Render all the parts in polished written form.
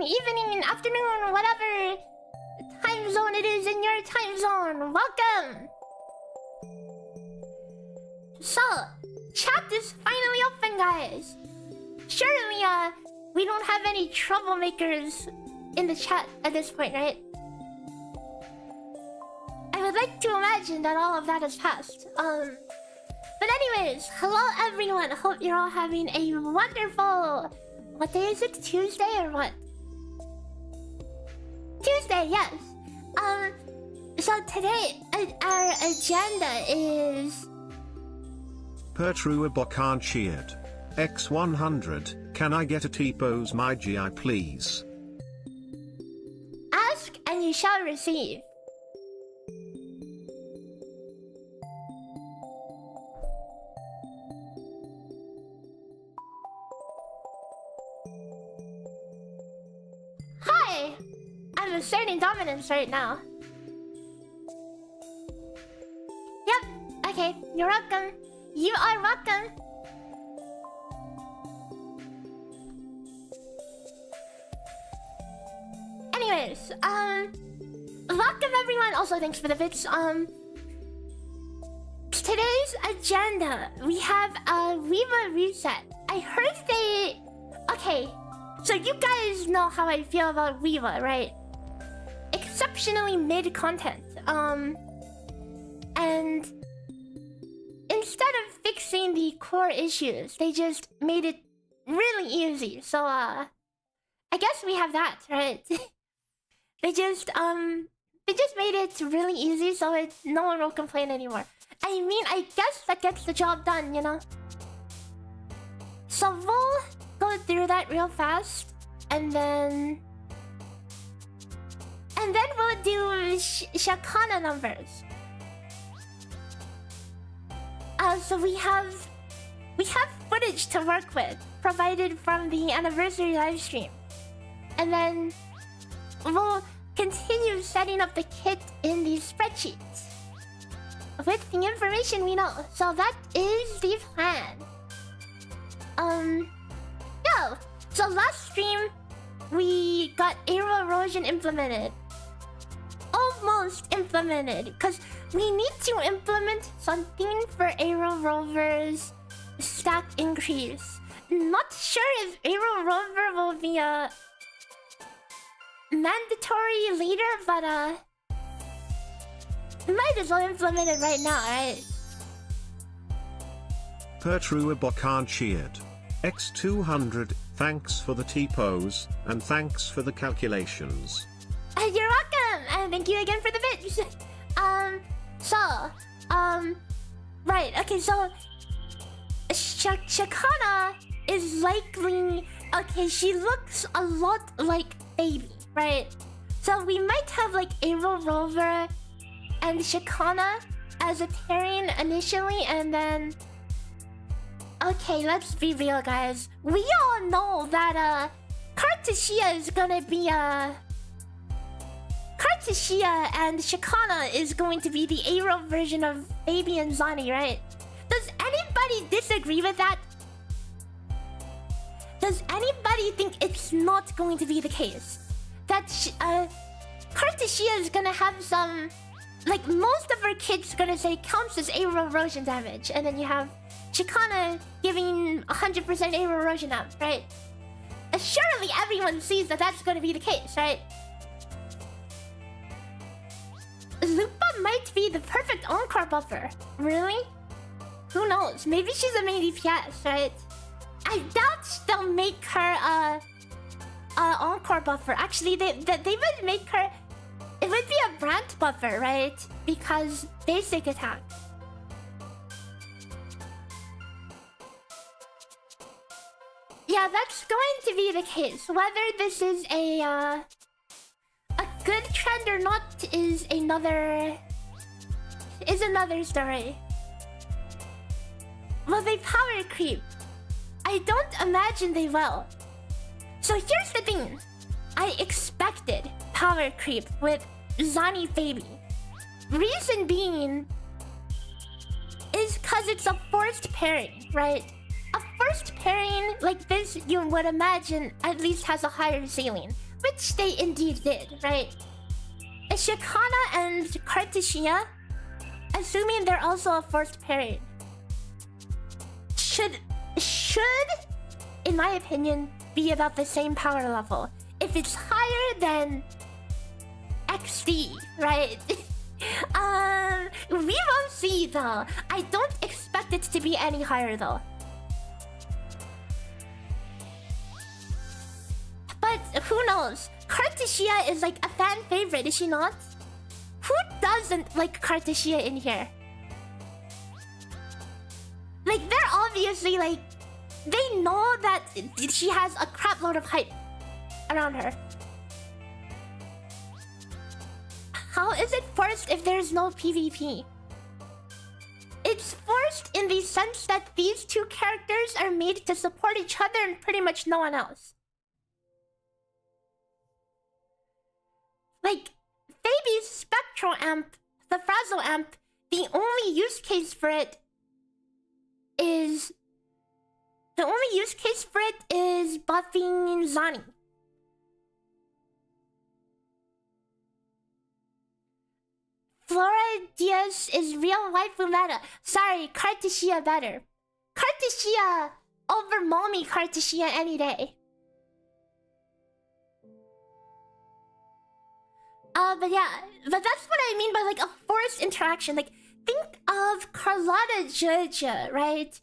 evening, afternoon, whatever time zone it is in your time zone. Welcome! So, chat is finally open, guys. Surely, we don't have any troublemakers in the chat at this point, right? I would like to imagine that all of that has passed. But anyways, hello everyone. Hope you're all having a wonderful... What day is it? Tuesday or what? Tuesday, yes. So today, our agenda is... Pertrua Bokan cheered. X100, can I get a T-pose Maygi please? Ask and you shall receive. Hi! I'm asserting dominance right now. Yep, okay, you're welcome. You are welcome. Anyways, welcome everyone. Also, thanks for the bits. Today's agenda, we have a WhiWa reset. I heard they... Okay, so you guys know how I feel about WhiWa, right? Exceptionally mid content. And instead of fixing the core issues, they just made it really easy. So, I guess we have that, right? They just made it really easy, so no one will complain anymore. I mean, I guess that gets the job done, you know? So we'll go through that real fast, and then we'll do Shakana numbers. So we have footage to work with, provided from the anniversary livestream, and then we'll continue setting up the kit in the spreadsheet with the information we know. So that is the plan. Yeah. So last stream we got aero erosion implemented. Almost implemented, because we need to implement something for aero rovers stack increase. Not sure if aero rover will be a mandatory later, but might as well implement it right now, right? Pertrua Bokan cheered. X200, thanks for the T-pose, and thanks for the calculations. You're welcome, and thank you again for the bits. Right, okay, so Shakana is likely... Okay, she looks a lot like Phoebe, right? So we might have like Aero Rover and Shakana as a pairing initially, and then... Okay, let's be real, guys. We all know that Cartia is gonna be Cartia and Shakana is going to be the Aero version of Phoebe and Zani, right? Does anybody disagree with that? Does anybody think it's not going to be the case? That Cartia is gonna have some... Like, most of her kids gonna say counts as aero erosion damage, and then you have Shakana giving 100% aero erosion up, right? Surely everyone sees that that's gonna be the case, right? Lupa might be the perfect encore buffer. Really? Who knows? Maybe she's a main DPS, right? I doubt they'll make her a encore buffer. Actually, they would make her... It would be a brand buffer, right? Because basic attack. Yeah, that's going to be the case. Whether this is a good trend or not is another story. Will they power creep? I don't imagine they will. So here's the thing. I expected power creep with Zani Phoebe. Reason being is because it's a forced pairing, right? A first pairing like this, you would imagine, at least has a higher ceiling. which they indeed did, right? Shakana and Cartia, assuming they're also a forced pairing, should, in my opinion, be about the same power level. If it's higher than XD, right? We will see though. I don't expect it to be any higher though. But who knows? Cartia is like a fan favorite, is she not? Who doesn't like Cartia in here? Like, they're obviously like, they know that she has a crap load of hype around her. How is it forced if there's no PvP? It's forced in the sense that these two characters are made to support each other and pretty much no one else. Like, Phoebe's Spectral Amp, the Frazzle Amp, the only use case for it is... The only use case for it is buffing Zani. Flora Diaz is real waifu meta. Sorry, Cartia better. Cartia over mommy Cartia any day. But yeah, but that's what I mean by like a forced interaction. Like, think of Carlotta Joja, right?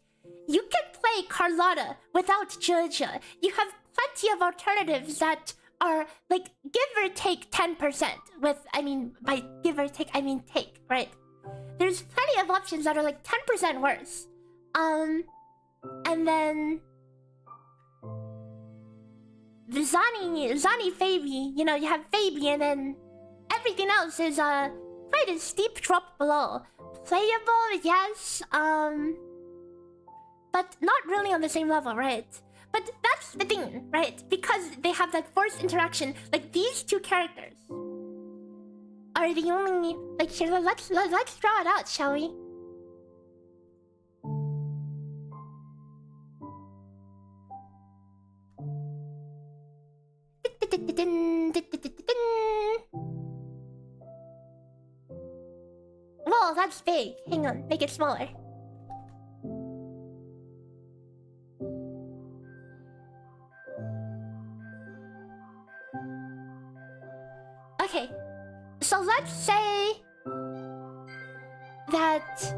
You can play Carlotta without Joja. You have plenty of alternatives that are like give or take 10% with, I mean, by give or take, I mean take, right? There's plenty of options that are like 10% worse. And then the Zani Phoebe, you know, you have Phoebe and then everything else is quite a steep drop below. Playable, yes, but not really on the same level, right? But that's the thing, right? Because they have that forced interaction, like these two characters are the only... Like, here, let's draw it out, shall we? Whoa, that's big. Hang on, make it smaller. Okay, so let's say that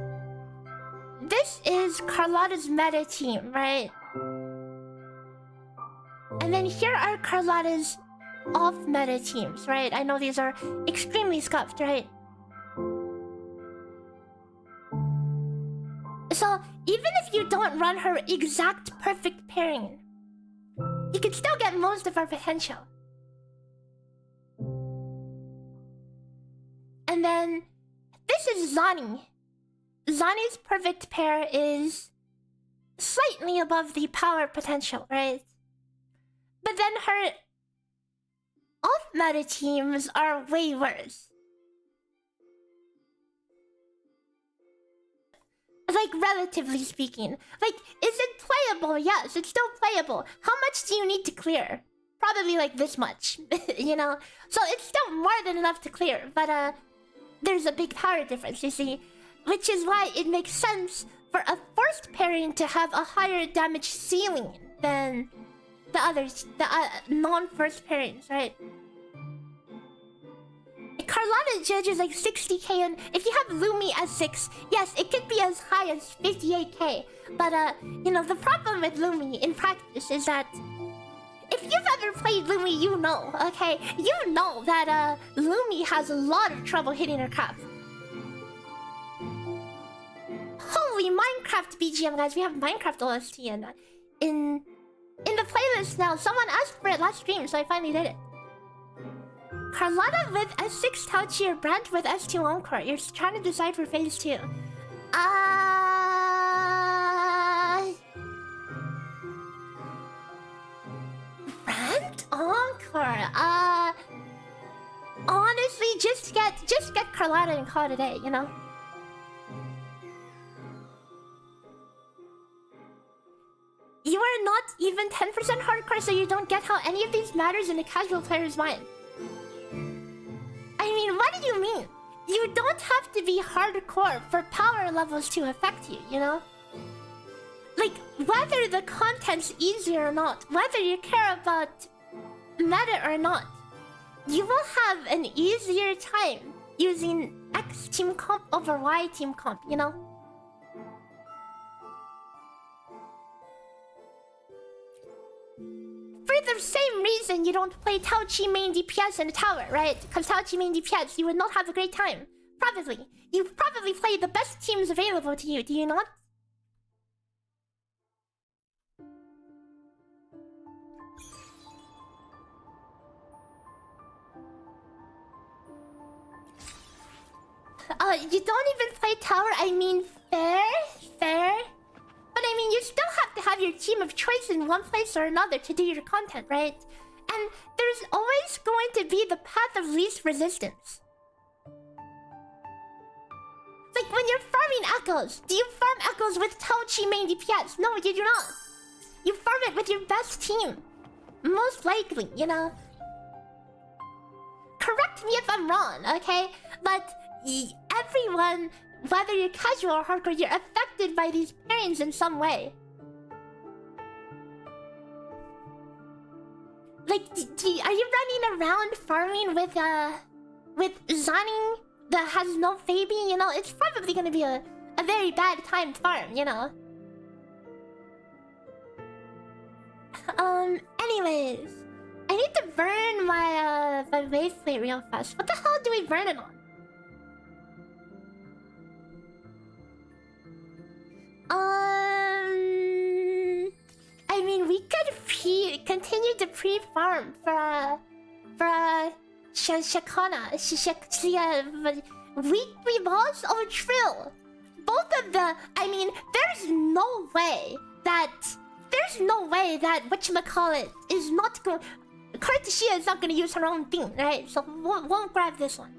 this is Carlotta's meta team, right? And then here are Carlotta's off meta teams, right? I know these are extremely scuffed, right? So even if you don't run her exact perfect pairing, you can still get most of her potential. And then this is Zani. Zani's perfect pair is slightly above the power potential, right? But then her off-meta teams are way worse. Like, relatively speaking. Like, is it playable? Yes, it's still playable. How much do you need to clear? Probably like this much, you know? So it's still more than enough to clear, but there's a big power difference, you see? Which is why it makes sense for a forced pairing to have a higher damage ceiling than the others, the non-forced pairings, right? Carlotta judges like 60k, and if you have Lumi as 6, yes, it could be as high as 58k. But you know, the problem with Lumi in practice is that if you've ever played Lumi, you know, okay? You know that Lumi has a lot of trouble hitting her cap. Holy Minecraft BGM, guys! We have Minecraft OST in the playlist now. Someone asked for it last stream, so I finally did it. Carlotta with S6 Tauchi or Brent with S2 Encore. You're trying to decide for phase 2. Brent Encore. Honestly, just get Carlotta and call it a day, you know? You are not even 10% hardcore, so you don't get how any of these matters in a casual player's mind. I mean, what do you mean? You don't have to be hardcore for power levels to affect you, you know? Like, whether the content's easy or not, whether you care about meta or not, you will have an easier time using X team comp over Y team comp, you know? For the same reason you don't play Tauchi main DPS in a tower, right? Because Tauchi main DPS, you would not have a great time. Probably. You probably play the best teams available to you, do you not? You don't even play tower, I mean, fair. But I mean, you still have to have your team of choice in one place or another to do your content, right? And there's always going to be the path of least resistance. Like when you're farming echoes, do you farm echoes with Tauchi main DPS? No, you do not. You farm it with your best team. Most likely, you know? Correct me if I'm wrong, okay? But everyone, whether you're casual or hardcore, you're affected by these pairings in some way. Like, are you running around farming with Zani that has no Phoebe? You know, it's probably gonna be a very bad timed farm, you know. Anyways, I need to burn my wave plate real fast. What the hell do we burn it on? I mean, we could continue to pre-farm for Shakana, weekly boss or Trill. Both of the, I mean, there's no way that whatchamacallit is not going. Cartia is not gonna use her own thing, right? So won't grab this one.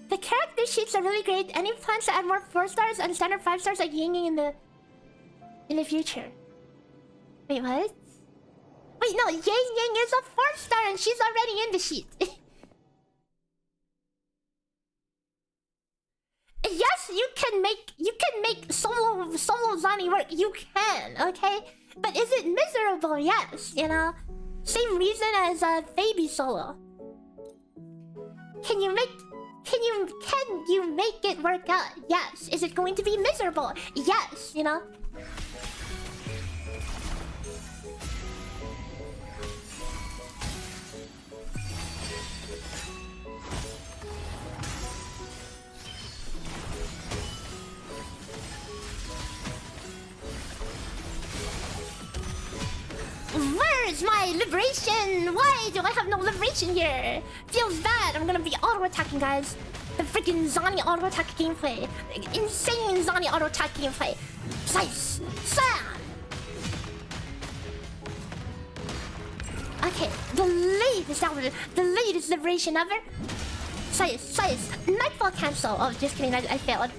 The character sheets are really great. Any plans to add more 4 stars and standard 5 stars like Ying in the future? Wait, what? Wait, no, Yang is a 4-star and she's already in the sheet. Yes, you can make solo Zani work. You can, okay? But is it miserable? Yes, you know. Same reason as Phoebe solo. Can you make it work out? Yes. Is it going to be miserable? Yes, you know. Where's my liberation? Why do I have no liberation here? Feels bad. I'm gonna be auto-attacking, guys. The freaking Zani auto-attack gameplay. Insane Zani auto-attack gameplay. Slice! Slam! Okay, the latest liberation ever. Slice! Nightfall cancel. Oh, just kidding. I failed.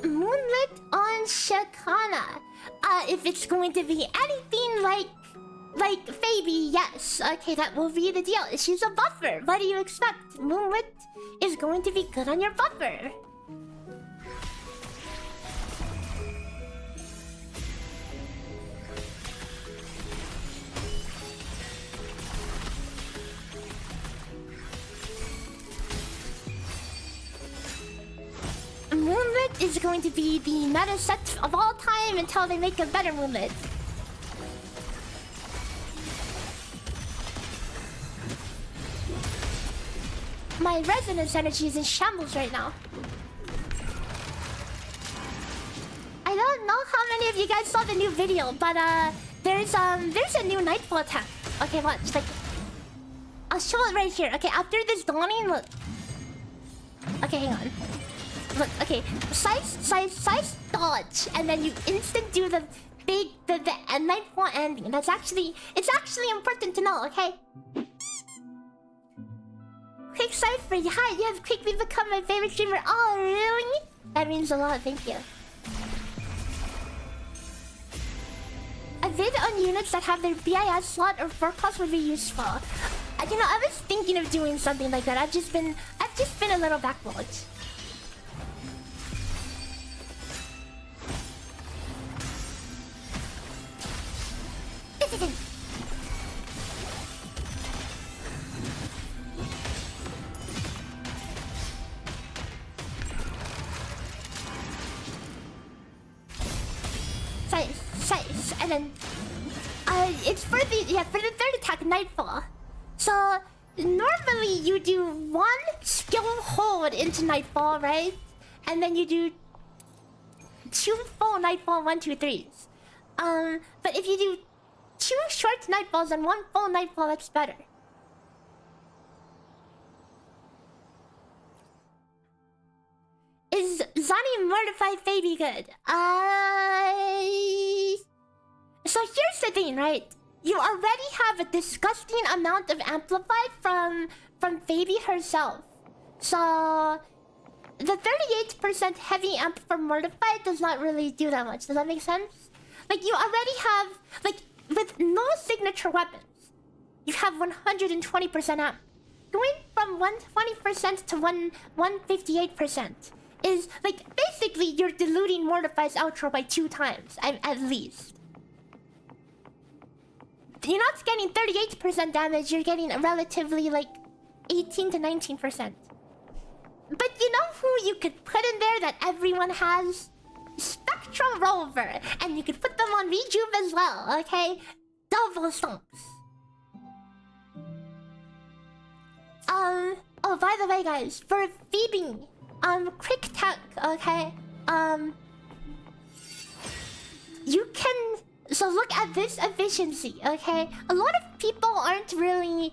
Moonlit on Shakana. If it's going to be anything like Phoebe, yes. Okay, that will be the deal. She's a buffer. What do you expect? Moonlit is going to be good on your buffer. Moonlit is going to be the meta set of all time until they make a better Moonlit. My resonance energy is in shambles right now. I don't know how many of you guys saw the new video, but there's a new Nightfall attack. Okay, watch. Like, I'll show it right here. Okay, after this dawning, look. Okay, hang on. Look, okay, size, dodge, and then you instant do the big, the Nightfall ending. It's actually important to know, okay? excited for you. Hi, you have quickly become my favorite streamer. Oh, really? That means a lot. Thank you. A vid on units that have their BIS slot or forecast would be useful. You know, I was thinking of doing something like that. I've just been a little backwards. And then it's for the third attack, Nightfall. So normally you do one skill hold into Nightfall, right? And then you do 2 full Nightfall 1, 2, 3s. But if you do 2 short Nightfalls and 1 full Nightfall, that's better. Is Zani Mortify Phoebe good? So here's the thing, right? You already have a disgusting amount of Amplify from Phoebe herself. So the 38% heavy amp for Mortify does not really do that much. Does that make sense? Like, you already have, like, with no signature weapons, you have 120% amp. Going from 120% to 158% is, like, basically you're diluting Mortify's outro by 2 times, at least. You're not getting 38% damage, you're getting relatively, like, 18 to 19%. But you know who you could put in there that everyone has? Spectral Rover. And you could put them on Rejuve as well, okay? Double stomps. Oh, by the way, guys, for Phoebe, quick tech, okay? You can... So look at this efficiency, okay? A lot of people don't really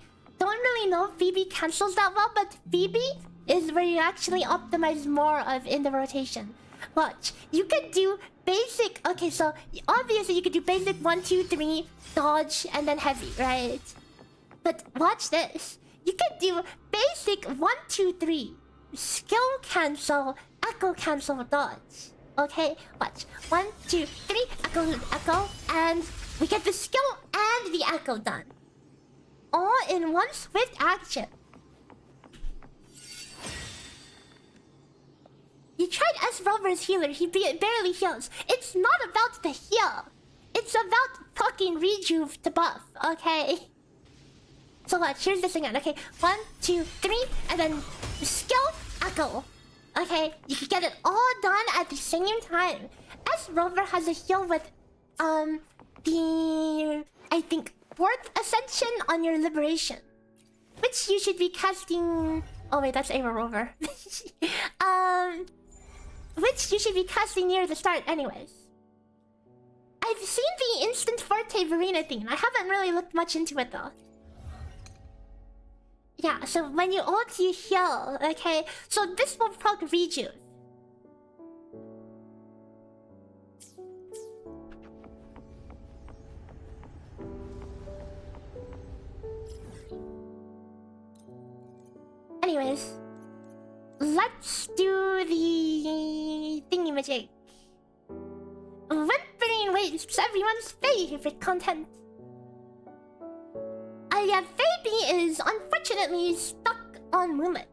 know Phoebe cancels that well, but Phoebe is where you actually optimize more of in the rotation. Watch, you can do basic. Okay, so obviously you could do basic 1, 2, 3, dodge, and then heavy, right? But watch this. You can do basic 1, 2, 3, skill cancel, echo cancel, dodge. Okay, watch. 1, 2, 3, echo, and we get the skill and the echo done. All in one swift action. You tried S. Rover's healer, he barely heals. It's not about the heal. It's about fucking Rejuve to buff, okay? So watch, here's this again, okay? 1, 2, 3, and then skill, echo. Okay, you can get it all done at the same time. S. Rover has a heal with, the... I think, 4th Ascension on your Liberation. Which you should be casting... Oh wait, that's Ava Rover. Which you should be casting near the start anyways. I've seen the Instant Forte Verena thing. I haven't really looked much into it though. Yeah, so when you ult, you heal, okay? So this will proc Rejuve. Anyways, let's do the thingy-majig. Wuthering Waves, everyone's favorite content. Yeah, Phoebe is unfortunately stuck on Moonlit.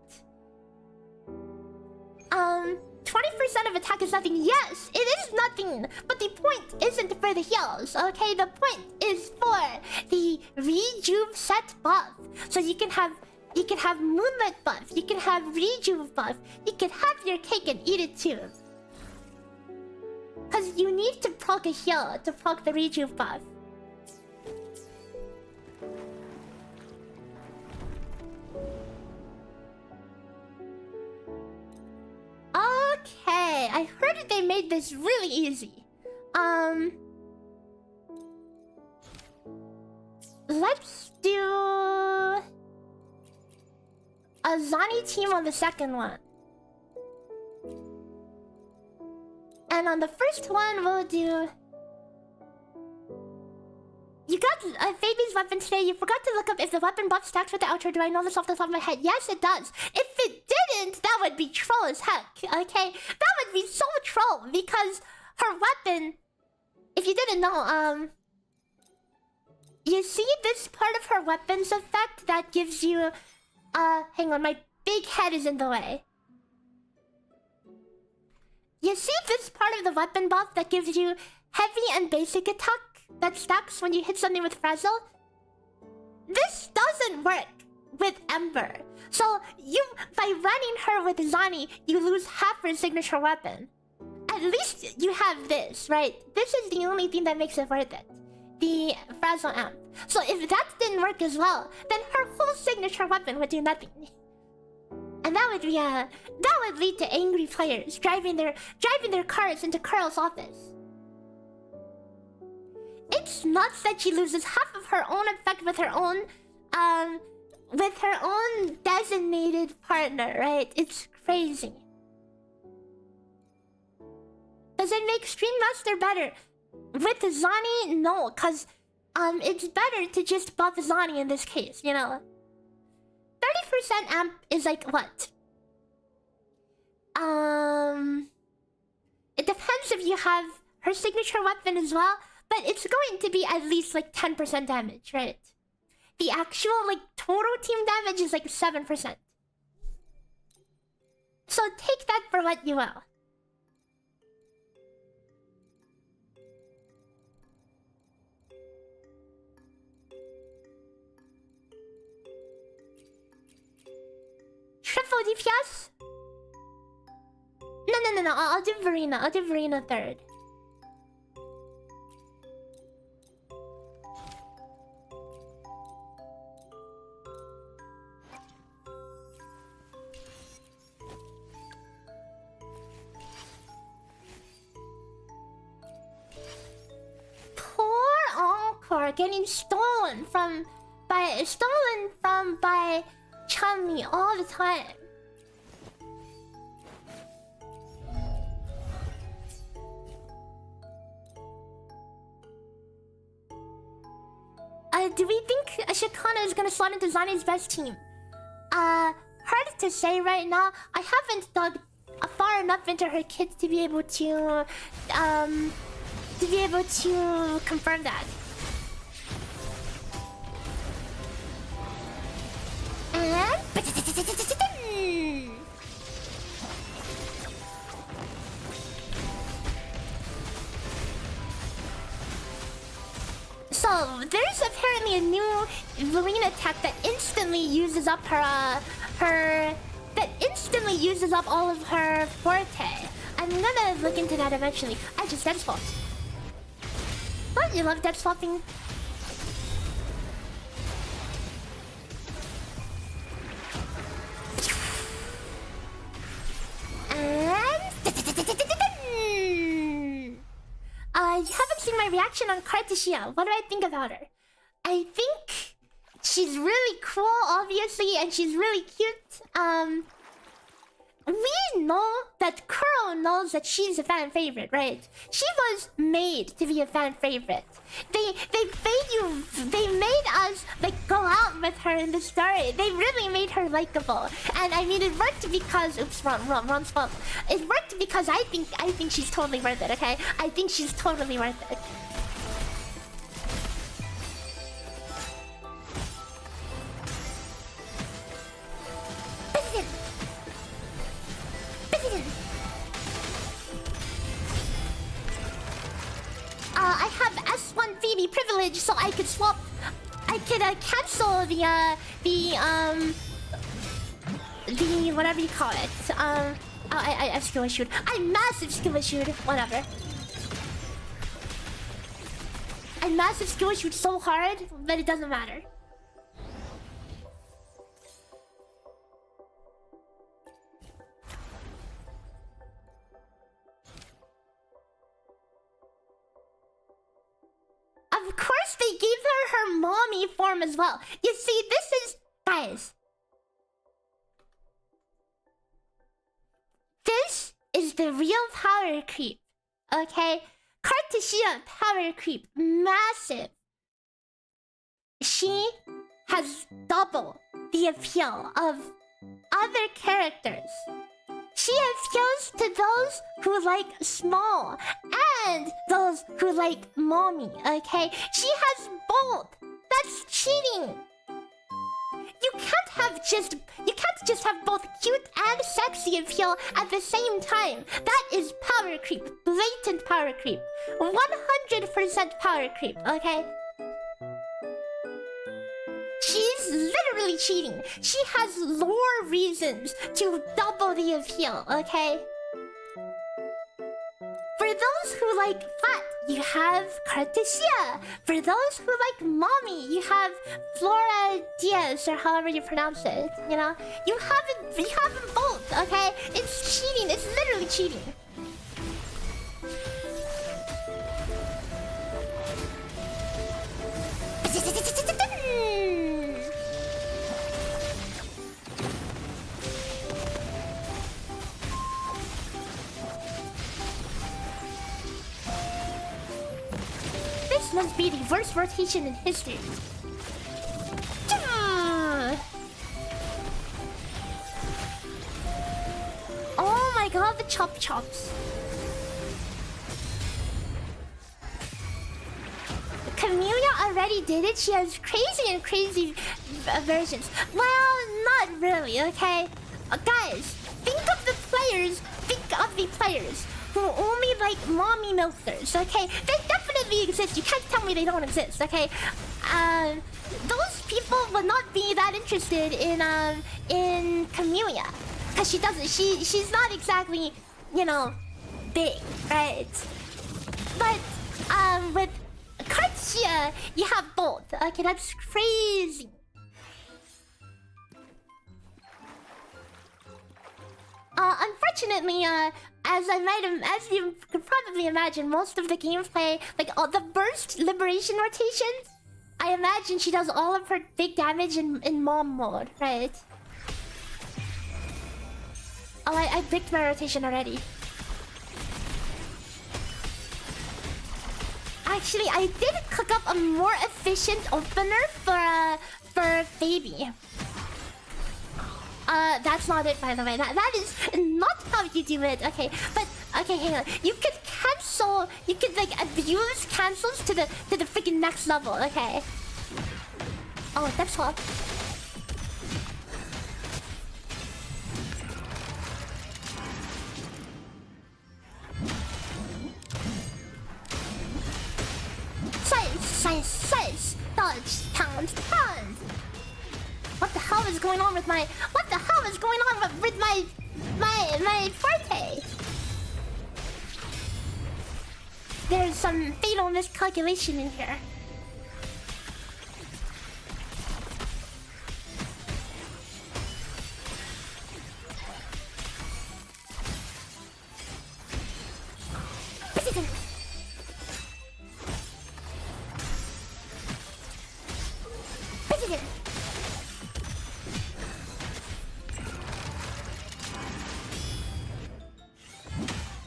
20% of attack is nothing. Yes, it is nothing. But the point isn't for the heals, okay? The point is for the Rejuve set buff. So you can have Moonlit buff, you can have Rejuve buff, you can have your cake and eat it too. Because you need to proc a heal to proc the Rejuve buff. Okay, I heard that they made this really easy. Let's do a Zani team on the second one. And on the first one, we'll do You got Phoebe's weapon today. You forgot to look up if the weapon buff stacks with the outro. Do I know this off the top of my head? Yes, it does. If it didn't, that would be troll as heck. Okay, that would be so troll because her weapon. If you didn't know, you see this part of her weapon's effect that gives you. Hang on, my big head is in the way. You see this part of the weapon buff that gives you heavy and basic attack that stacks when you hit something with Frazzle? This doesn't work with Ember. So by running her with Zani, you lose half her signature weapon. At least you have this, right? This is the only thing that makes it worth it. The Frazzle amp. So if that didn't work as well, then her whole signature weapon would do nothing. And that would be that would lead to angry players driving their cars into Curl's office. It's nuts that she loses half of her own effect with her own designated partner, right? It's crazy. Does it make Stream Master better? With Zani, no, cause it's better to just buff Zani in this case, you know. 30% amp is like what? It depends if you have her signature weapon as well, but it's going to be at least like 10% damage, right? The actual like total team damage is like 7%. So take that for what you will. Triple DPS? No. I'll do Verena. I'll do Verena third. Poor Encore getting stolen by Chun-Li all the time. Do we think Shakana is gonna slot into Zani's best team? Hard to say right now. I haven't dug far enough into her kit to be able to confirm that. And so there's apparently a new Verena attack that instantly uses up all of her forte. I'm gonna look into that eventually. I just dead swapped. What? You love dead swapping? You haven't seen my reaction on Cartia. What do I think about her? I think she's really cool, obviously, and she's really cute. We know that Kuro knows that she's a fan favorite, right? She was made to be a fan favorite. They made us like go out with her in the story. They really made her likable, and I mean it worked because wrong spot. It worked because I think she's totally worth it. Okay, I think she's totally worth it. I have S1 Phoebe privilege, so I could swap. I could cancel the whatever you call it. I skill issued. I massive skill issued. Whatever. I massive skill issued so hard, but it doesn't matter. Of course they gave her mommy form as well. You see, this is... Guys. This is the real power creep. Okay? Cartesian power creep. Massive. she has double the appeal of other characters. She appeals to those who like small and those who like mommy, okay? She has both. That's cheating. You can't just have both cute and sexy appeal at the same time. That is power creep. Blatant power creep. 100% power creep, okay? She's literally cheating. She has lore reasons to double the appeal, okay? For those who like fat, you have Cartia. For those who like mommy, you have Flora Diaz, or however you pronounce it. You know, you have them both. Okay, it's cheating. It's literally cheating. This must be the worst rotation in history. Oh my god, the chop chops. Camellia already did it. She has crazy versions. Well, not really, okay? Guys, think of the players who only like mommy milkers, okay? They definitely exist. You can't tell me they don't exist, okay? Those people would not be that interested in Camellia, cause she's not exactly, you know, big, right? But with Cartia, you have both. Okay, that's crazy. Unfortunately, as you could probably imagine, most of the gameplay, like all the burst liberation rotations, I imagine she does all of her big damage in mom mode, right? Oh, I picked my rotation already. Actually, I did cook up a more efficient opener for Phoebe. That's not it, by the way. That is not how you do it. Okay, but okay, hang on. You could cancel. You could like abuse cancels to the freaking next level. Okay. Oh, that's all. Science, dodge, pound. What the hell is going on with my... What the hell is going on with my forte? There's some fatal miscalculation in here.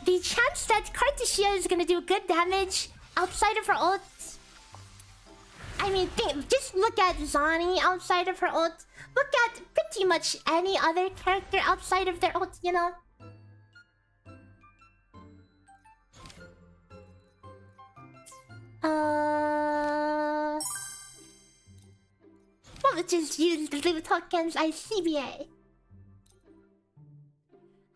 The chance that Cartia is gonna do good damage outside of her ult. I mean, just look at Zani outside of her ult. Look at pretty much any other character outside of their ult, you know? Well, let's just use the blue tokens ICBA.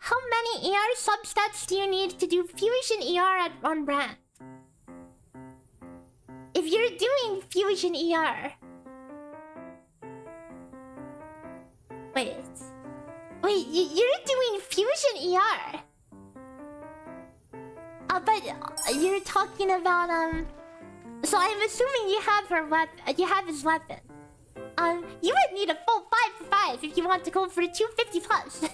How many ER substats do you need to do Fusion ER on brand? If you're doing Fusion ER... Wait, you're doing Fusion ER? But you're talking about, So I'm assuming you have her weapon, you have his weapon. You would need a full 5 if you want to go for 250 plus.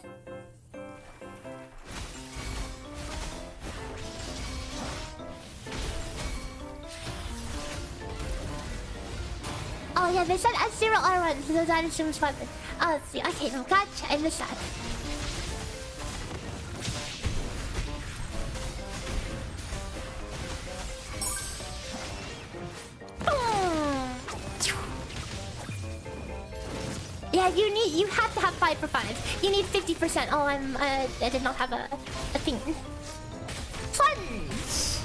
Oh yeah, they said S0 R1, so that assumes weapon. Oh, let's see. Okay, no, gotcha. I missed that. Yeah, you have to have 5 for 5. You need 50%. Oh, I did not have a thing. Plunge!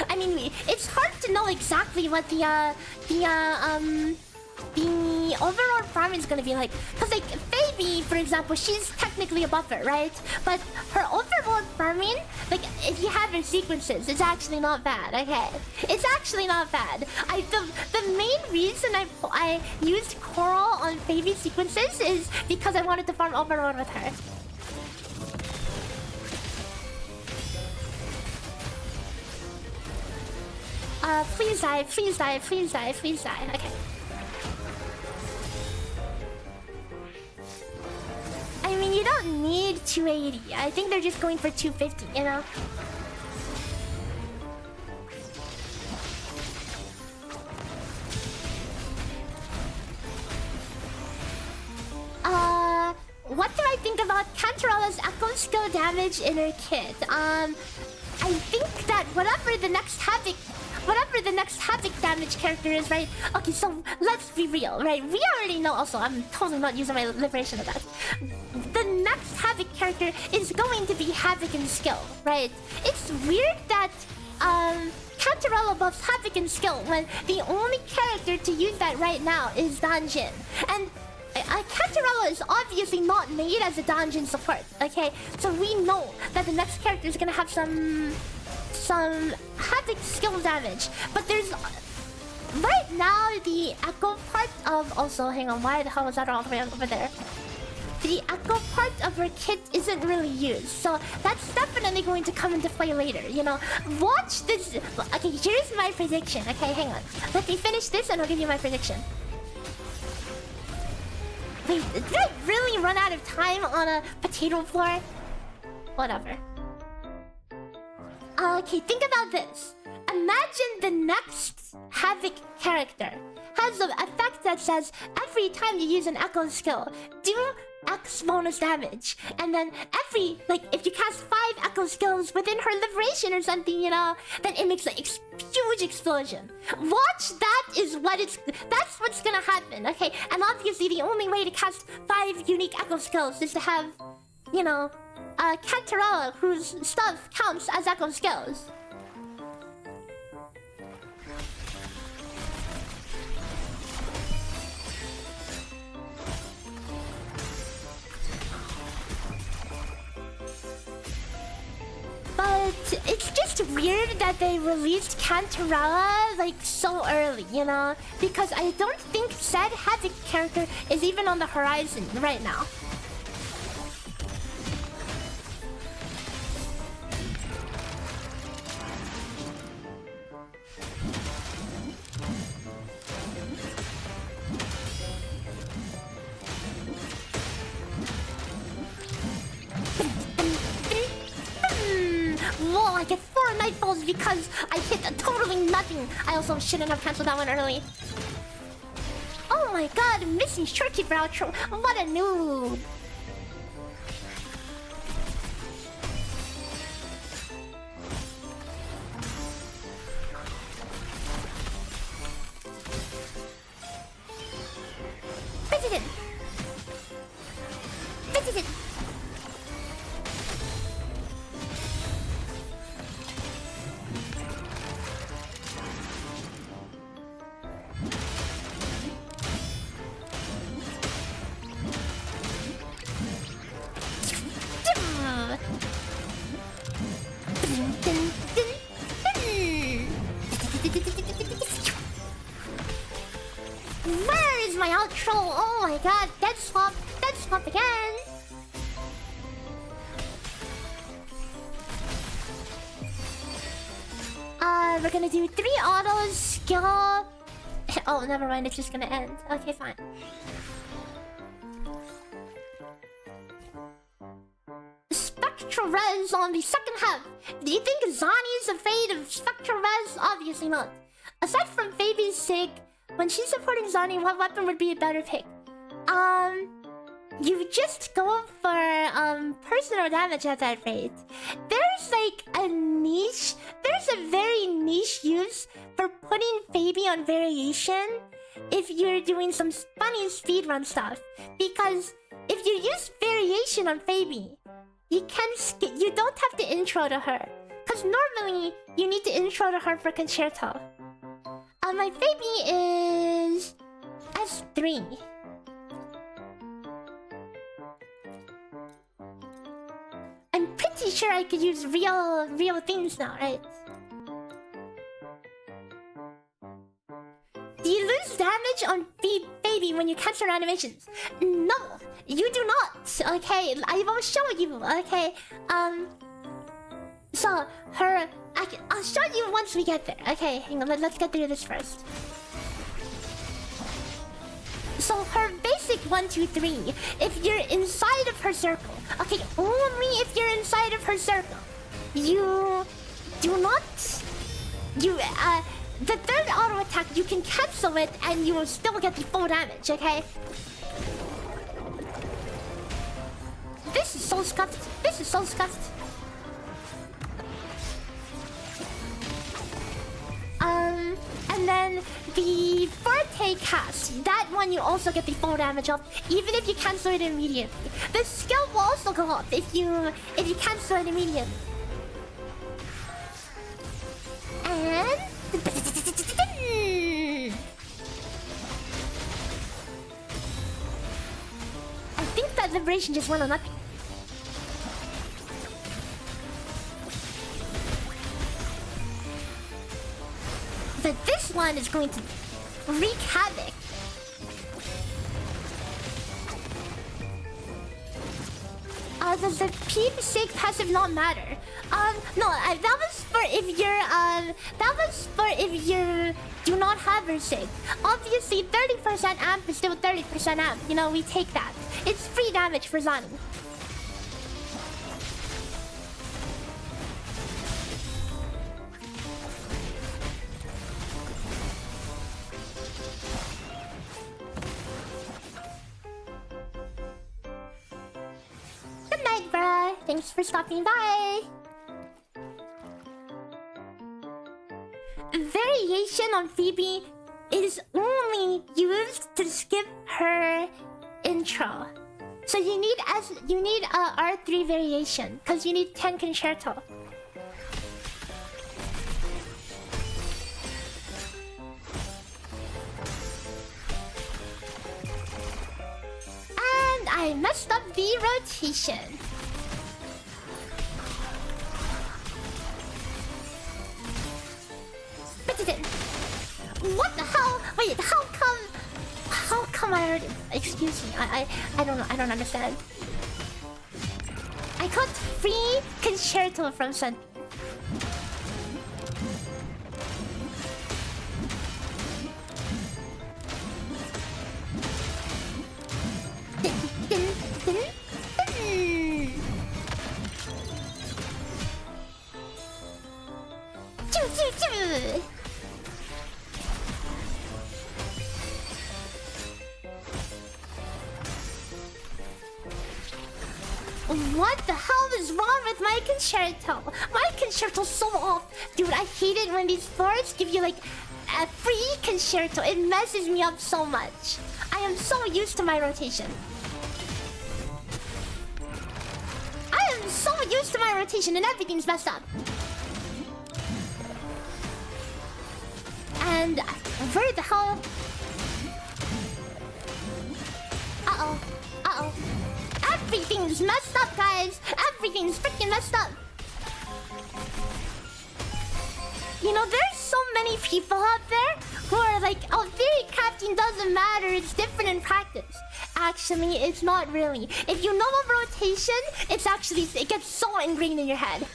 I mean, it's hard to know exactly what the overall farm is gonna be like. Cause like Phoebe, for example, she's technically a buffer, right? But her overall farming, like if you have her sequences, it's actually not bad. Okay, it's actually not bad. The main reason I used coral on Phoebe's sequences is because I wanted to farm overlord with her. Please die, please die, please die, please die. Okay. I mean, you don't need 280. I think they're just going for 250, you know? What do I think about Cantarella's Echo skill damage in her kit? I think that whatever the next Havoc damage character is, right? Okay, so let's be real, right? We already know also, I'm totally not using my liberation of that. The next Havoc character is going to be Havoc in skill, right? It's weird that Cantarella buffs Havoc in skill when the only character to use that right now is Danjin. And Cantarella is obviously not made as a Danjin support, okay? So we know that the next character is gonna have some Havoc skill damage. But there's... Right now, the Echo part of... Also, hang on, why the hell was that all the way over there? The Echo part of her kit isn't really used. So that's definitely going to come into play later, you know? Watch this... Okay, here's my prediction. Okay, hang on. Let me finish this and I'll give you my prediction. Wait, did I really run out of time on a potato floor? Whatever. Okay, think about this. Imagine the next Havoc character has an effect that says every time you use an Echo skill, do X bonus damage. And then every, like, if you cast 5 Echo skills within her liberation or something, you know, then it makes a huge explosion. Watch, that's what's gonna happen, okay? And obviously the only way to cast 5 unique Echo skills is to have, you know, Cantarella, whose stuff counts as Echo skills. But it's just weird that they released Cantarella like so early, you know? Because I don't think said Havoc character is even on the horizon right now. Whoa, I get 4 nightfalls because I hit totally nothing. I also shouldn't have cancelled that one early. Oh my god, missing Shortkeeper outro. What a noob. Where is my outro? Oh my god, dead swap again. We're gonna do 3 autos, skill. Oh, never mind, it's just gonna end. Okay, fine. Spectral Res on the second half. Do you think Zani is afraid of Spectral Res? Obviously not. Aside from Phoebe's sake, when she's supporting Zani, what weapon would be a better pick? you just go for personal damage at that rate. There's like a niche. There's a very niche use for putting Phoebe on variation if you're doing some funny speedrun stuff. Because if you use variation on Phoebe, you can you don't have to intro to her. Because normally you need to intro to her for concerto. My Phoebe is S3. I'm pretty sure I could use real things now, right? Do you lose damage on Phoebe when you cancel animations? No, you do not. Okay, I will show you. Okay, so her, I'll show you once we get there. Okay, hang on. Let's get through this first. So her basic 1, 2, 3. If you're inside of her circle, okay, only if you're inside of her circle, you do not. The third auto attack, you can cancel it and you will still get the full damage. Okay. This is so scuffed. This is so scuffed. And then the Forte cast, that one you also get the full damage of, even if you cancel it immediately. The skill will also go up if you cancel it immediately. And I think that liberation just went on nothing. But this one is going to wreak havoc. Does the Phoebe sig passive not matter? No, that was for if you do not have her sig. Obviously, 30% amp is still 30% amp. You know, we take that. It's free damage for Zani. Good night, bruh. Thanks for stopping by. Variation on Phoebe is only used to skip her intro. So you need R3 variation because you need 10 concerto. And I messed up the rotation. What the hell? Wait, how come I already... Excuse me, I don't understand. I got free concerto from Sun. What the hell is wrong with my concerto? My concerto's so off. Dude, I hate it when these boards give you like a free concerto. It messes me up so much. I am so used to my rotation. I am so used to my rotation and everything's messed up. And where the hell? Uh-oh. Uh-oh. Everything's messed up, guys. Everything's freaking messed up. You know, there's so many people out there who are like, oh, theory crafting doesn't matter. It's different in practice. Actually, it's not really. If you know of rotation, it gets so ingrained in your head.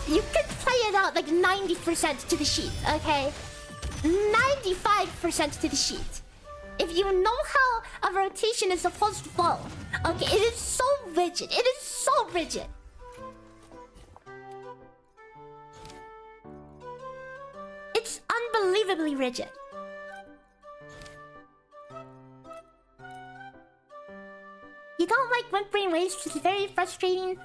You can play it out like 90% to the sheet, okay? 95% to the sheet. If you know how a rotation is supposed to flow, okay, it is so rigid. It is so rigid. It's unbelievably rigid. you don't like Wuthering Waves, it's very frustrating.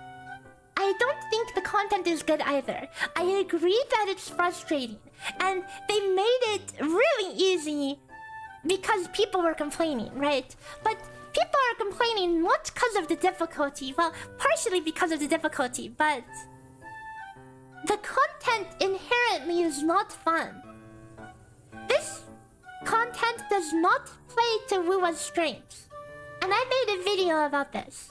I don't think the content is good either. I agree that it's frustrating. And they made it really easy because people were complaining, right? But people are complaining not because of the difficulty. Well, partially because of the difficulty, but the content inherently is not fun. This content does not play to WhiWa's strengths. And I made a video about this.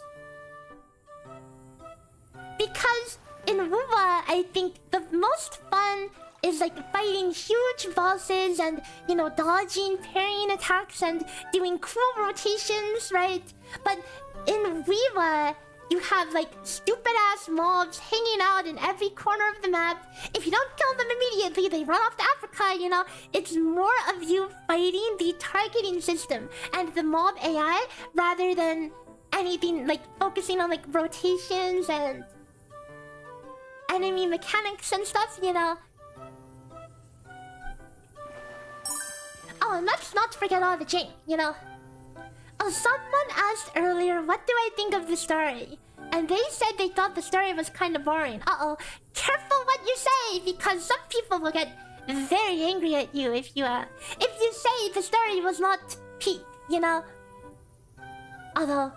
Because in WhiWa, I think the most fun is like fighting huge bosses and, you know, dodging, parrying attacks and doing cool rotations, right? But in WhiWa, you have like stupid ass mobs hanging out in every corner of the map. If you don't kill them immediately, they run off to Africa, you know? It's more of you fighting the targeting system and the mob AI rather than anything like focusing on like rotations and enemy mechanics and stuff, you know? Oh, and let's not forget all the jank, you know? Oh, someone asked earlier, what do I think of the story? And they said they thought the story was kind of boring. Uh-oh. Careful what you say, because some people will get very angry at you if you say the story was not peak, you know? Although,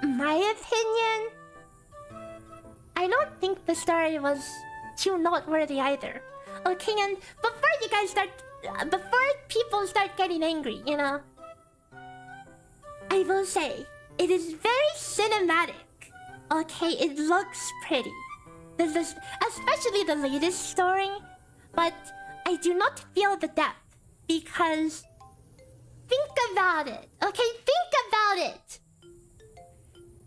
my opinion, I don't think the story was too noteworthy either. Okay, and before people start getting angry, you know? I will say, it is very cinematic. Okay, it looks pretty. Especially the latest story. But I do not feel the depth. Because think about it. Okay, think about it.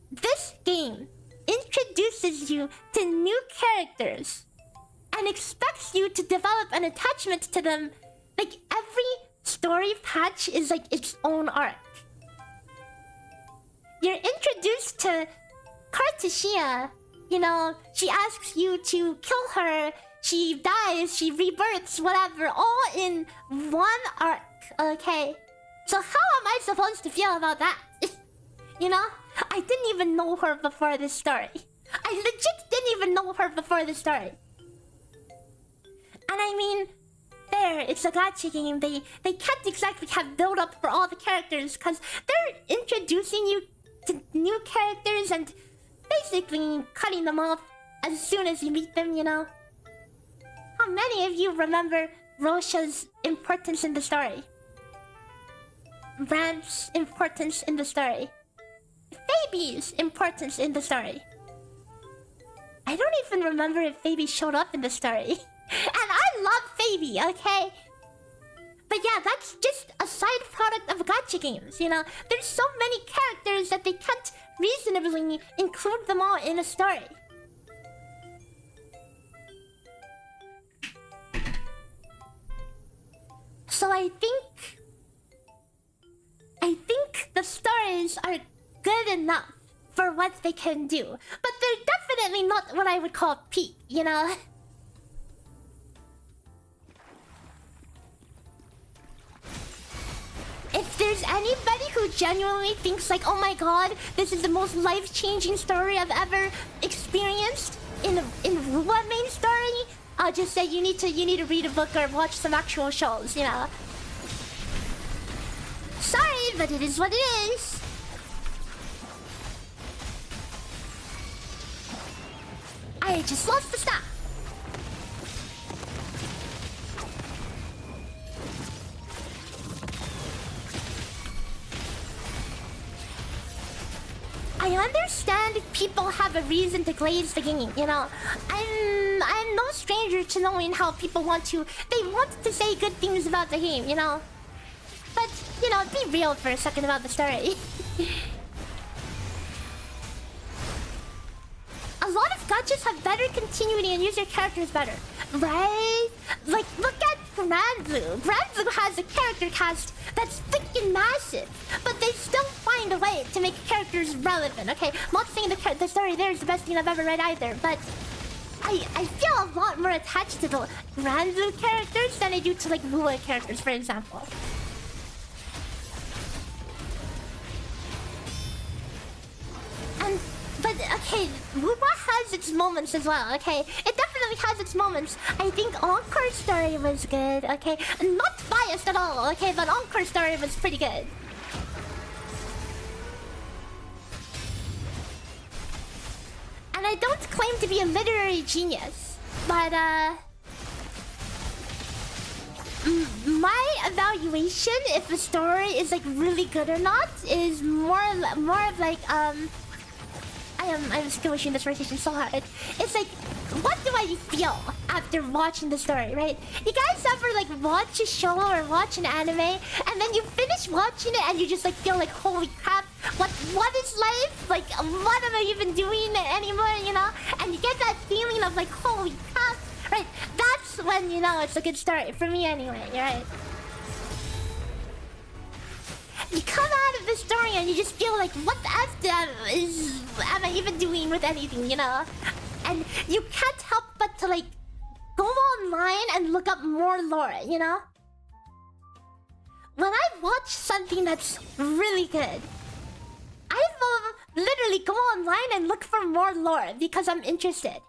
This game introduces you to new characters and expects you to develop an attachment to them. Like every story patch is like its own arc. You're introduced to Cartia, you know, she asks you to kill her, she dies, she rebirths, whatever, all in one arc, okay? So how am I supposed to feel about that? You know? I didn't even know her before this story. I legit didn't even know her before this story. And I mean, there, it's a gacha game. They can't exactly have build up for all the characters because they're introducing you to new characters and basically cutting them off as soon as you meet them, you know? How many of you remember Rosha's importance in the story? Brand's importance in the story? Phoebe's importance in the story? I don't even remember if Phoebe showed up in the story. And I love Phoebe, okay? But yeah, that's just a side product of gacha games, you know? There's so many characters that they can't reasonably include them all in a story. So I think the stories are good enough for what they can do. But they're definitely not what I would call peak, you know? If there's anybody who genuinely thinks like, oh my god, this is the most life-changing story I've ever experienced in WhiWa main story, I'll just say you need to read a book or watch some actual shows, you know. Sorry, but it is what it is. I just lost the stop. I understand if people have a reason to glaze the game, you know. I'm no stranger to knowing how people want to say good things about the game, you know. But, you know, be real for a second about the story. A lot of gachas have better continuity and use your characters better, right? Like, look at Granblue. Granblue has a character cast that's freaking massive, but they still find a way to make characters relevant, okay? I'm not saying the story there is the best thing I've ever read either, but I feel a lot more attached to the Granblue characters than I do to, like, WhiWa characters, for example. WhiWa has its moments as well, okay? It definitely has its moments. I think Encore's story was good, okay? Not biased at all, okay? But Encore's story was pretty good. And I don't claim to be a literary genius, but my evaluation if a story is like really good or not is more of like I'm still wishing this rotation so hard. It's like, what do I feel after watching the story, right? You guys ever like watch a show or watch an anime and then you finish watching it and you just like feel like, holy crap, what is life? Like, what am I even doing anymore, you know? And you get that feeling of like, holy crap, right? That's when you know it's a good story, for me anyway, right? You come out of the story and you just feel like, what the F am I even doing with anything, you know? And you can't help but to like go online and look up more lore, you know? When I watch something that's really good, I will literally go online and look for more lore because I'm interested.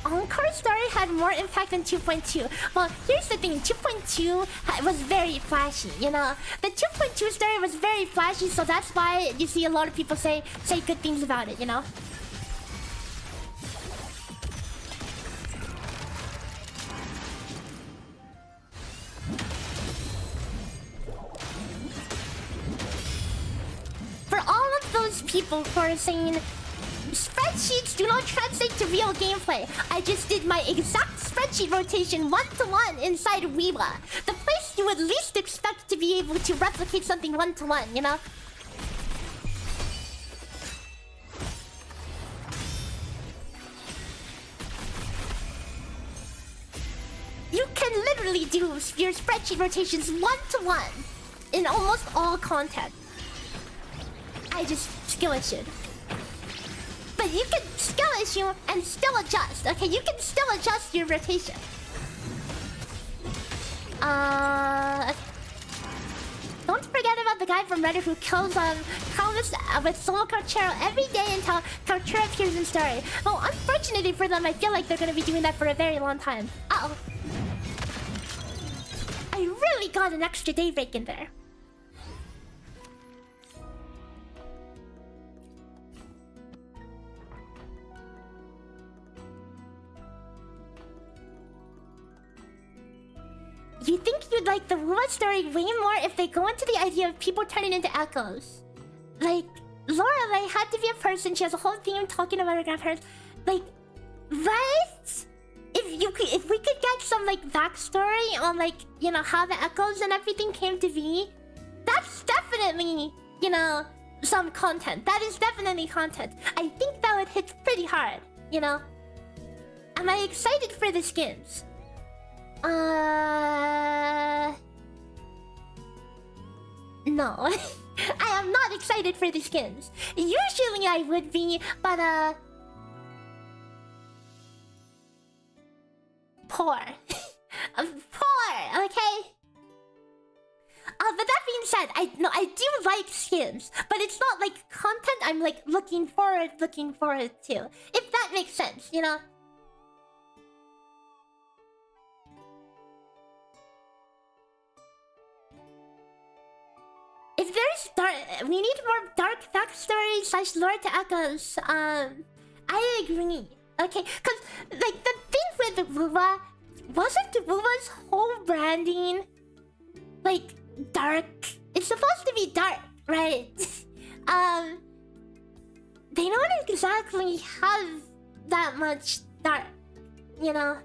Encore's story had more impact than 2.2. Well, here's the thing, 2.2 was very flashy, you know? The 2.2 story was very flashy, so that's why you see a lot of people say good things about it, you know? For all of those people who are saying spreadsheets do not translate to real gameplay, I just did my exact spreadsheet rotation 1-to-1 inside WhiWa. The place you would least expect to be able to replicate something 1-to-1, you know? You can literally do your spreadsheet rotations 1-to-1 in almost all content. I just skill issued. But you can skill issue and still adjust, okay? You can still adjust your rotation. Don't forget about the guy from Reddit who kills Kronos with solo Carchero every day until Carchero appears in story. Well, unfortunately for them, I feel like they're gonna be doing that for a very long time. Uh-oh. I really got an extra day break in there. You think you'd like the WhiWa story way more if they go into the idea of people turning into echoes? Like, Lorelei had to be a person, she has a whole theme talking about her grandparents. Like, right? If we could get some, like, backstory on, like, you know, how the echoes and everything came to be, that's definitely, you know, some content. That is definitely content. I think that would hit pretty hard, you know? Am I excited for the skins? No. I am not excited for the skins. Usually I would be, but poor. Poor, okay? But that being said, I do like skins, but it's not like content I'm like looking forward to. If that makes sense, you know? If there's we need more dark backstory / lore to echoes. I agree. Okay, cause like the thing with WhiWa wasn't WhiWa's whole branding like dark. It's supposed to be dark, right? They don't exactly have that much dark, you know.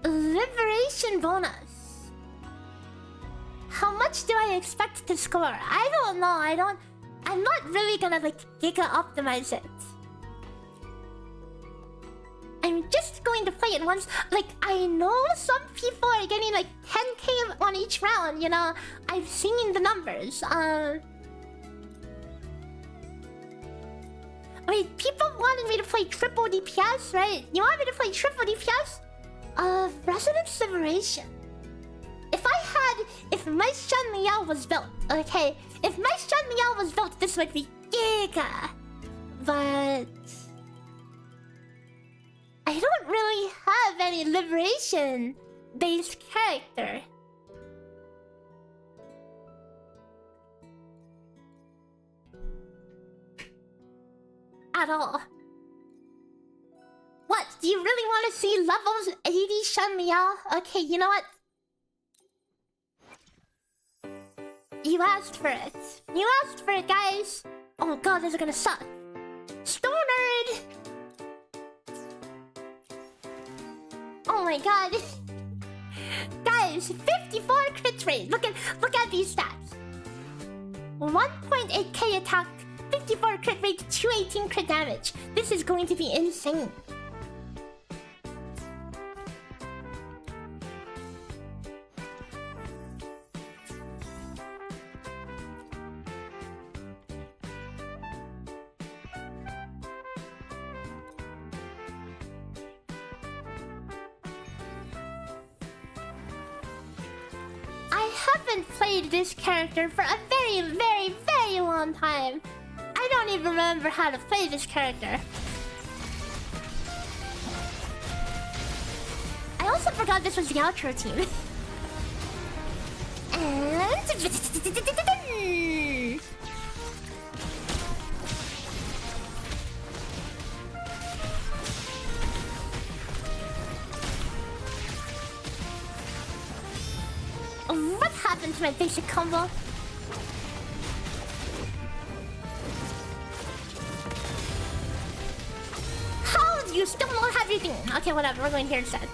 Liberation bonus. How much do I expect to score? I don't know. I I'm not really gonna like giga optimize it. I'm just going to play it once. Like, I know some people are getting like 10k on each round, you know? I've seen the numbers. I mean, people wanted me to play triple DPS, right? You want me to play triple DPS? Resonance Liberation. If my Shan Liao was built, okay? If my Shan Liao was built, this would be giga. But I don't really have any liberation-based character. At all. What? Do you really want to see levels 80 Shan Liao? Okay, you know what? You asked for it. You asked for it, guys. Oh god, this is gonna suck. Stonerd! Oh my god. Guys, 54 crit rate. Look at these stats. 1.8k attack, 54 crit rate, 218 crit damage. This is going to be insane. Played this character for a very long time. I don't even remember how to play this character. I also forgot this was the outro team. And what happened to my basic combo? How do you still not have your thing? Okay, whatever, we're going here instead.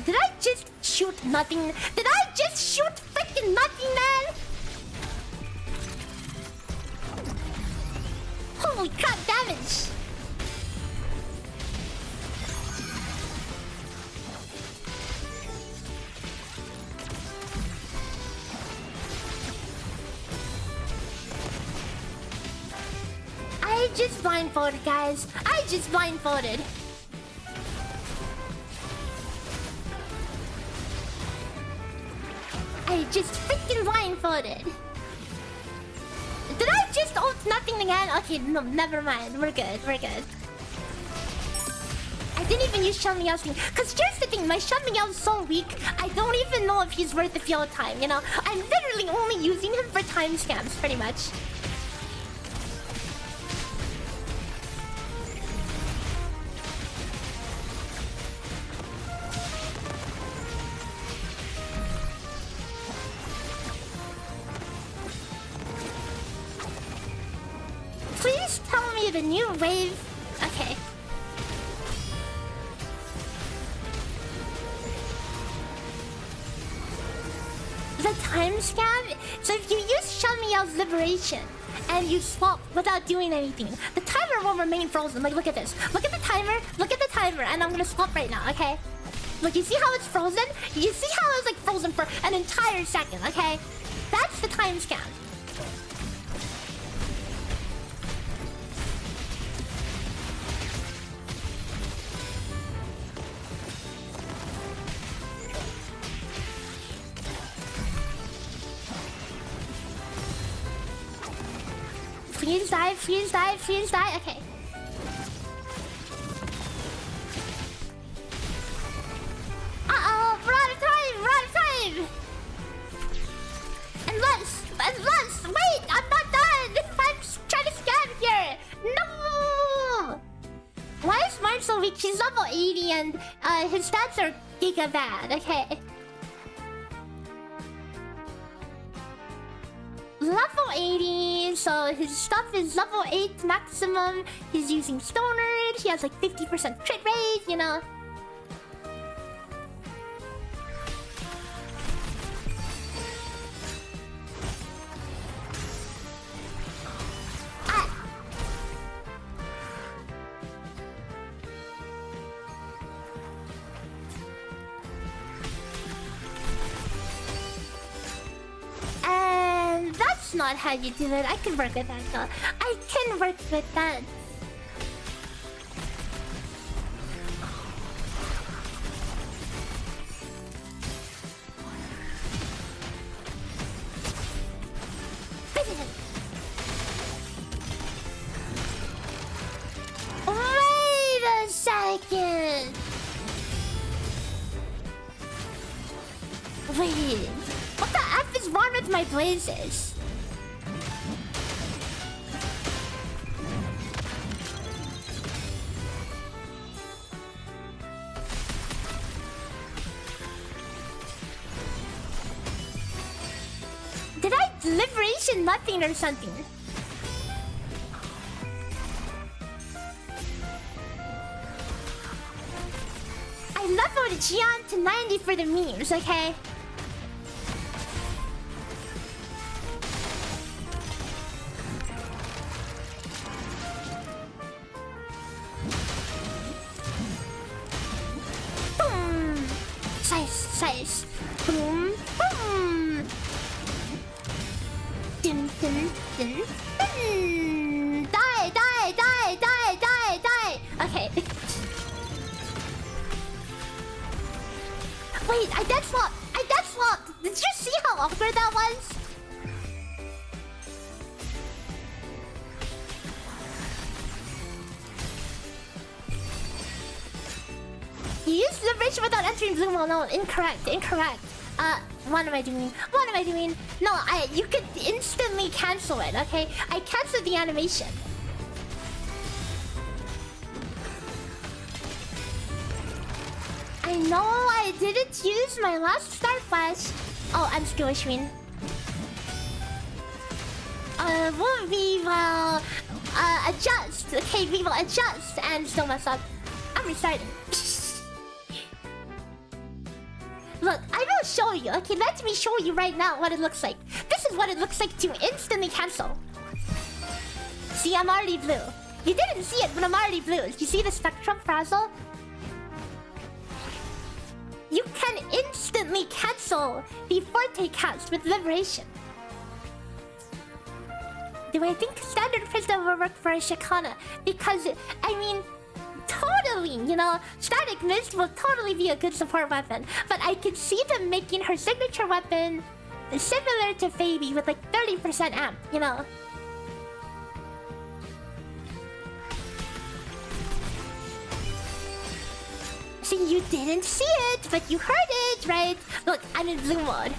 Did I just shoot nothing? Did I just shoot freaking nothing, man? Holy crap, damage! I just blindfolded, guys. I just blindfolded. I just freaking blindfolded. Did I just ult nothing again? Okay, no, never mind. We're good, we're good. I didn't even use Shan Liao's thing. Because here's the thing, my Shan Liao is so weak, I don't even know if he's worth the field time, you know? I'm literally only using him for time scams, pretty much. Please tell me the new wave. Okay. The time scam? So if you use Shan Liao's liberation and you swap without doing anything, the timer will remain frozen. Like, look at this. Look at the timer, and I'm gonna swap right now, okay? Look, you see how it's frozen? You see how it's like frozen for an entire second, okay? That's the time scam. Freeze die, freeze die, freeze die. Okay. Uh-oh, we're out of time, we're out of time. Unless, wait, I'm not done. I'm trying to scam here. No. Why is Mark so weak? She's level 80 and his stats are giga bad. Okay. Level 80, so his stuff is level 8 maximum. He's using Stonerd. He has like 50% crit rate, you know. not how you do it. I can work with that though. I can work with that. Wait a second. Wait. What the F is wrong with my blazes? Did I liberation nothing or something? I leveled Gian to 90 for the memes, okay? Boom! Size. Boom, boom! Dun, dun, dun, dun! Die! Okay. Wait, I dead swapped! Did you see how awkward that was? You used liberation without entering blue wall. No, incorrect. What am I doing? No, you could instantly cancel it, okay? I canceled the animation. I know I didn't use my last start flash. Oh, I'm skill issuing. We will adjust. Okay, we will adjust and still mess up. I'm restarting. Look, I will show you. Okay, let me show you right now what it looks like. This is what it looks like to instantly cancel. See, I'm already blue. You didn't see it, but I'm already blue. You see the spectrum frazzle? You can instantly cancel the Forte cast with liberation. Do I think standard crystal will work for a Shakana? Because, I mean, totally, you know, static mist will totally be a good support weapon. But I could see them making her signature weapon similar to Phoebe with like 30% amp, you know. See, you didn't see it, but you heard it, right? Look, I'm in blue mode.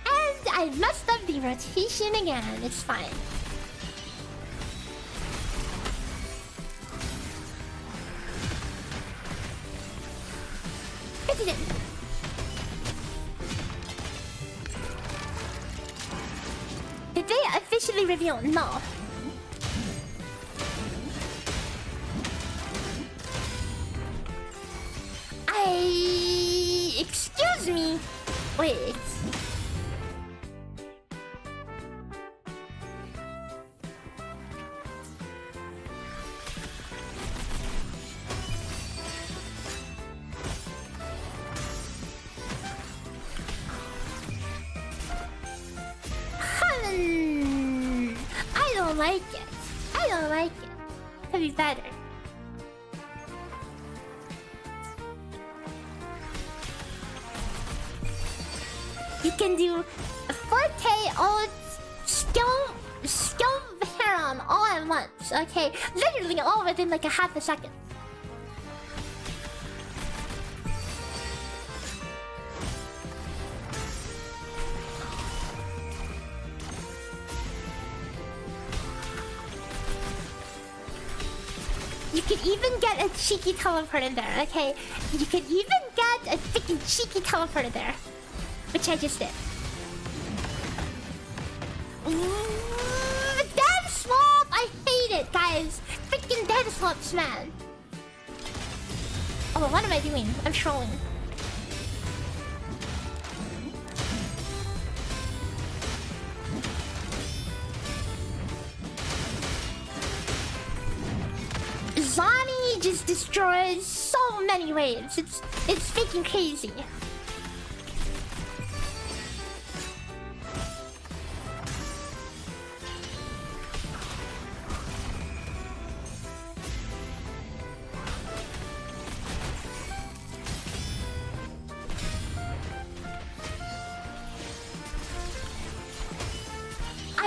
And I messed up the rotation again. It's fine. Did they officially reveal? No. Excuse me. Wait. I don't like it. Could be better. You can do Forte, ult, skill Heron all at once, okay? Literally all within like a half a second. You could even get a cheeky teleport in there, okay? You could even get a freaking cheeky teleport in there. Which I just did. Dead swap! I hate it, guys. Freaking dead swaps, man. Oh, what am I doing? I'm trolling. Zani just destroys so many waves. It's freaking crazy.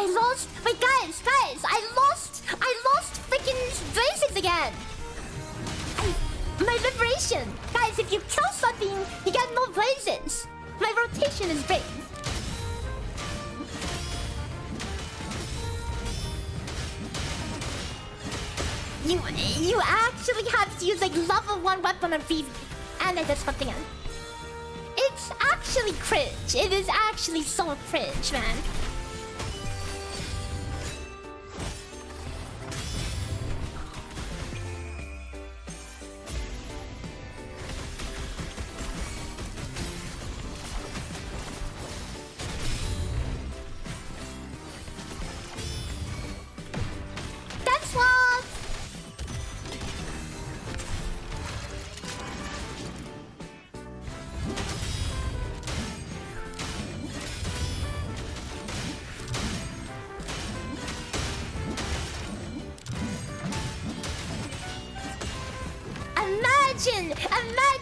I lost. Wait, guys, I lost freaking blazes again. My liberation, guys. If you kill something, you get no blazes. My rotation is great. You actually have to use like level 1 weapon on Phoebe, and I did something else. It's actually cringe. It is actually so cringe, man. That's what.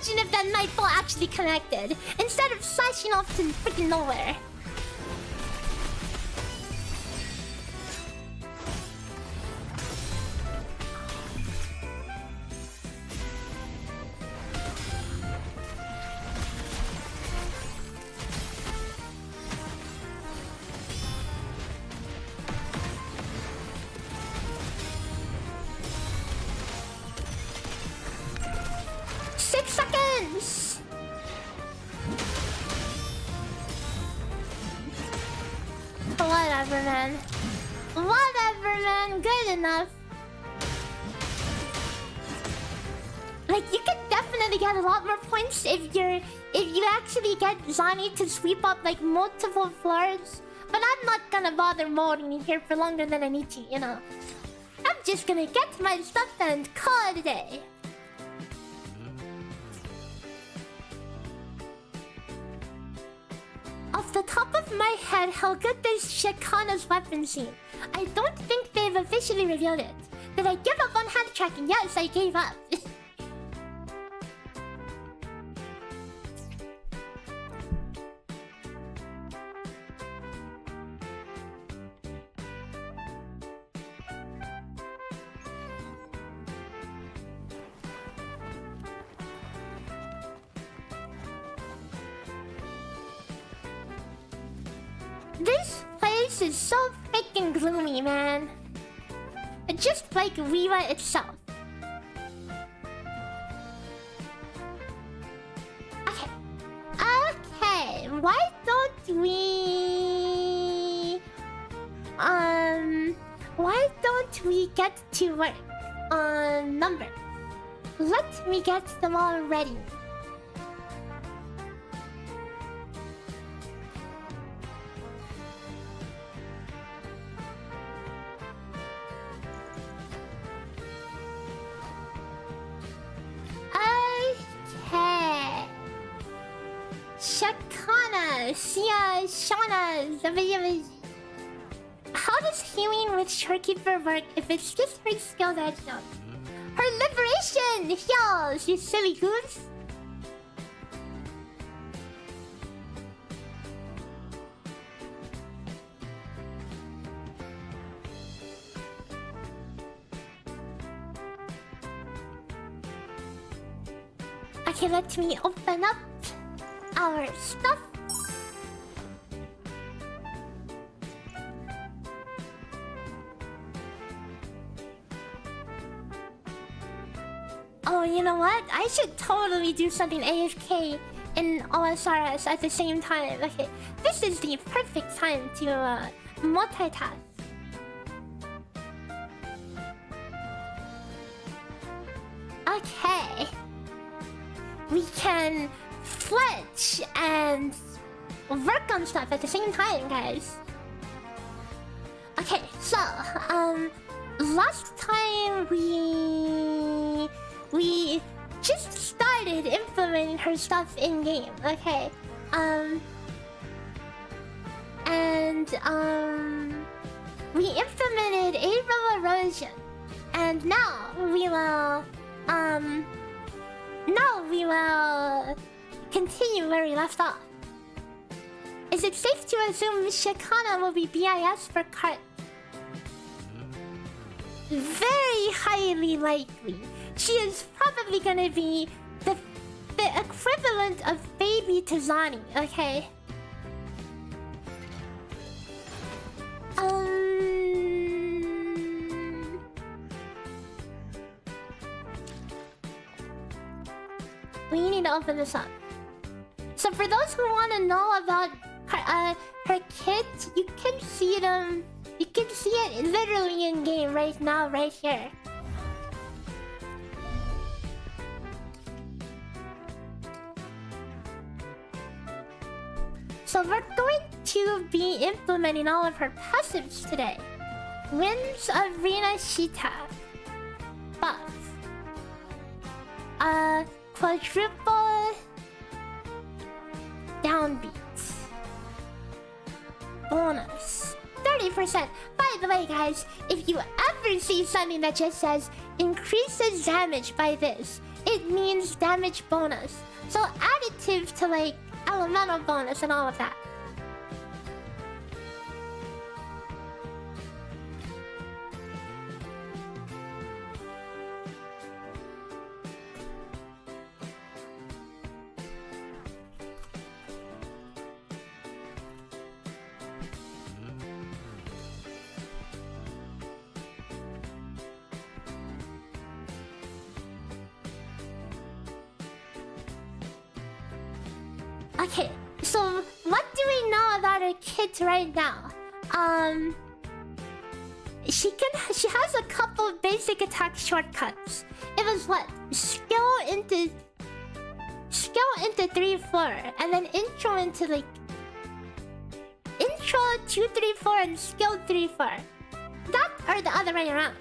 Imagine if that nightfall actually connected instead of slashing off to freaking nowhere. Whatever, man. Good enough. Like, you could definitely get a lot more points if you actually get Zani to sweep up like multiple floors. But I'm not gonna bother molding here for longer than I need to, you know. I'm just gonna get my stuff done and call it a day. Off the top of my head, how good does Shakana's weapon seem? I don't think they've officially revealed it. Did I give up on hand tracking? Yes, I gave up. This place is so freaking gloomy, man. Just like WhiWa itself. Okay, why don't we get to work on numbers? Let me get them all ready. Ciaccona. How does healing with Shorekeeper work if it's just her skill that's not? Her liberation heals, you silly goose. Okay, let me open up our stuff. Oh, you know what? I should totally do something AFK in OSRS at the same time. Okay, this is the perfect time to multitask. Okay. We can fletch and work on stuff at the same time, guys. Okay, so, last time we just started implementing her stuff in game, okay? We implemented April erosion, and now we will continue where we left off. Is it safe to assume Shakana will be BIS for cut? Very highly likely. She is probably gonna be the equivalent of Phoebe to Zani, okay? We need to open this up. So for those who want to know about her kits, you can see them. You can see it literally in game right now, right here. So we're going to be implementing all of her passives today. Winds Arena Shita. Buff. Quadruple downbeat. Bonus 30%. By the way, guys, if you ever see something that just says increases damage by this, it means damage bonus. So additive to like elemental bonus and all of that. Okay, so what do we know about her kit right now? She has a couple basic attack shortcuts. It was what? Skill into 3-4, and then intro into like intro 2-3-4 and skill 3-4. That or the other way around.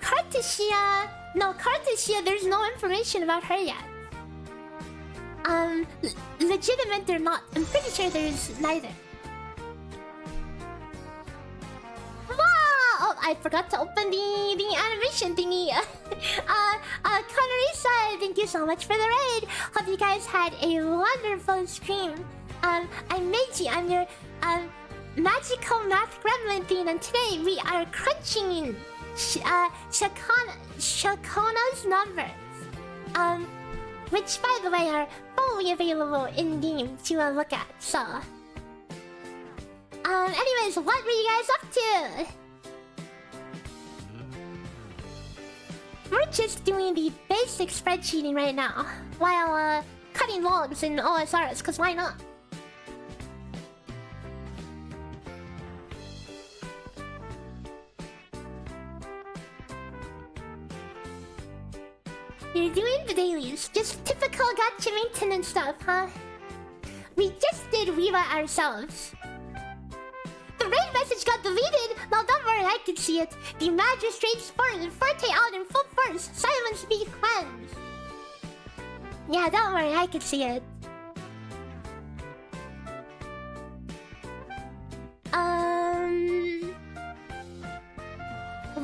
Cartia... No, Cartia, there's no information about her yet. Legitimate or not, I'm pretty sure there's neither. Wow! Oh, I forgot to open the animation thingy. Connorisa, thank you so much for the raid. Hope you guys had a wonderful stream. I'm Maygi, I'm your magical math gremlin thing, and today we are crunching in Shakona's numbers, which by the way are fully available in game to look at. So, anyways, what were you guys up to? We're just doing the basic spreadsheeting right now while cutting logs in OSRs, cause why not? You're doing the dailies, just typical gacha maintenance stuff, huh? We just did WhiWa ourselves. The raid message got deleted! No, don't worry, I can see it. The magistrate's forte out in full force. Silence be cleansed. Yeah, don't worry, I can see it.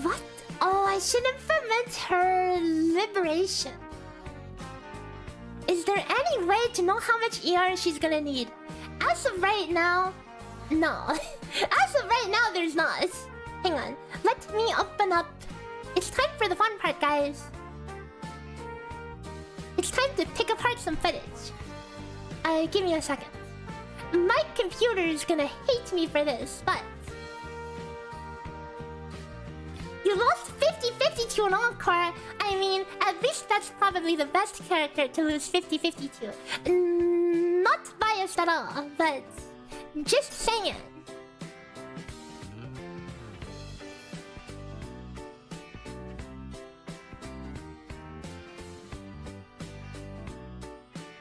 What? Oh, I should implement her liberation. Is there any way to know how much ER she's gonna need? As of right now, no. As of right now, there's not. Hang on. Let me open up. It's time for the fun part, guys. It's time to pick apart some footage. Give me a second. My computer is gonna hate me for this, but... You lost 50-50 to an encore. I mean, at least that's probably the best character to lose 50-50 to. Not biased at all, but just saying.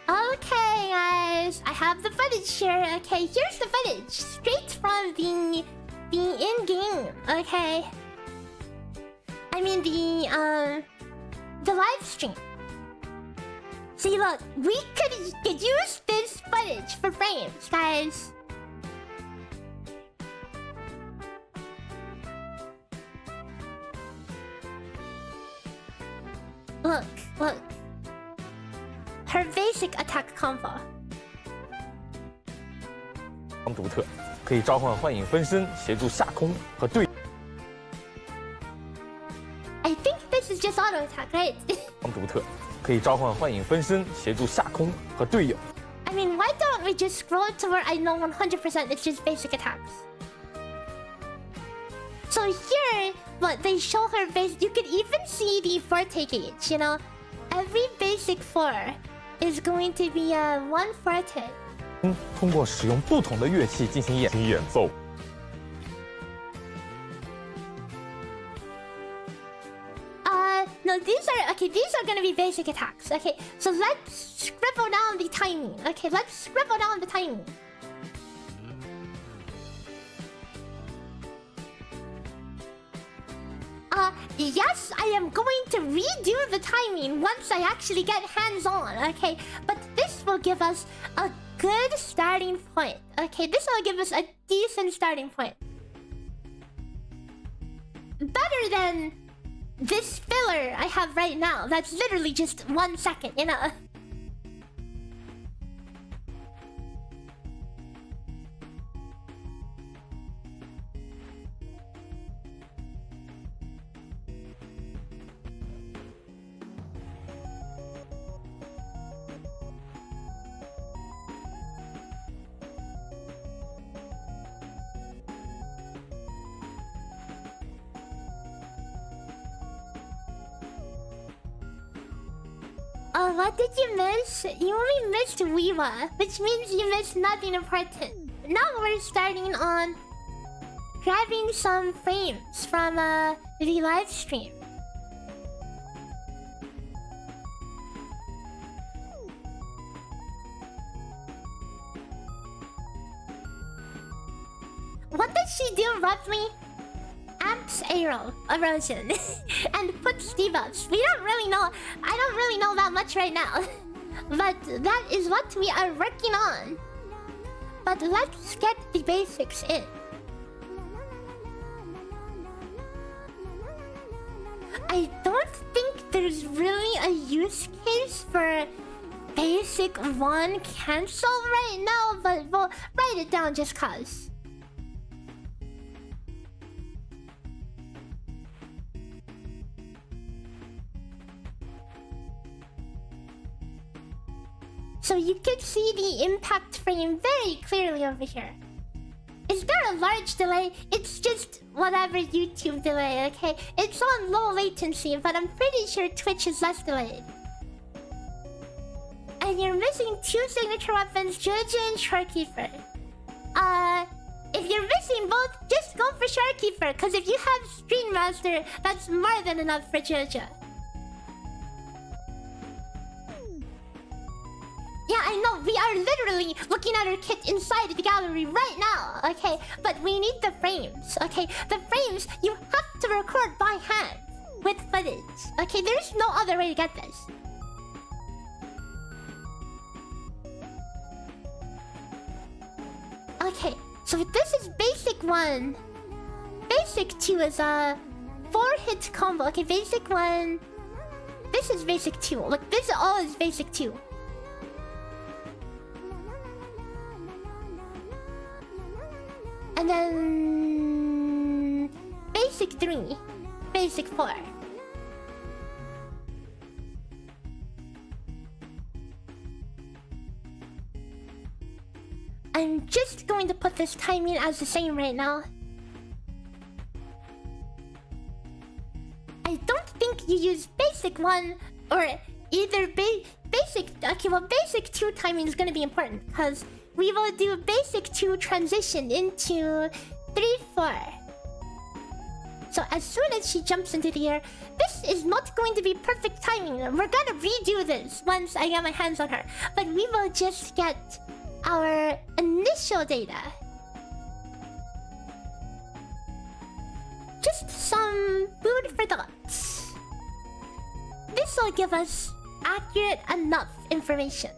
Okay, guys, I have the footage here. Okay, here's the footage, straight from the in-game. Okay. I mean the live stream. See, look, we could use this footage for frames, guys. Look, look. Her basic attack combo. 独特，可以召唤幻影分身协助下空和队。I think this is just auto attack, right? 独特，可以召唤幻影分身协助下空和队友。I mean, why don't we just scroll to where I know 100% it's just basic attacks? So here, what they show her base, you could even see the forte gauge, you know? Every basic 4 is going to be a 1 forte. 通过使用不同的乐器进行演奏。No, these are gonna be basic attacks. Okay, so let's scribble down the timing. Okay, let's scribble down the timing. Yes, I am going to redo the timing once I actually get hands-on, okay? But this will give us a good starting point. Okay, this will give us a decent starting point. Better than this filler I have right now. That's literally just 1 second, you know? What did you miss? You only missed WhiWa, which means you missed nothing important. Now we're starting on grabbing some frames from the live stream. What does she do roughly? Amps arrow erosion and puts debuffs. We don't really know. I don't really know that much right now. But that is what we are working on. But let's get the basics in. I don't think there's really a use case for basic 1 cancel right now, but we'll write it down just cause. So you can see the impact frame very clearly over here. Is there a large delay? It's just whatever YouTube delay, okay? It's on low latency, but I'm pretty sure Twitch is less delayed. And you're missing 2 signature weapons, Jojo and Sharkeeper. If you're missing both, just go for Sharkeeper, because if you have Screen Master, that's more than enough for Jojo. Yeah, I know, we are literally looking at her kit inside the gallery right now, okay? But we need the frames, okay? The frames, you have to record by hand with footage, okay? There's no other way to get this. Okay, so this is basic 1. Basic 2 is a 4-hit combo. Okay, basic 1. This is basic 2. Look, this all is basic 2. And then basic 3, basic 4. I'm just going to put this timing as the same right now. I don't think you use basic 1 or either basic. Okay, well, basic 2 timing is going to be important because we will do basic 2 transition into 3-4. So as soon as she jumps into the air, this is not going to be perfect timing. We're gonna redo this once I get my hands on her. But we will just get our initial data. Just some food for thoughts. This will give us accurate enough information.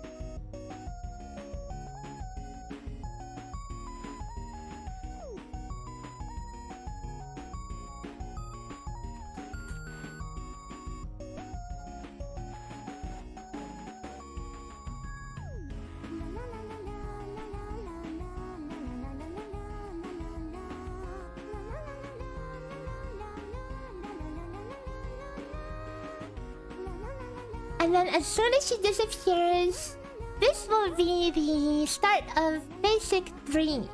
And then as soon as she disappears, this will be the start of basic 3.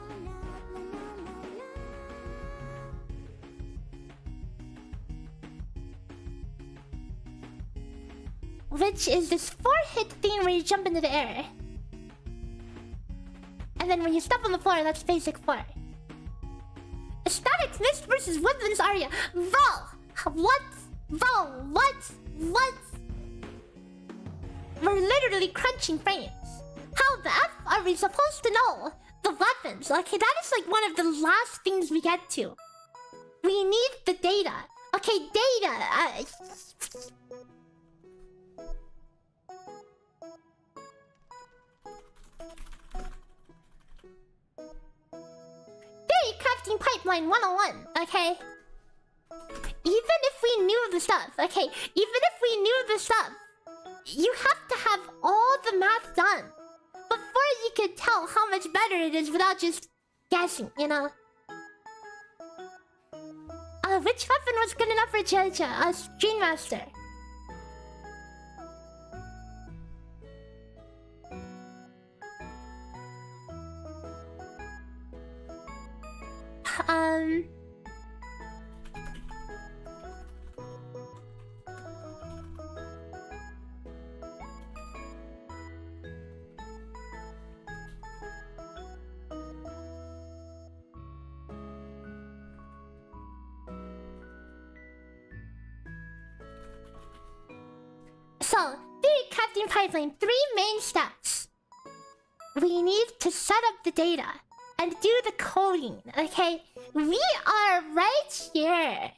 Which is this 4-hit thing where you jump into the air. And then when you step on the floor, that's basic 4. Static Mist versus Woodlands Aria. Vo! What? Vo! What? What? We're literally crunching frames. How the F are we supposed to know the weapons? Okay, that is like one of the last things we get to. We need the data. Okay, data. Theory crafting pipeline 101, okay? Even if we knew the stuff, okay? Even if we knew the stuff, you have to have all the math done before you could tell how much better it is without just guessing, you know? Which weapon was good enough for Jojo? Stream Master. So, theory crafting pipeline, 3 main steps. We need to set up the data and do the coding, okay? We are right here.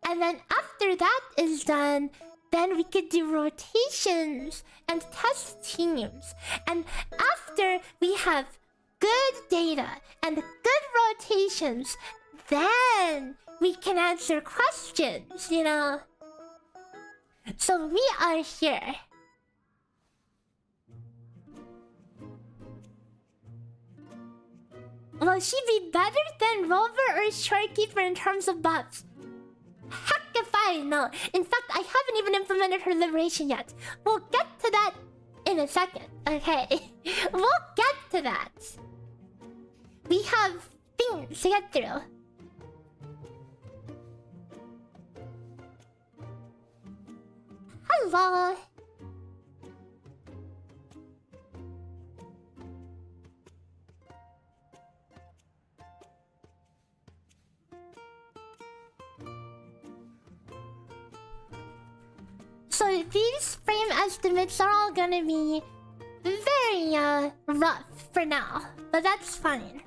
And then after that is done, then we could do rotations and test teams. And after we have good data and good rotations, then we can answer questions, you know? So we are here. Will she be better than Rover or Shorekeeper in terms of buffs? Heck if I know. In fact, I haven't even implemented her liberation yet. We'll get to that in a second, okay? We'll get to that. We have things to get through. Hello. So these frame estimates are all gonna be very rough for now, but that's fine.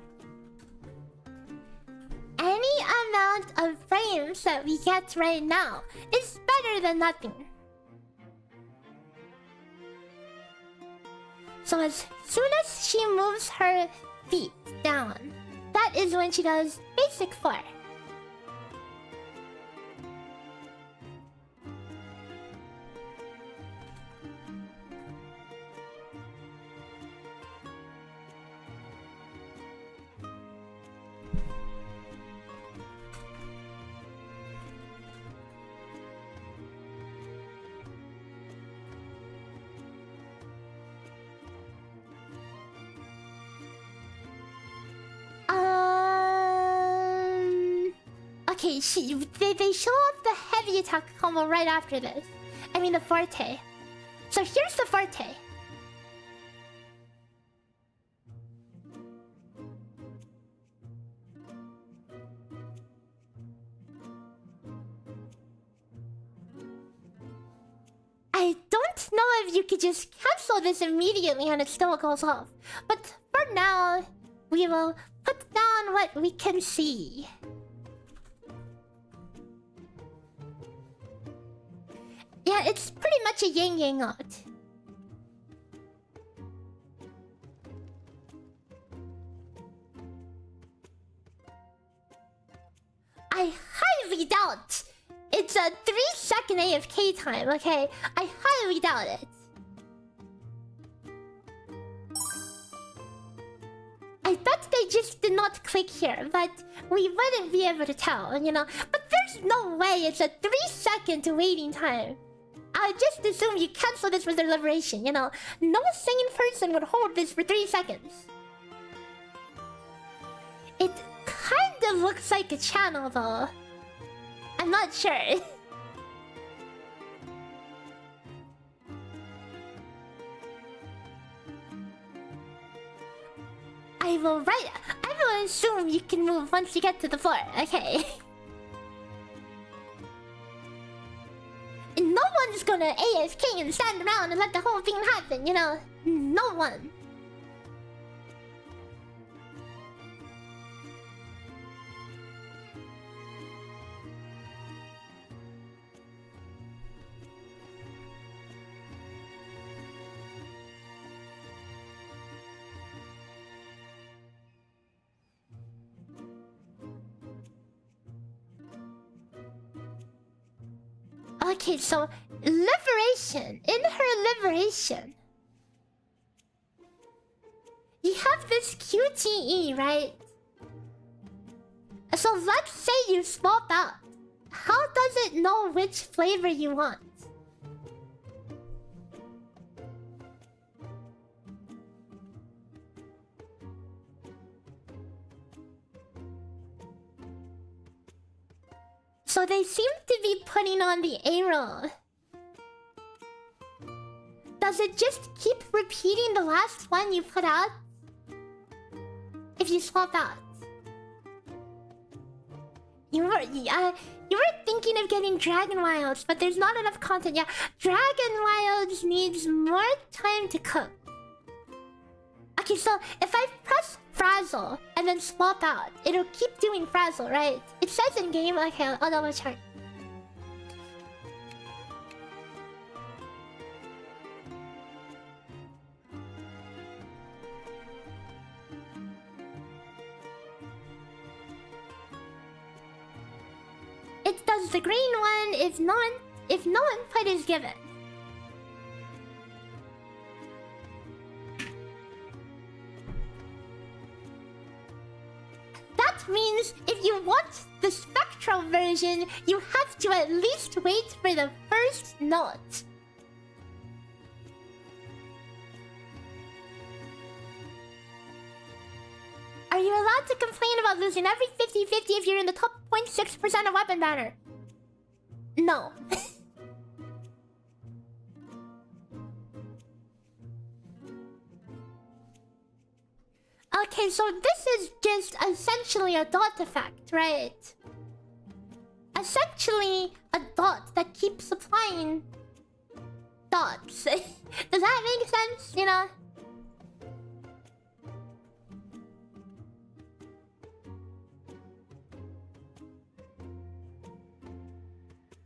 Any amount of frames that we get right now is better than nothing. So as soon as she moves her feet down, that is when she does basic 4. Okay, they show off the heavy attack combo right after this. I mean the forte. So here's the forte. I don't know if you could just cancel this immediately and it still goes off. But for now, we will put down what we can see. Yeah, it's pretty much a yin-yang out. I highly doubt it's a 3-second AFK time, okay? I highly doubt it. I bet they just did not click here, but we wouldn't be able to tell, you know? But there's no way it's a 3-second waiting time. I just assume you cancel this with their liberation, you know? No sane person would hold this for 3 seconds. It kinda looks like a channel, though. I'm not sure. I will assume you can move once you get to the floor, okay? No one's gonna AFK and stand around and let the whole thing happen, you know? No one. Okay, so liberation. In her liberation, you have this QTE, right? So let's say you swap out. How does it know which flavor you want? So they seem to be putting on the arrow. Does it just keep repeating the last one you put out? If you swap out. You were thinking of getting Dragon Wilds, but there's not enough content. Yeah, Dragon Wilds needs more time to cook. Okay, so if I press Frazzle and then swap out, it'll keep doing Frazzle, right? It says in game. Okay, I'll double check. It does the green one if no input is given. That means if you want the spectral version, you have to at least wait for the first note. Are you allowed to complain about losing every 50-50 if you're in the top 0.6% of weapon banner? No. Okay, so this is just essentially a dot effect, right? Essentially a dot that keeps supplying dots. Does that make sense, you know?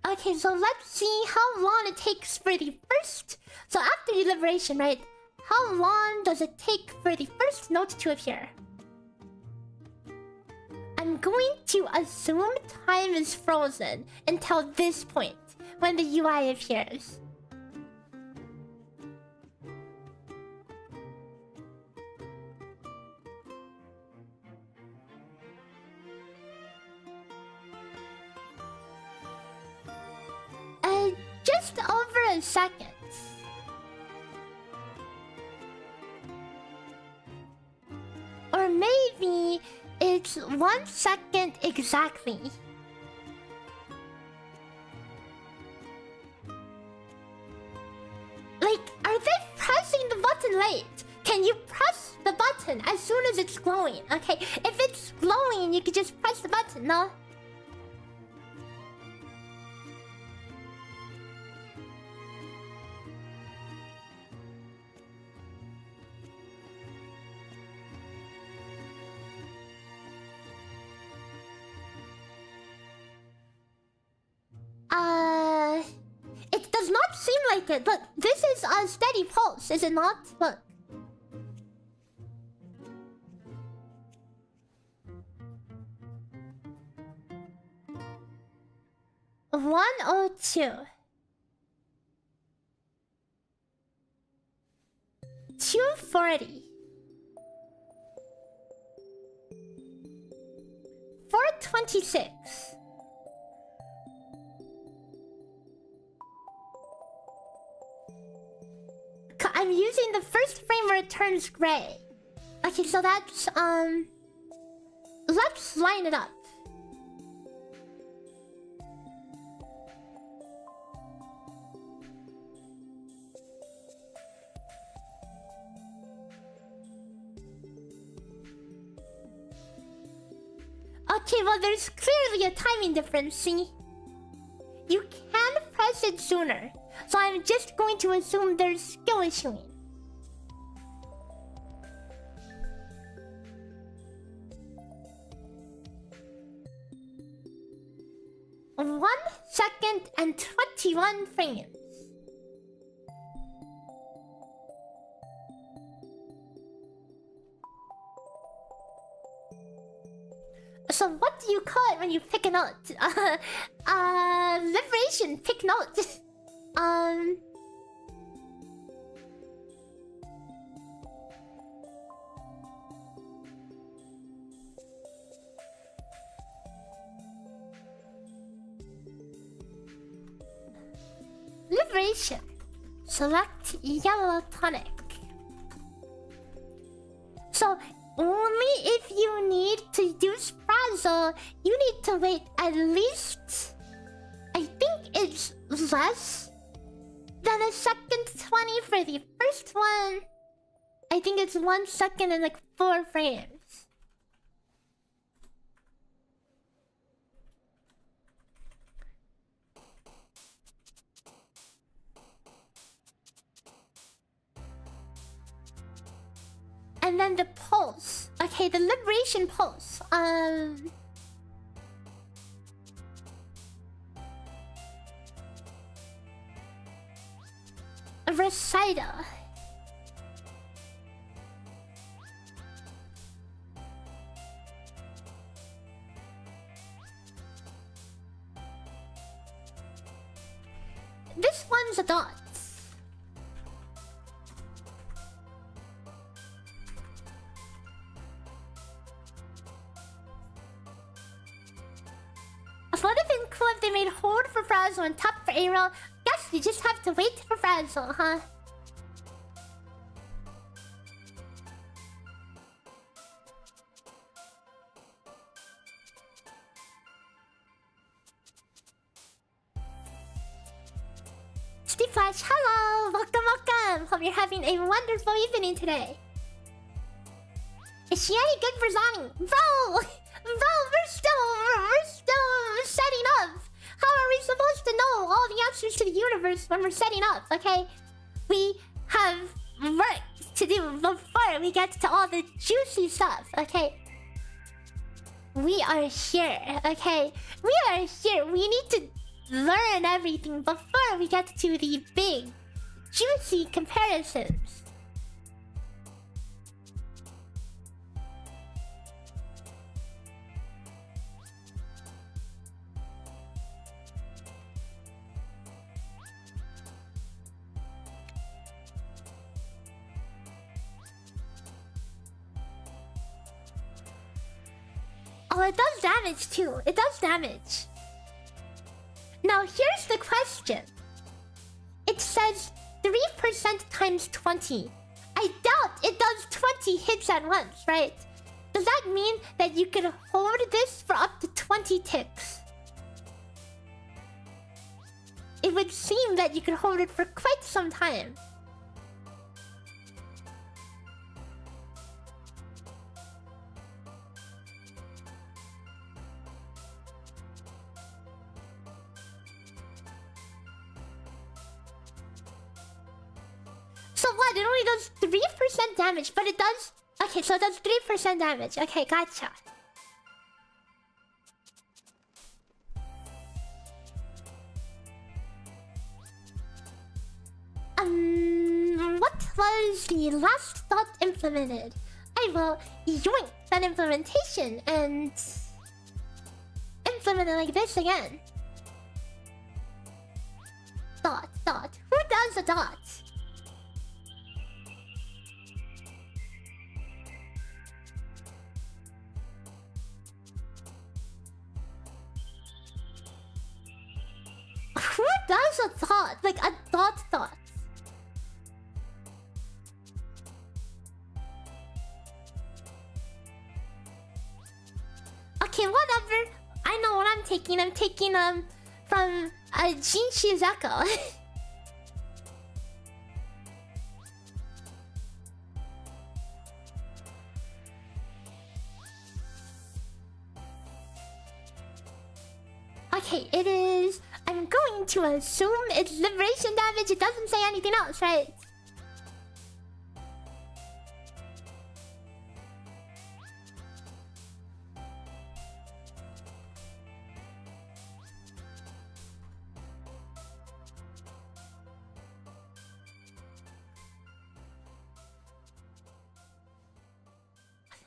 Okay, so let's see how long it takes for the first... So after the liberation, right? How long does it take for the first note to appear? I'm going to assume time is frozen until this point, when the UI appears. Just over a second. Or maybe it's 1 second exactly. Like, are they pressing the button late? Can you press the button as soon as it's glowing? Okay, if it's glowing, you can just press the button, no? It does not seem like it. Look, this is a steady pulse, is it not? Look. $102. 240. 426. the first frame where it turns gray. Okay, so that's let's line it up. Okay, well, there's clearly a timing difference, see? You can press it sooner, so I'm just going to assume there's skill issuing. One second and 21 frames. So what do you call it when you pick a note? Liberation, pick note. Liberation. Select yellow tonic. So only if you need to use Frazzle, you need to wait at least, I think it's less than a second 20 for the first one. I think it's 1 second and like 4 frames. And then the pulse. Okay, the liberation pulse. A reciter. This one's a dot. Would have been cool if they made hold for Frazzle and tap for Aerial. Guess you just have to wait for Frazzle, huh? Steve Flash, hello! Welcome, welcome! Hope you're having a wonderful evening today. Is she any good for Zani? Bro! Bro, we're still setting up. How are we supposed to know all the answers to the universe when we're setting up, okay? We have work to do before we get to all the juicy stuff, okay? We are here, okay? We are here. We need to learn everything before we get to the big, juicy comparisons. Oh, it does damage too. It does damage. Now, here's the question. It says 3% times 20. I doubt it does 20 hits at once, right? Does that mean that you could hold this for up to 20 ticks? It would seem that you could hold it for quite some time. So what? It only does 3% damage, but it does... Okay, so it does 3% damage. Okay, gotcha. What was the last thought implemented? I will yoink that implementation and implement it like this again. Dot, dot. Who does a dot? Who does a dot? Like a dot dot. I'm taking from Jin Shizuko. Okay, it is. I'm going to assume it's liberation damage. It doesn't say anything else, right?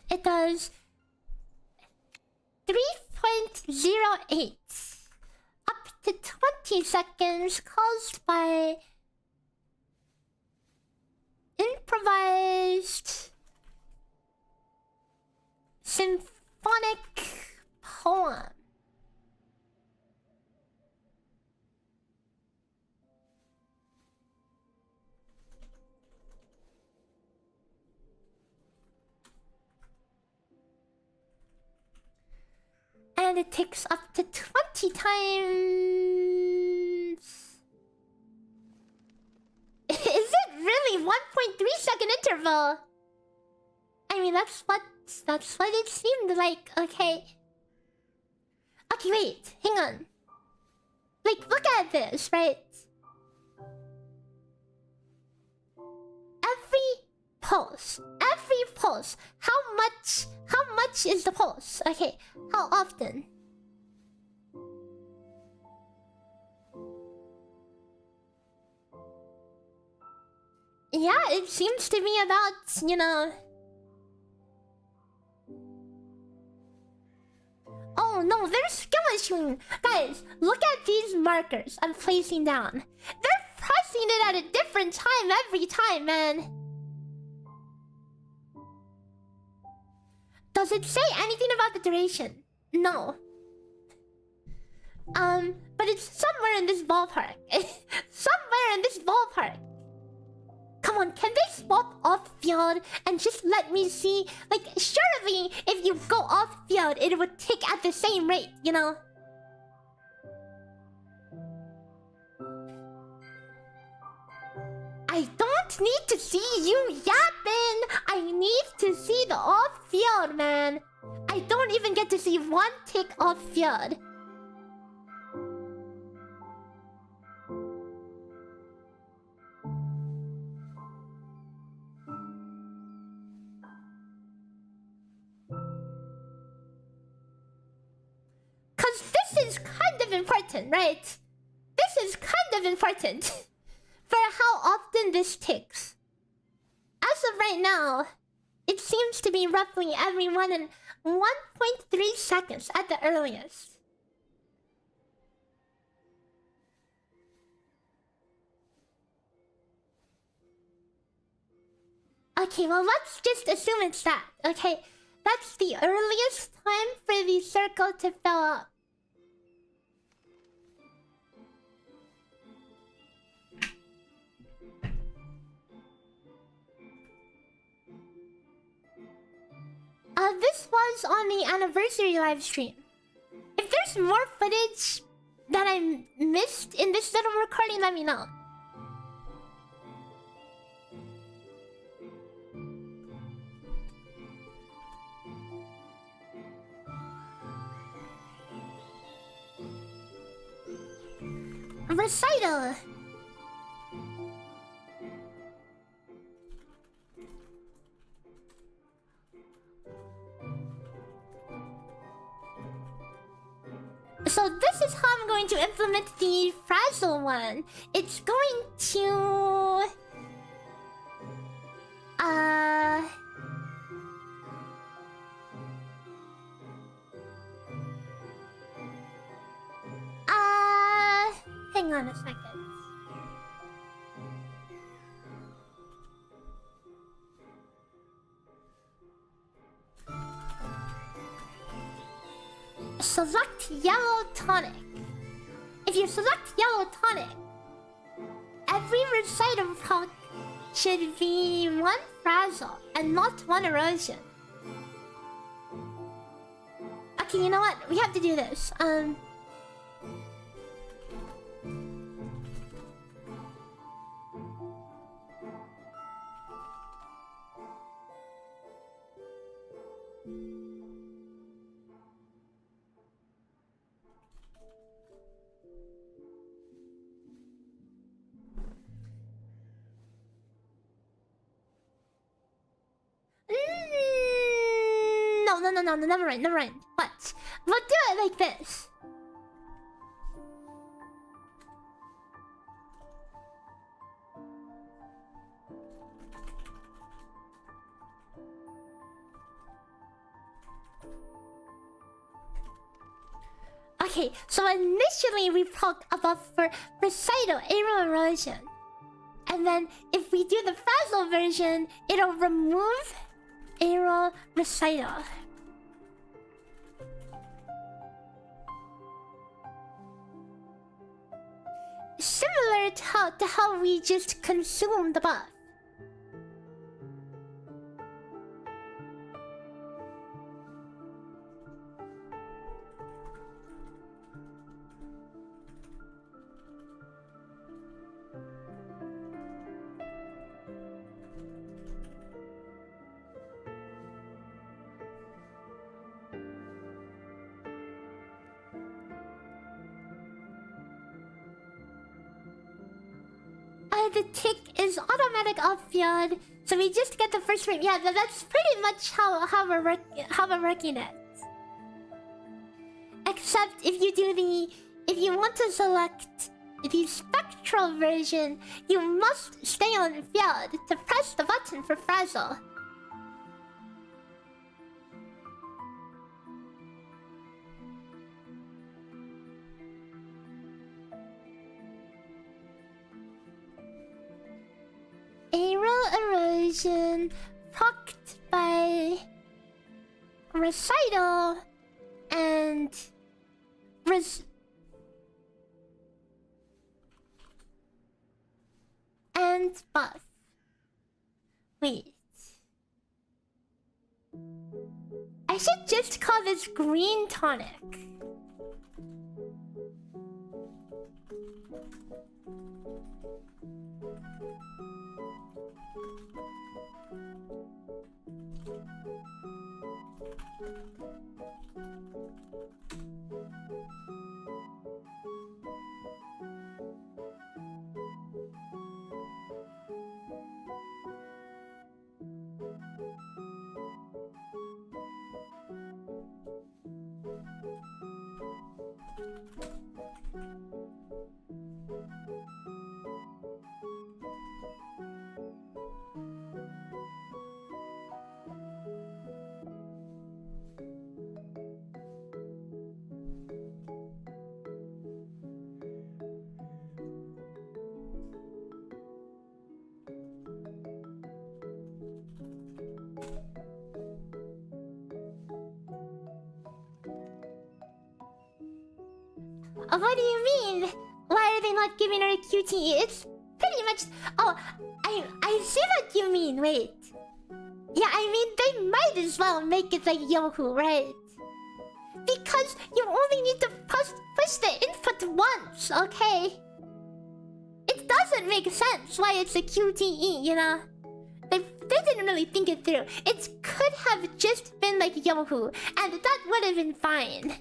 It does 3.08 up to 20 seconds caused by improvised symphonic poem. And it takes up to 20 times. Is it really 1.3 second interval? I mean, that's what it seemed like. Okay. Okay, wait. Hang on. Like, look at this, right? Every pulse. How much is the pulse? Okay, how often? Yeah, it seems to be about, you know... Oh no, there's skill issue. Guys, look at these markers I'm placing down. They're pressing it at a different time every time, man. Does it say anything about the duration? No. But it's somewhere in this ballpark. Somewhere in this ballpark. Come on, can they swap off field and just let me see? Like, surely if you go off field, it would tick at the same rate, you know? I don't need to see you yapping. I need to see the off field, man. I don't even get to see one tick off field. Cause this is kind of important, right? This is kind of important. For how often this ticks. As of right now, it seems to be roughly every 1.3 seconds at the earliest. Okay, well, let's just assume it's that, okay? That's the earliest time for the circle to fill up. This was on the anniversary livestream. If there's more footage that I missed in this little recording, let me know. Recital. So this is how I'm going to implement the frazzle one. It's going to... Hang on a second. Select yellow tonic. If you select yellow tonic, every recital proc should be one frazzle and not one erosion. Okay, you know what? We have to do this. no, never mind, never mind. What? We'll do it like this. Okay, so initially we talked about for recital aerial erosion. And then if we do the Frazzle version, it'll remove aerial recital. Similar to how we just consumed the buff. The tick is automatic outfield, so we just get the first frame. Yeah, that's pretty much how we're working it. Except if you want to select the spectral version, you must stay on field to press the button for Frazzle. Aerial erosion procced by recital and buff. Wait. I should just call this green tonic. What do you mean? Why are they not giving her a QTE? It's pretty much... Oh, I see what you mean, wait. Yeah, I mean, they might as well make it like Yoku, right? Because you only need to push the input once, okay? It doesn't make sense why it's a QTE, you know? They didn't really think it through. It could have just been like Yoku, and that would have been fine.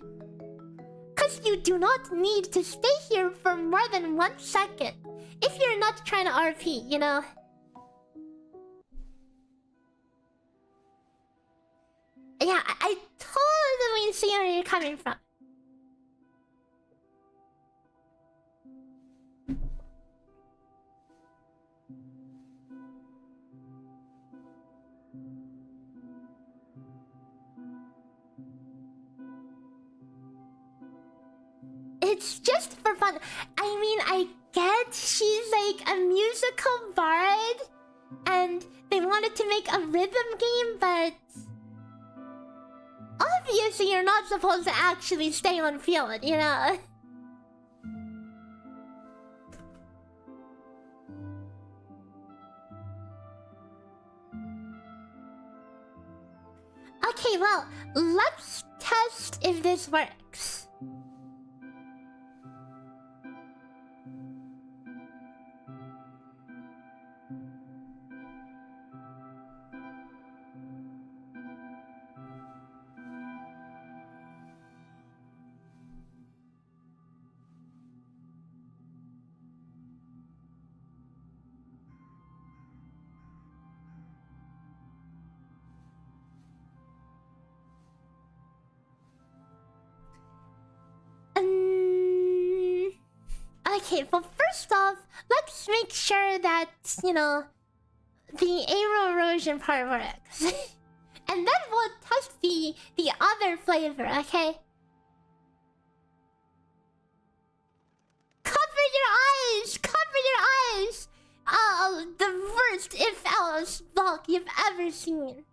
Because you do not need to stay here for more than 1 second if you're not trying to RP, you know? Yeah, I totally see where you're coming from. It's just for fun. I mean, I get she's like a musical bard and they wanted to make a rhythm game, but obviously you're not supposed to actually stay on field, you know? Okay, well, let's test if this works. Okay, well, first off, let's make sure that, you know, the aero erosion part works. And then we'll test the other flavor, okay? Cover your eyes! Cover your eyes! Oh, the worst if-else block you've ever seen.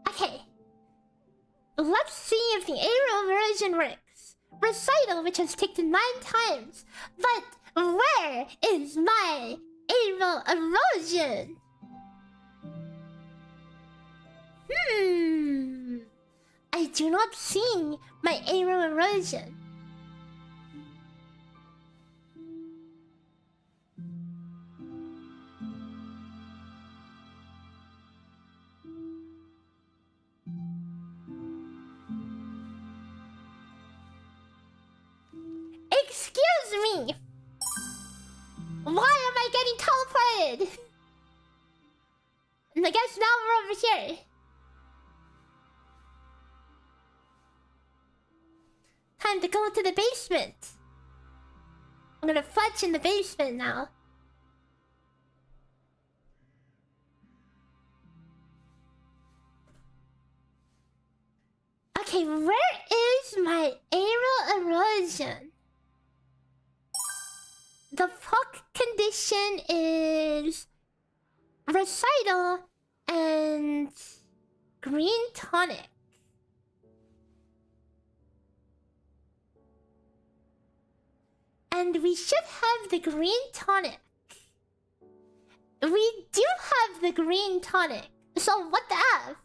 Okay. Let's see if the aerial version works. Recital, which has taken 9 times. But where is my aerial erosion? I do not see my aerial erosion. Excuse me! Why am I getting teleported? And I guess now we're over here. Time to go to the basement. I'm gonna fudge in the basement now. Okay, where is my aerial erosion? The fuck condition is recital and green tonic. And we should have the green tonic. We do have the green tonic. So what the F?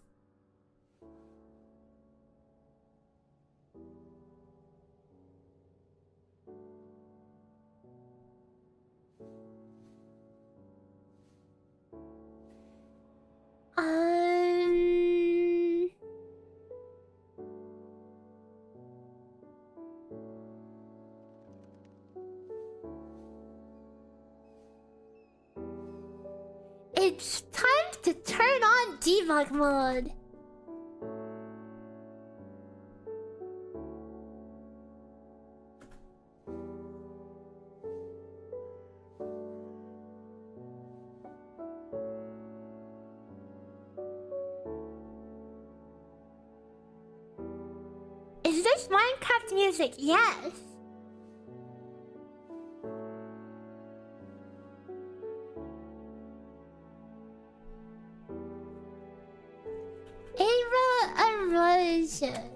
It's time to turn on debug mode. Is this Minecraft music? Yes. Aerial erosion.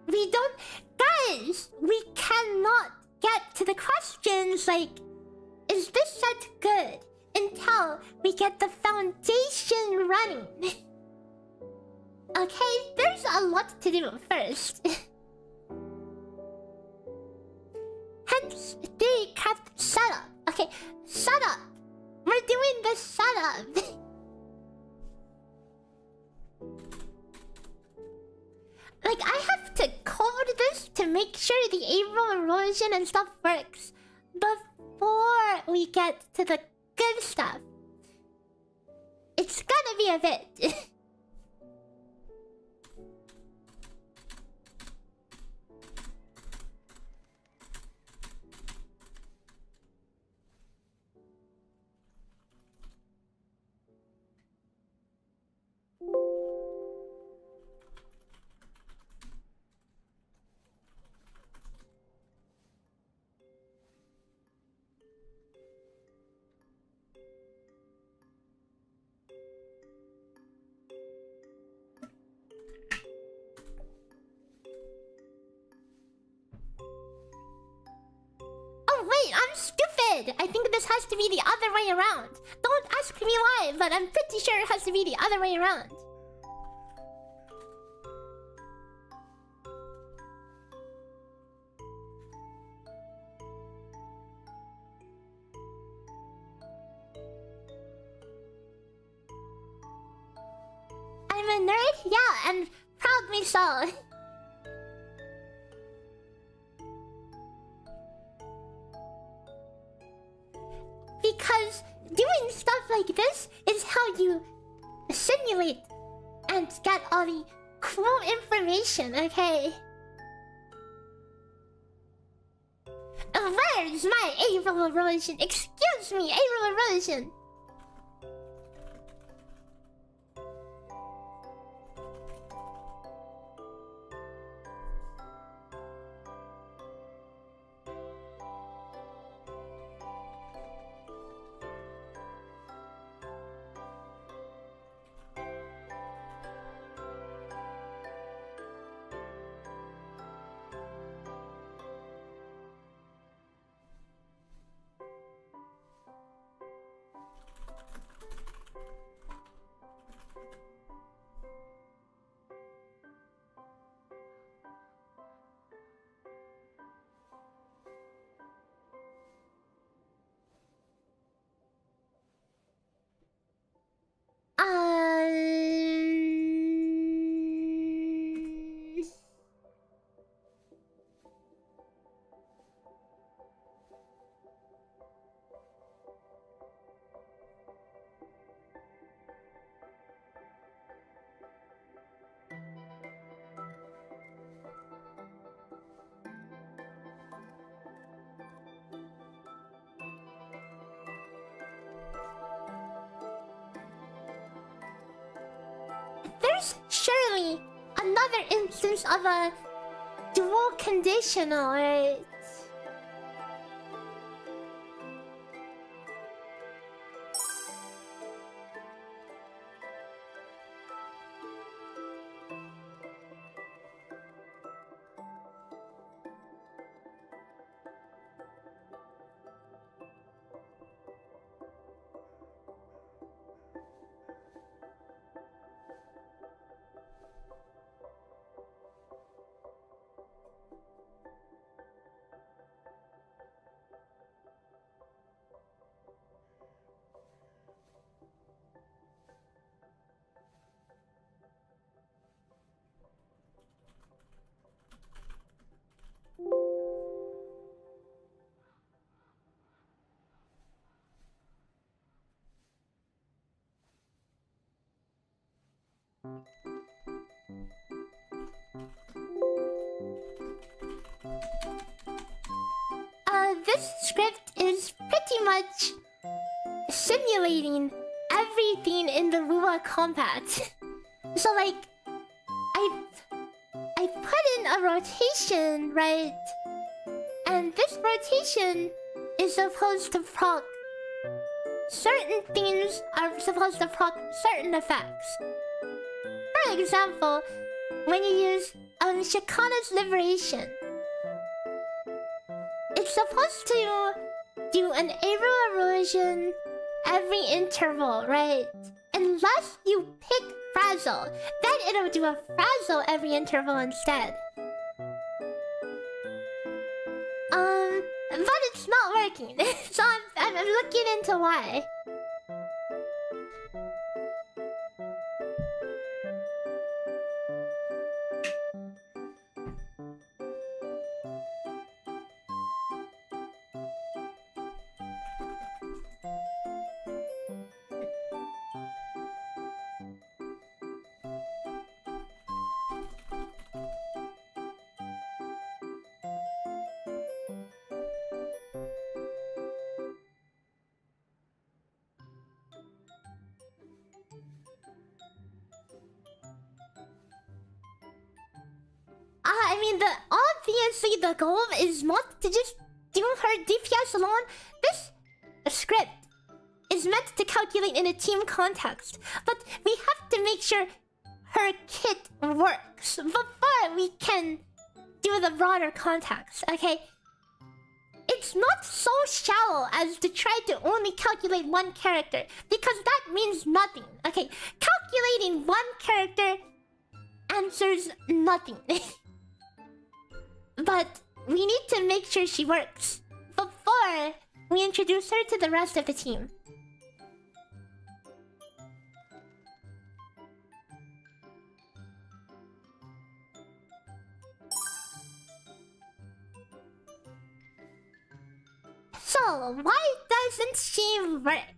We don't... Guys! We cannot get to the questions like... Is this set good? Until we get the foundation running. Okay, there's a lot to do first. Hence, theorycraft setup. Okay, setup sure the April erosion and stuff works before we get to the good stuff. It's gonna be a bit. Oh wait, I'm stupid! I think this has to be the other way around. Don't ask me why, but I'm pretty sure it has to be the other way around. I'm a nerd? Yeah, and proudly so. Because doing stuff like this is how you simulate and get all the cool information, okay? Where's my April erosion? Excuse me, April erosion. There's surely another instance of a dual conditional, right? This script is pretty much simulating everything in the WhiWa combat. So like, I put in a rotation, right? And this rotation is supposed to proc certain things are supposed to proc certain effects. For example, when you use Shakana's liberation, it's supposed to do an aerial erosion every interval, right? Unless you pick Frazzle, then it'll do a Frazzle every interval instead. But it's not working, so I'm looking into why. And obviously the goal is not to just do her DPS alone. This script is meant to calculate in a team context, but we have to make sure her kit works before we can do the broader context, okay? It's not so shallow as to try to only calculate one character, because that means nothing, okay? Calculating one character answers nothing. But we need to make sure she works before we introduce her to the rest of the team. So, why doesn't she work?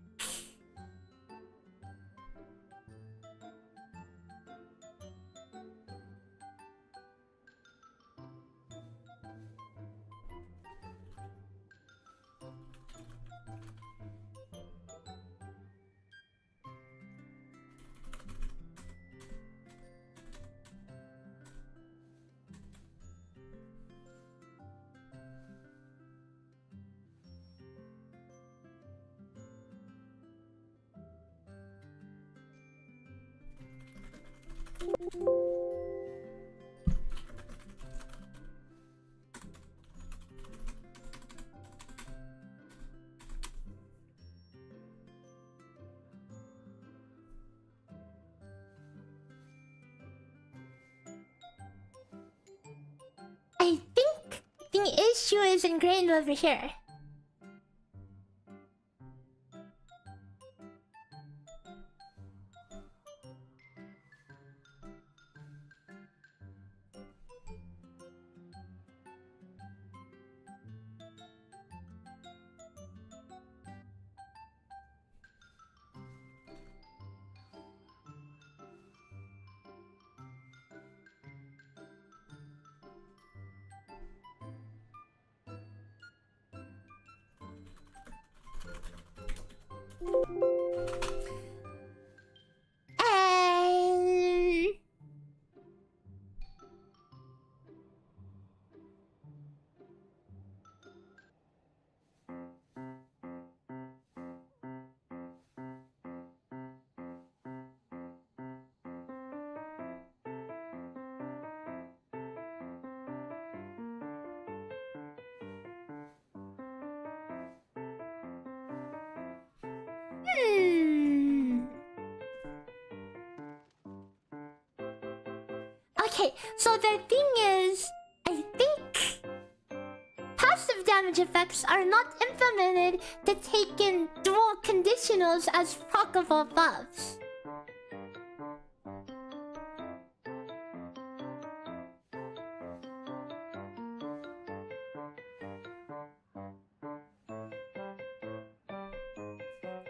I think the issue is ingrained over here. Um, hmm. Okay, so the thing is, I think passive damage effects are not implemented to take in dual conditionals as proccable buffs.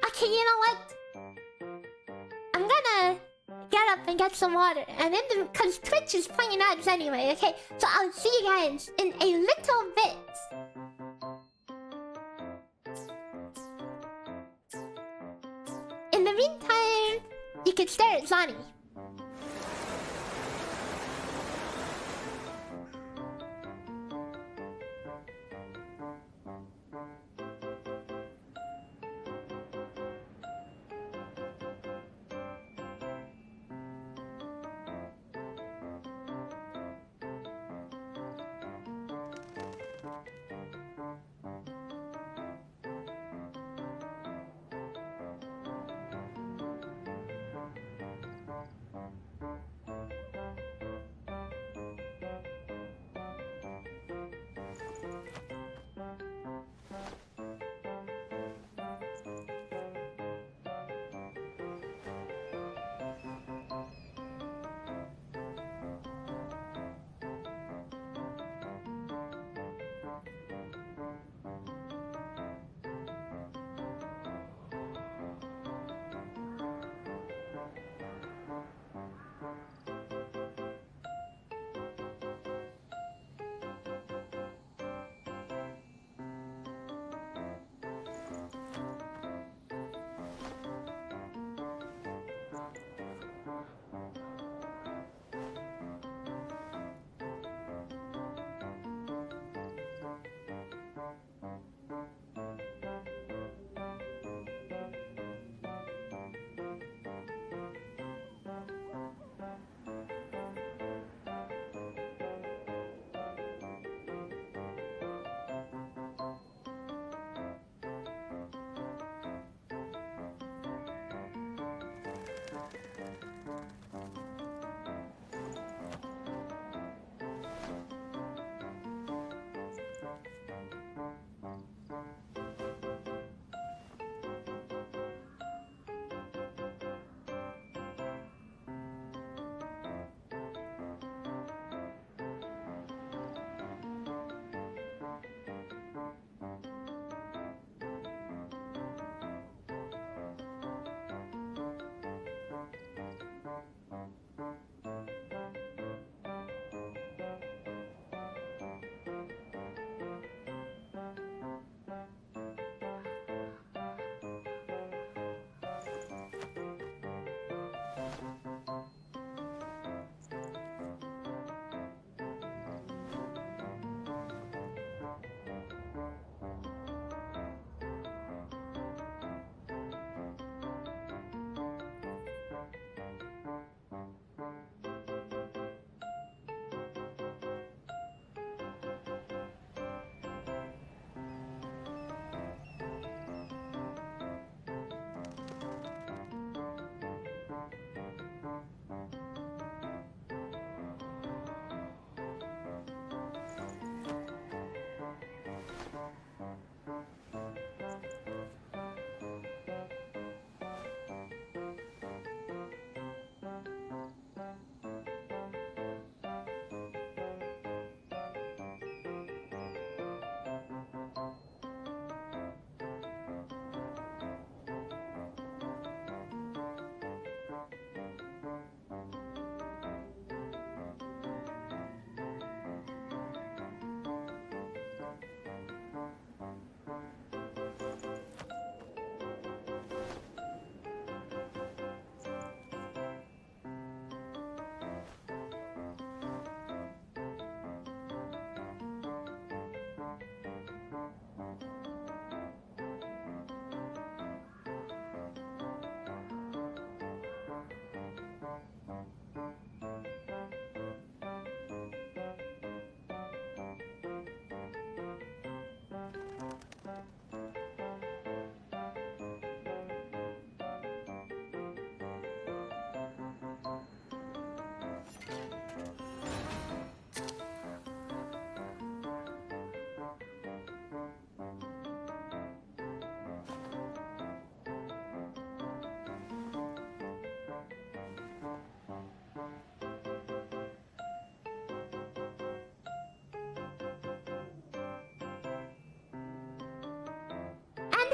Okay, you know what? I'm gonna get up and get some water, and then because Twitch is playing ads anyway, okay? So I'll see you guys in a little bit. In the meantime, you can stare at Zani.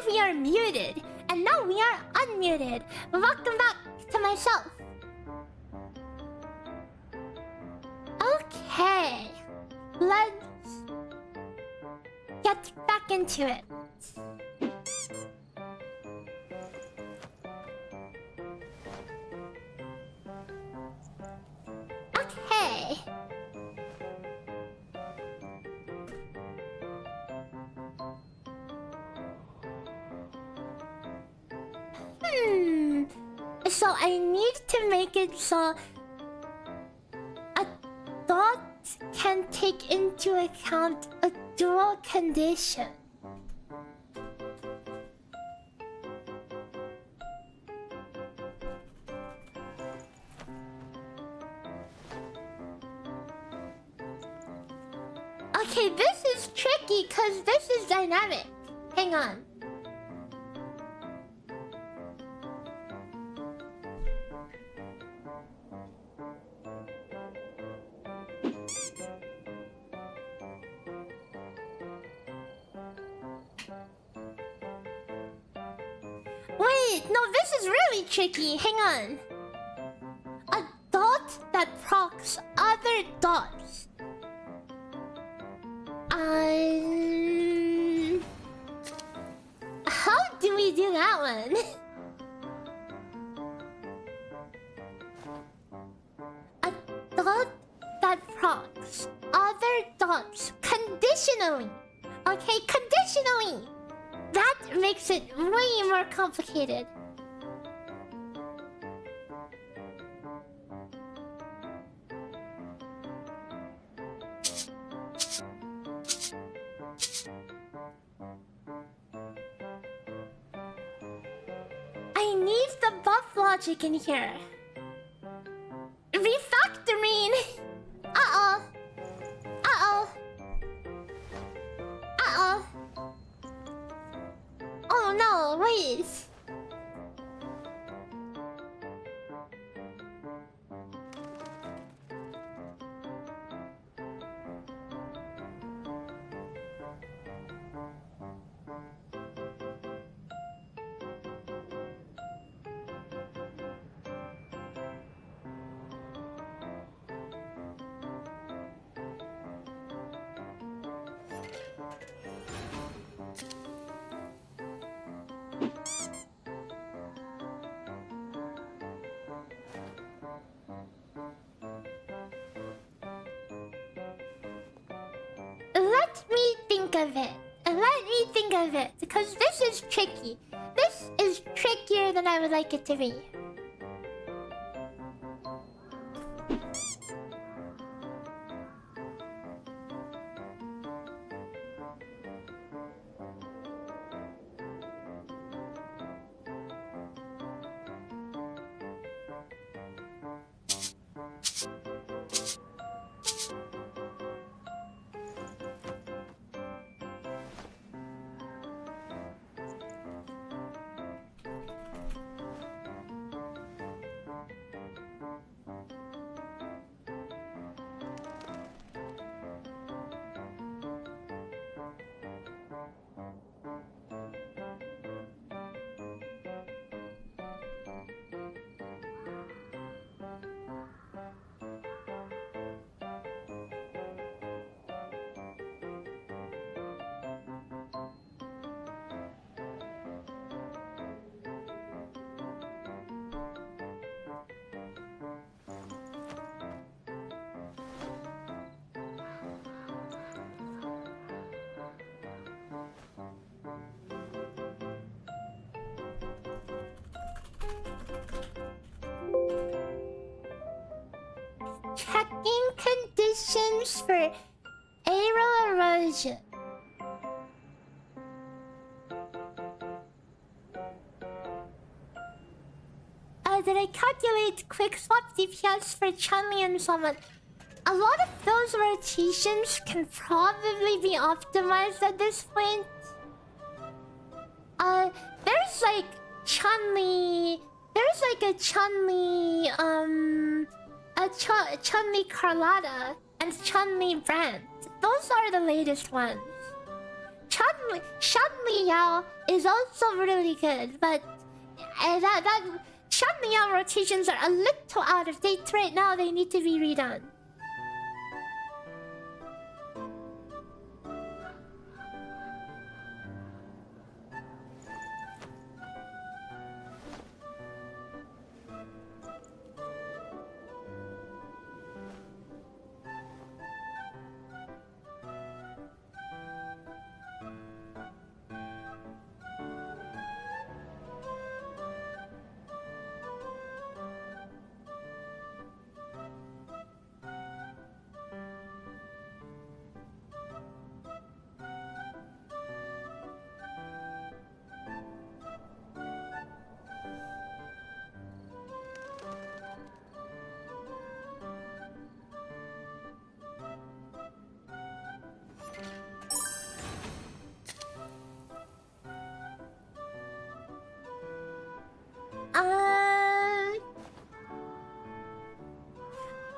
we are muted, and now we are unmuted. Welcome back to myself. Okay, let's get back into it. Okay. So I need to make it so a dot can take into account a dual condition. Okay, this is tricky because this is dynamic. Hang on. Wait, no, this is really tricky. Hang on. A dot that procs other dots. How do we do that one? A dot that procs other dots conditionally. Okay, conditionally. That makes it way more complicated. I need the buff logic in here. Refactoring. Uh-oh. Uh-oh. Uh-oh. Oh no, wait. Let me think of it. Let me think of it. Because this is tricky. This is trickier than I would like it to be. Checking conditions for aerial erosion. Did I calculate quick swap DPS for Chun-Li and someone? A lot of those rotations can probably be optimized at this point. There's like Chun-Li. There's like a Chun-Li, Chun-Li Carlotta and Chun-Li Brand. Those are the latest ones. Chun-Li Shanliao is also really good, but that Shanliao rotations are a little out of date right now. They need to be redone.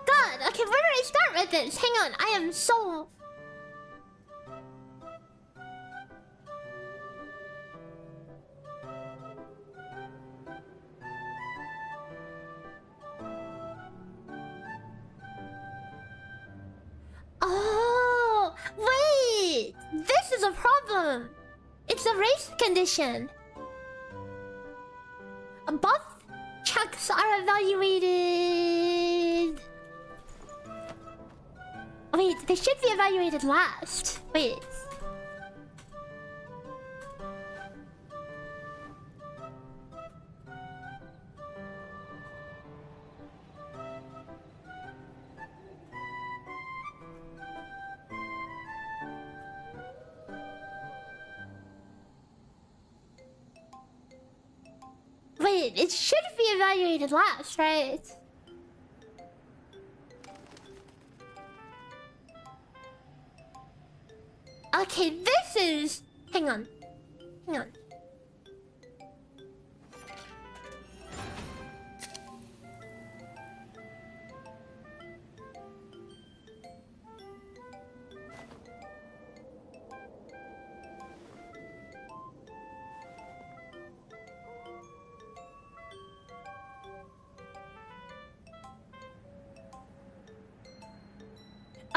God, okay, where do I start with this? Hang on, I am so... Oh, wait! This is a problem! It's a race condition. Buff checks are evaluated... Wait, they should be evaluated last. Wait. Wait, it should be evaluated last, right? Okay, this is... Hang on. Hang on.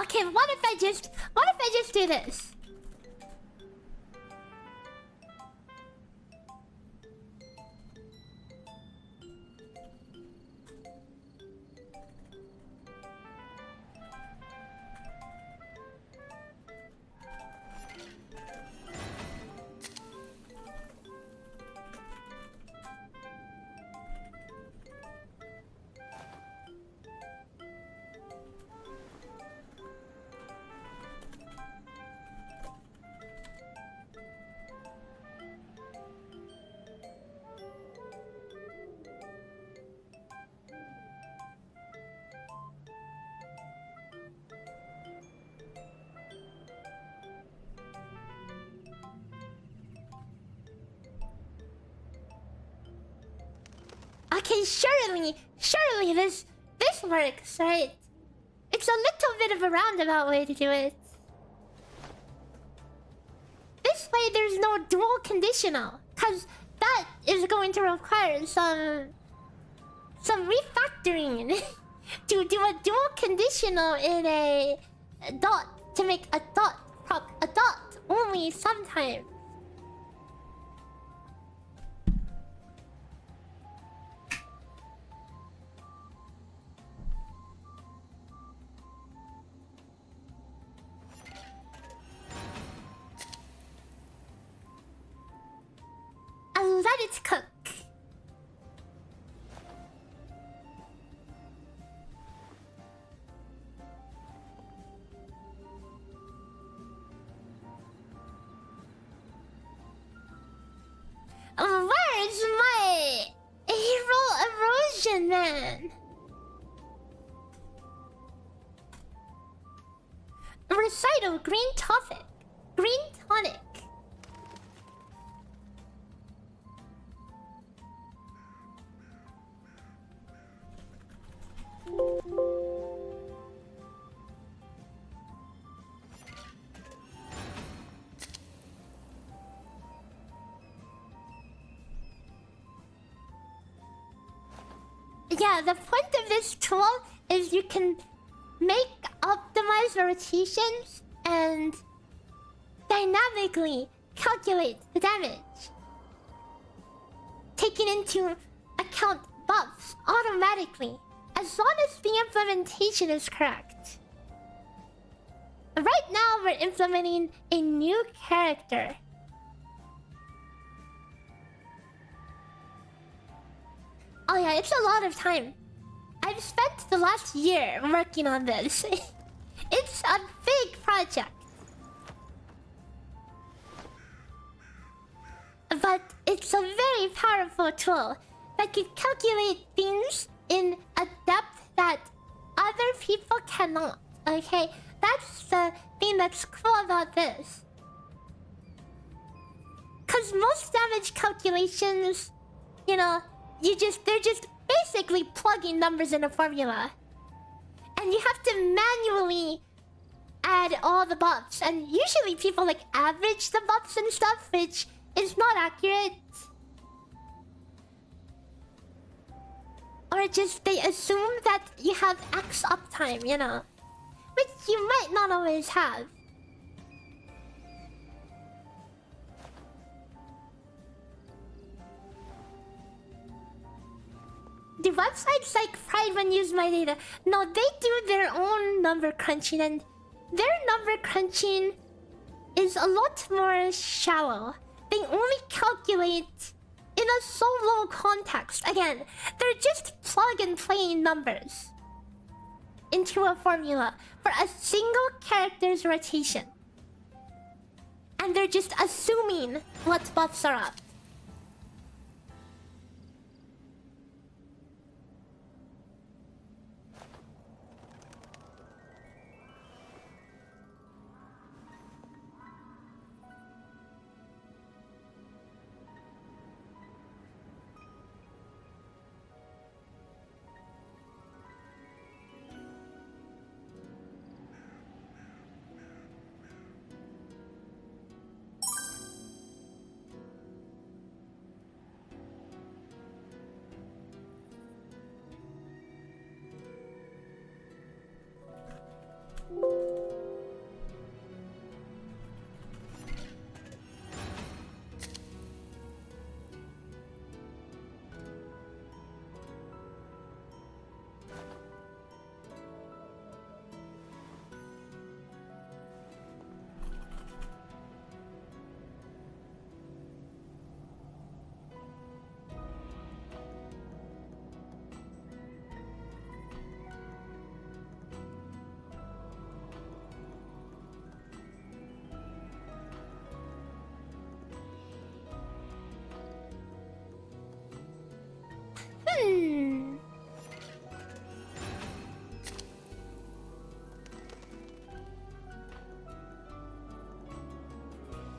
Okay, what if I just do this? Okay, surely this works, right? It's a little bit of a roundabout way to do it. This way there's no dual conditional, cause that is going to require some refactoring to do a dual conditional in a dot to make a dot only sometimes. Let it cook. Where's my hero erosion man? Recital green tonic. Green tonic. Yeah, the point of this tool is you can make optimized rotations and dynamically calculate the damage, taking into account buffs automatically, as long as the implementation is correct. Right now, we're implementing a new character. Oh yeah, it's a lot of time. I've spent the last year working on this. It's a big project. But it's a very powerful tool that can calculate things in a depth that other people cannot. Okay? That's the thing that's cool about this. Cause most damage calculations, you know, they're just basically plugging numbers in a formula. And you have to manually add all the buffs. And usually people like average the buffs and stuff, which is not accurate. Or just they assume that you have X uptime, you know. Which you might not always have. The websites like Pride When Use My Data, no, they do their own number crunching, and their number crunching is a lot more shallow. They only calculate in a so low context. Again, they're just plug and play numbers into a formula for a single character's rotation. And they're just assuming what buffs are up.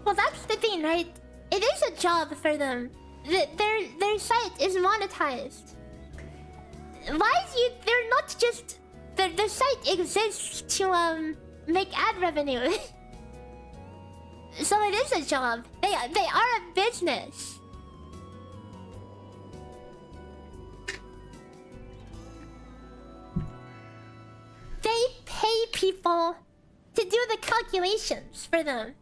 Well, that's the thing, right? It is a job for them. Their site is monetized. They're not just... The site exists to make ad revenue. So it is a job. They are a business. They pay people to do the calculations for them.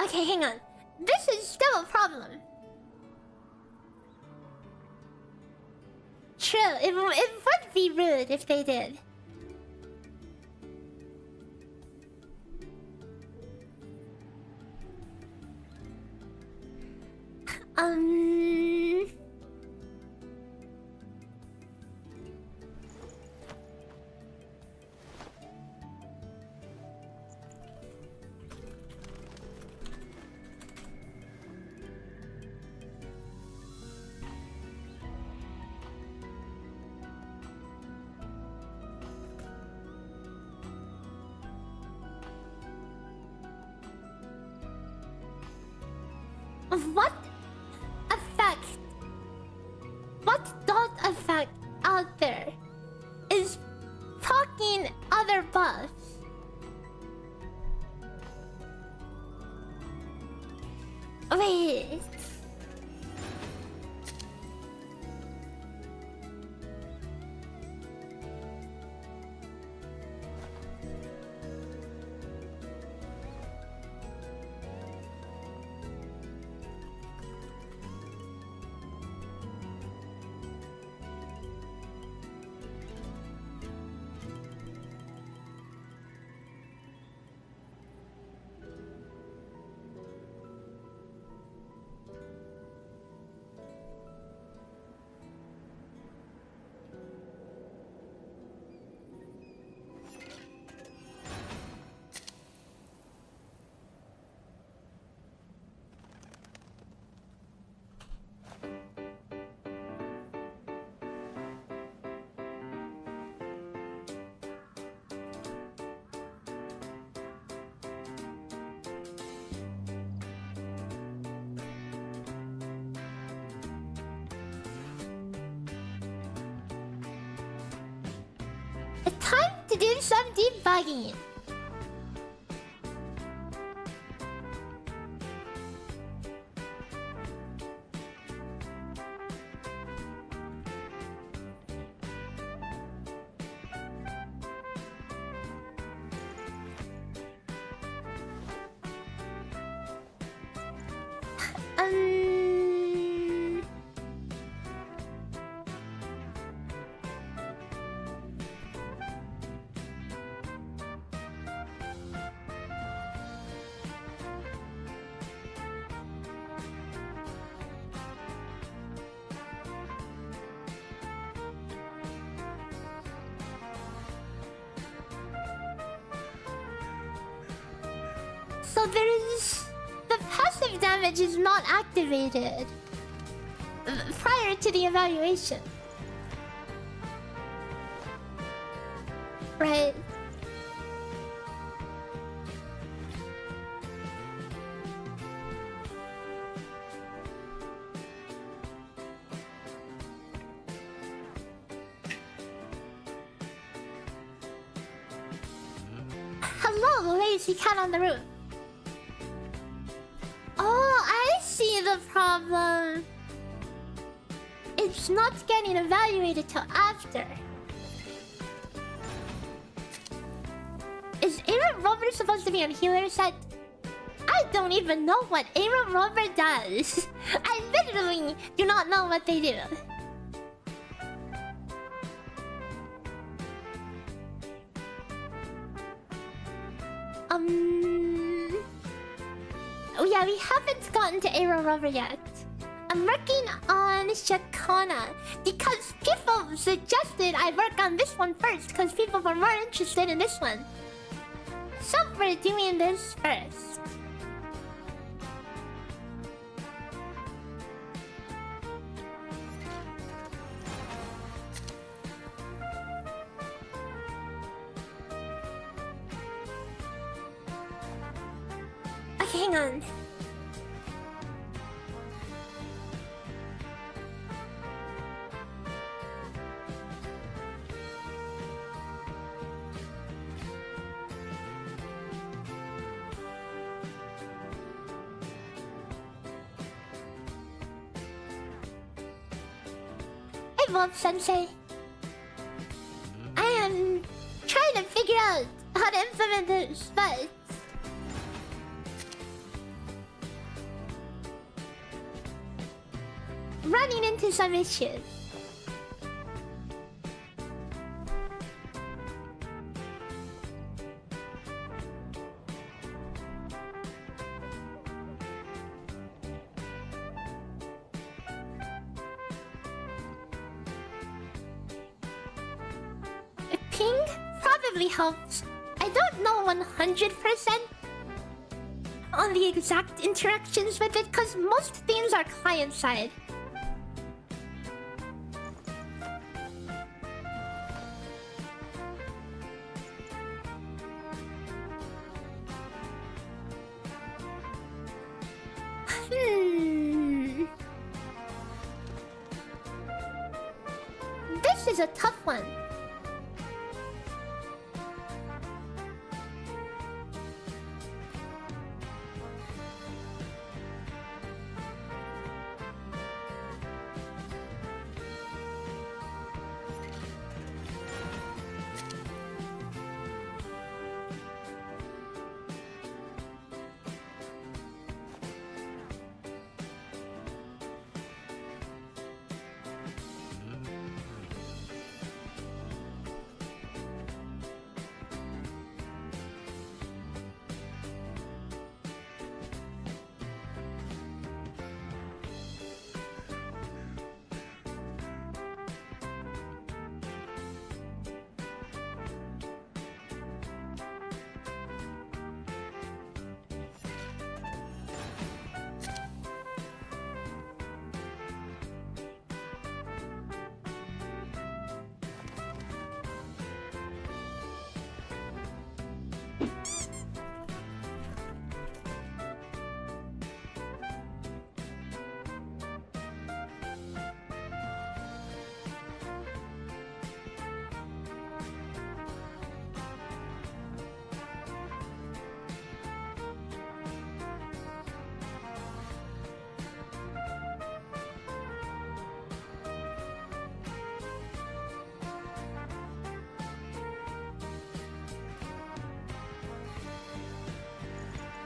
Okay, hang on. This is still a problem. True, it would be rude if they did. What effect what dot effect out there is talking other buffs? Wait. It's time to do some debugging. So there is... the passive damage is not activated prior to the evaluation. Right. Hello, lazy cat on the roof. Oh, I see the problem. It's not getting evaluated till after. Is Aaron Rover supposed to be on healer set? I don't even know what Aaron Rover does. I literally do not know what they do. Oh yeah, we haven't gotten to Aero Rover yet. I'm working on Shakana because people suggested I work on this one first because people were more interested in this one. So we're doing this first. Okay, hang on. Hey, Wolf Sensei. I am trying to figure out how to implement this, but running into some issues. Ping probably helps. I don't know 100% on the exact interactions with it because most things are client side. is a tough one.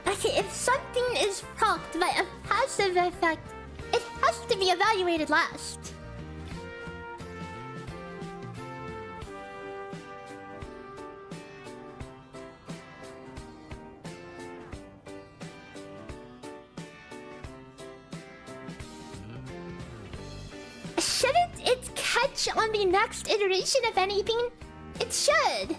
Okay, if something is procced by a passive effect, it has to be evaluated last. Shouldn't it catch on the next iteration of anything? It should.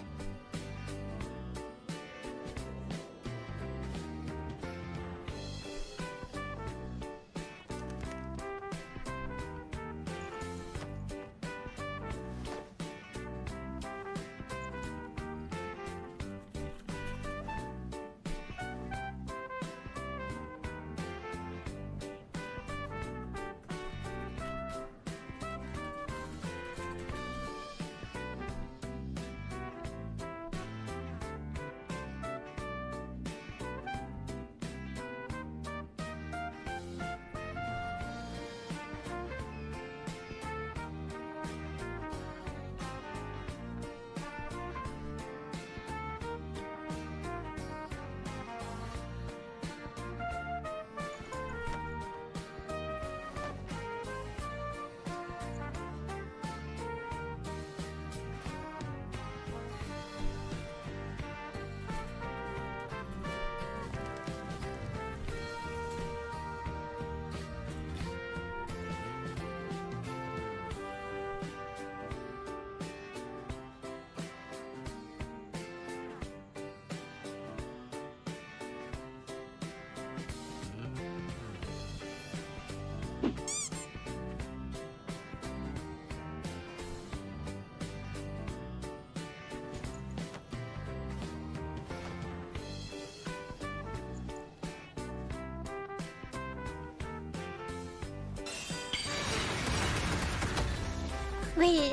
Wait.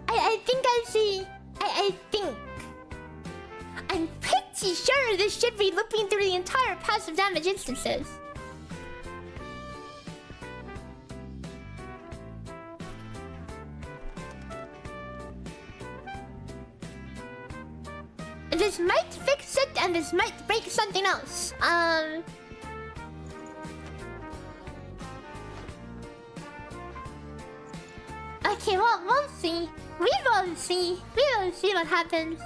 I think I see. I think. I'm pretty sure this should be looping through the entire passive damage instances. This might fix it, and this might break something else. Okay, well, we'll see. We will see. We will see what happens.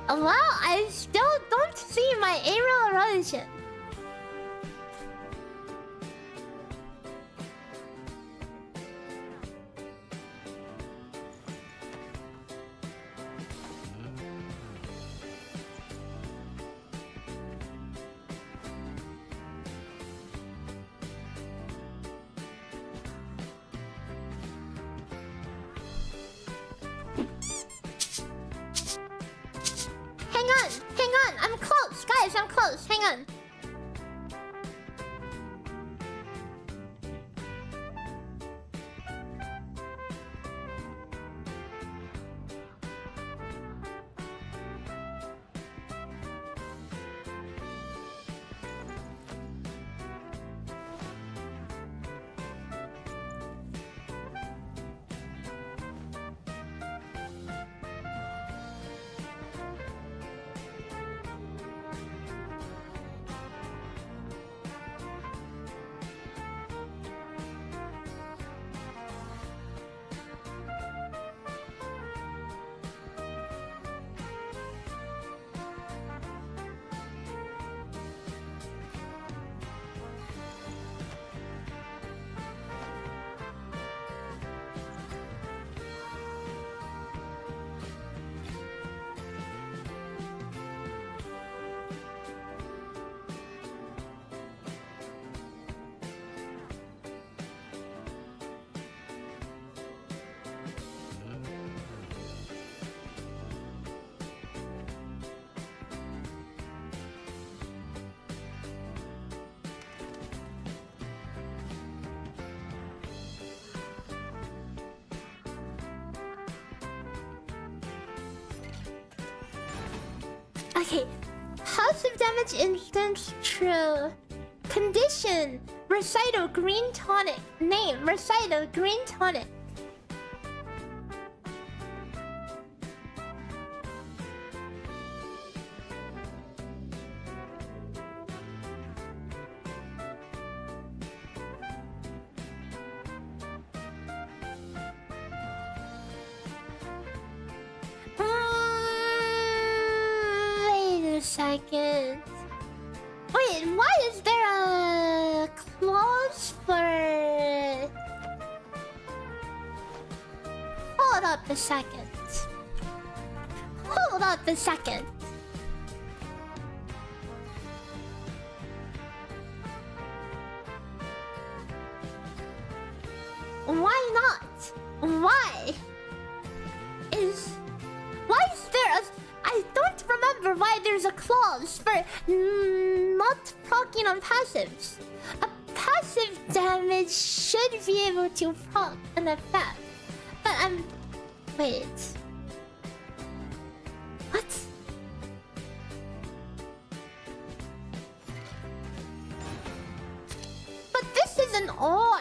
Well, I still don't see my aerial erosion. guys, I'm close. Hang on. Okay, passive damage instant true. Condition recital green tonic. Name recital green tonic. Wait a second. Wait, why is there a clause for... Hold up a second. Hold up a second. Why not? Why? Why is there a... I don't remember why there's a clause for not proccing on passives. A passive damage should be able to proc an effect. But I'm... Wait. What? But this is an or.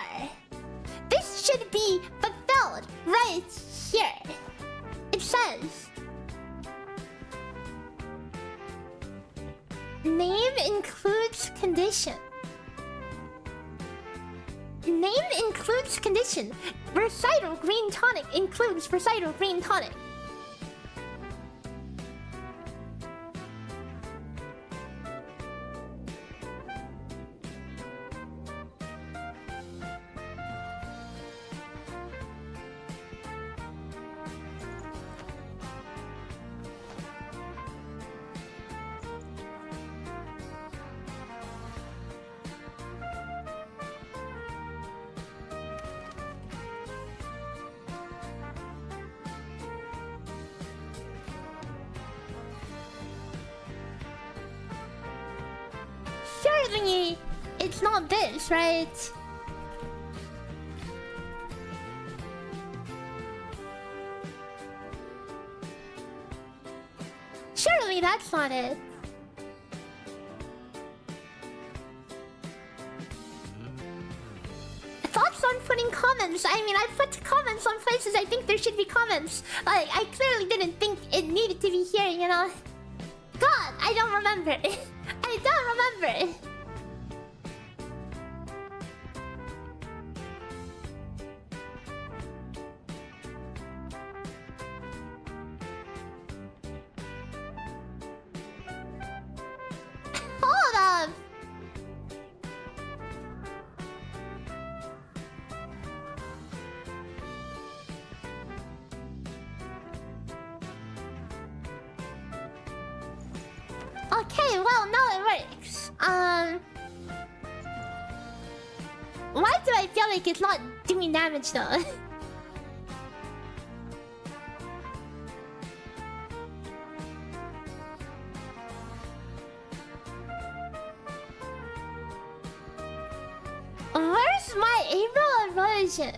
This should be fulfilled right here. It says... Name includes condition. Name includes condition. Recital green tonic includes recital green tonic. Surely it's not this, right? Surely that's not it. Thoughts on putting comments? I mean, I put comments on places I think there should be comments. Like, I clearly didn't think it needed to be here, you know? God, I don't remember. I don't remember. Hold up. Okay, well, now it works. Why do I feel like it's not doing damage though? is my April version.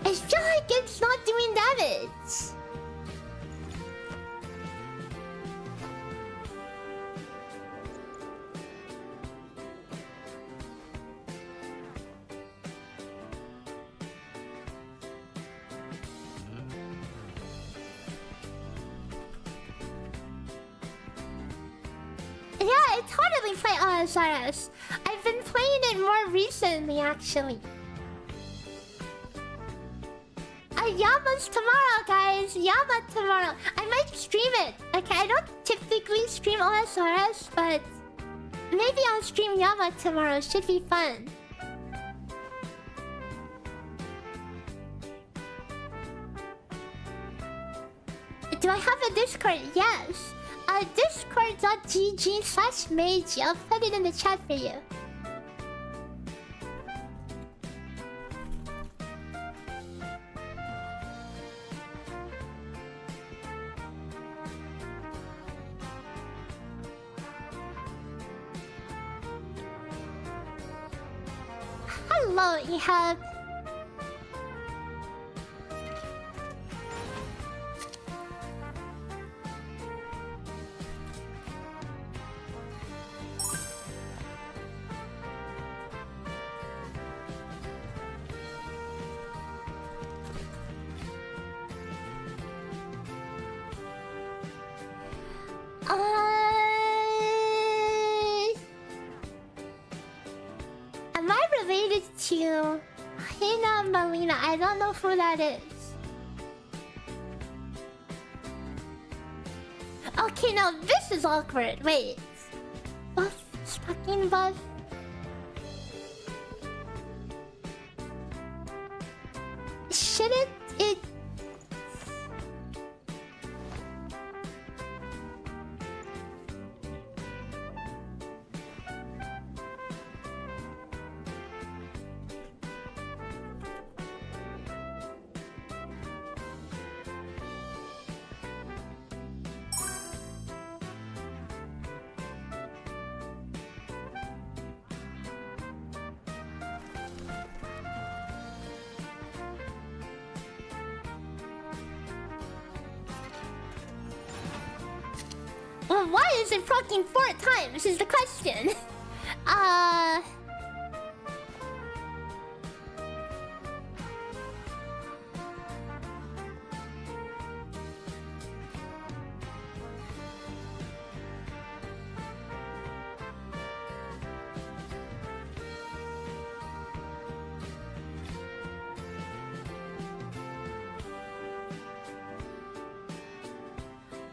I feel like it's not doing damage. Yeah, I totally play OSRS. I've been playing it more recently, actually. Yama's tomorrow, guys. Yama tomorrow. I might stream it. Okay, I don't typically stream OSRS, but maybe I'll stream Yama tomorrow. Should be fun. Do I have a Discord? Yes. Discord.gg/Maygi. I'll put it in the chat for you. Hello, Ehab. Am I related to Hina Melina? I don't know who that is. Okay, now this is awkward. Wait. Buff? Fucking buff? Shouldn't it... Well, why is it proccing 4 times is the question.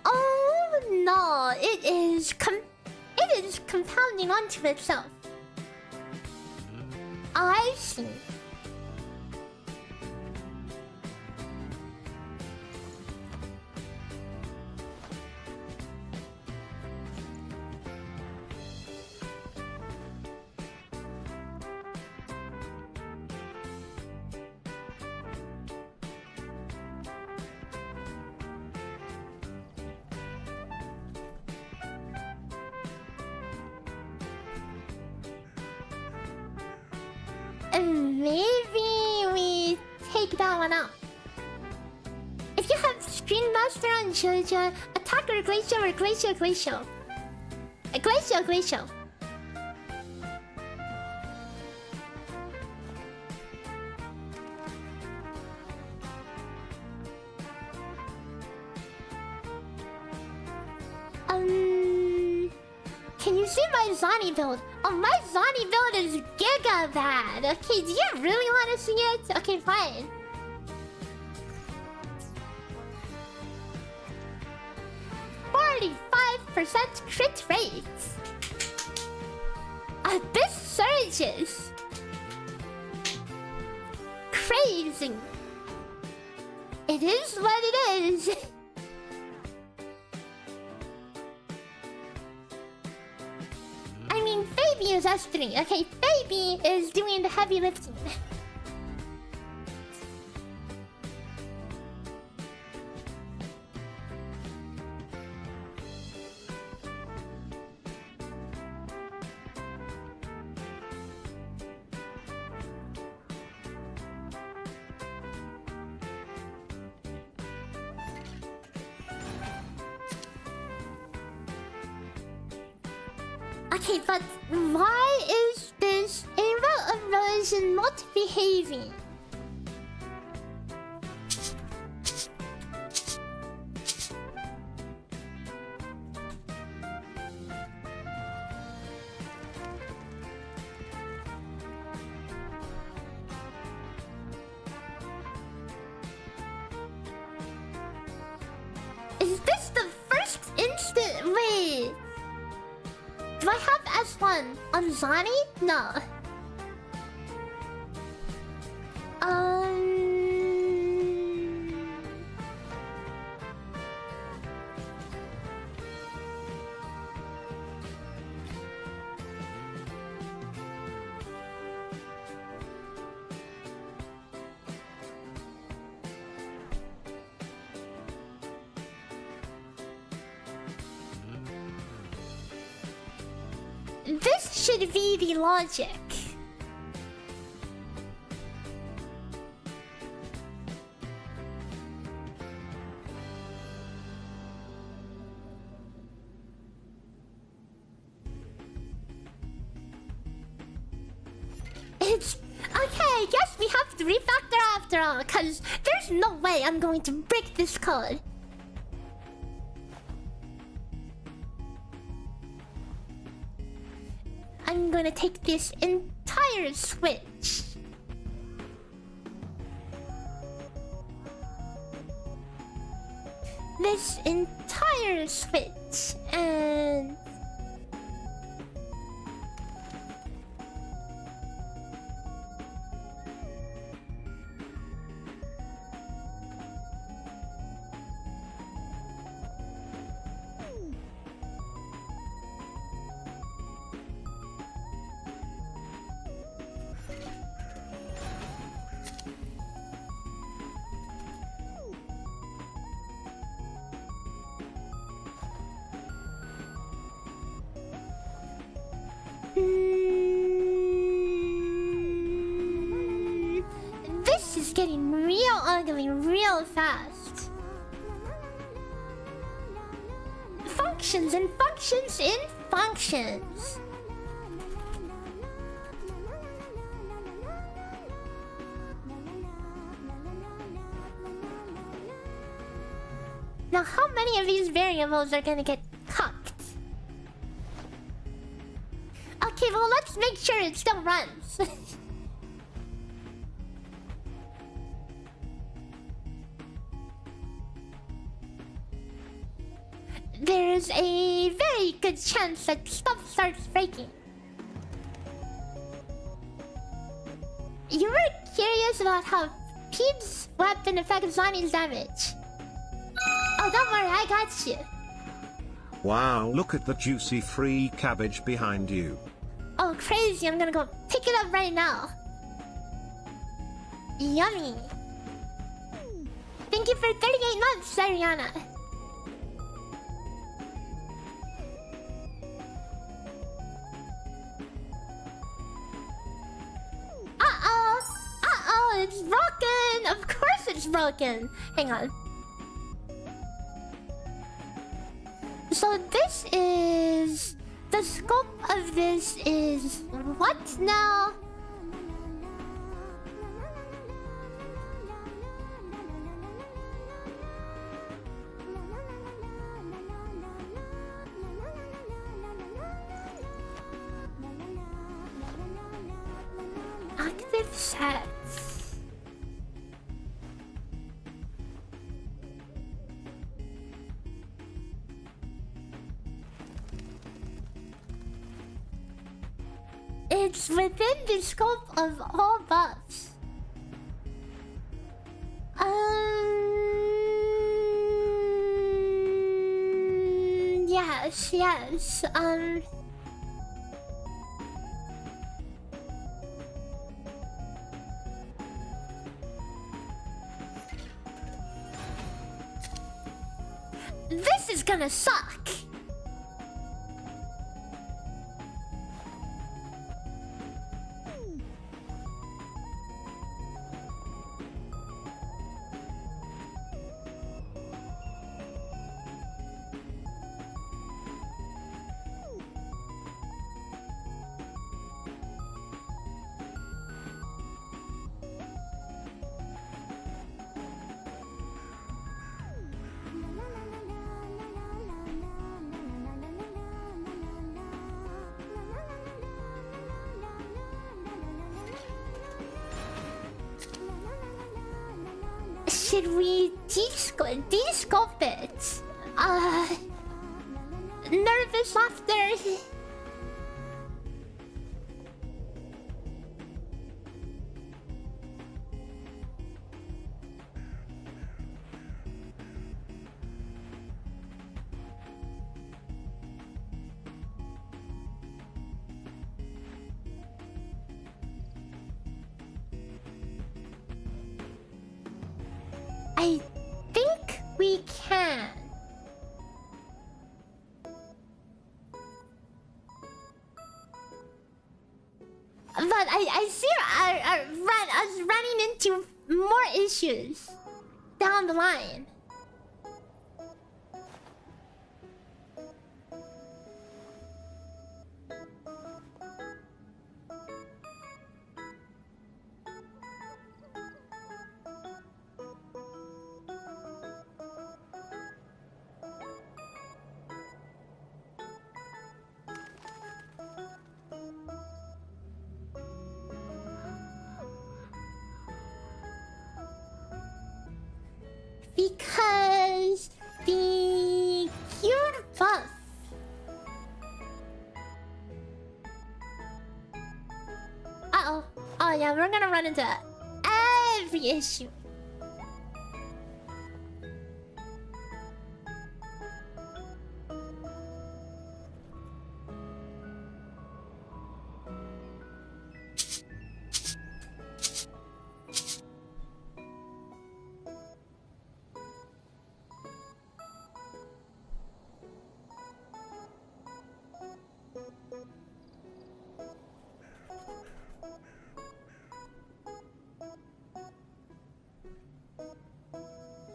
Oh no, it is compounding onto itself. I see. And maybe we take that one out. If you have Screen Master on Jojo, Attacker Glacial or Glacial Glacial? Glacial Glacial. Can you see my Zani build? Oh, my Zani build is giga bad. Okay, do you really want to see it? Okay, fine. %, crit rate. Abyss surges. Crazy. It is what it is. I mean, Phoebe is S3. Okay, Phoebe is doing the heavy lifting. Okay, but why is this arrow erosion not behaving? Is this the first instant? Wait. Do I have S1 on Zani? No. This should be the logic. It's okay. I guess we have to refactor after all, because there's no way I'm going to break this code. I'm gonna take this entire switch. This entire switch and... This is getting real ugly real fast. Functions and functions in functions. Now, how many of these variables are gonna get cucked? Okay, well, let's make sure it still runs. There's a very good chance that stuff starts breaking. You were curious about how Pete's weapon affects Zani's damage. Oh, don't worry, I got you. Wow, look at the juicy free cabbage behind you. Oh, crazy, I'm gonna go pick it up right now. Yummy. Thank you for 38 months, Ariana. Uh-oh, it's broken. Of course it's broken. Hang on. So this is... The scope of this is... What now? Active sets. It's within the scope of all buffs. Yes. This is gonna suck. did we de-scope it? Nervous laughter. I think we can. But I see us running into more issues down the line. Because the cute buff. Uh-oh. Oh yeah, we're gonna run into every issue.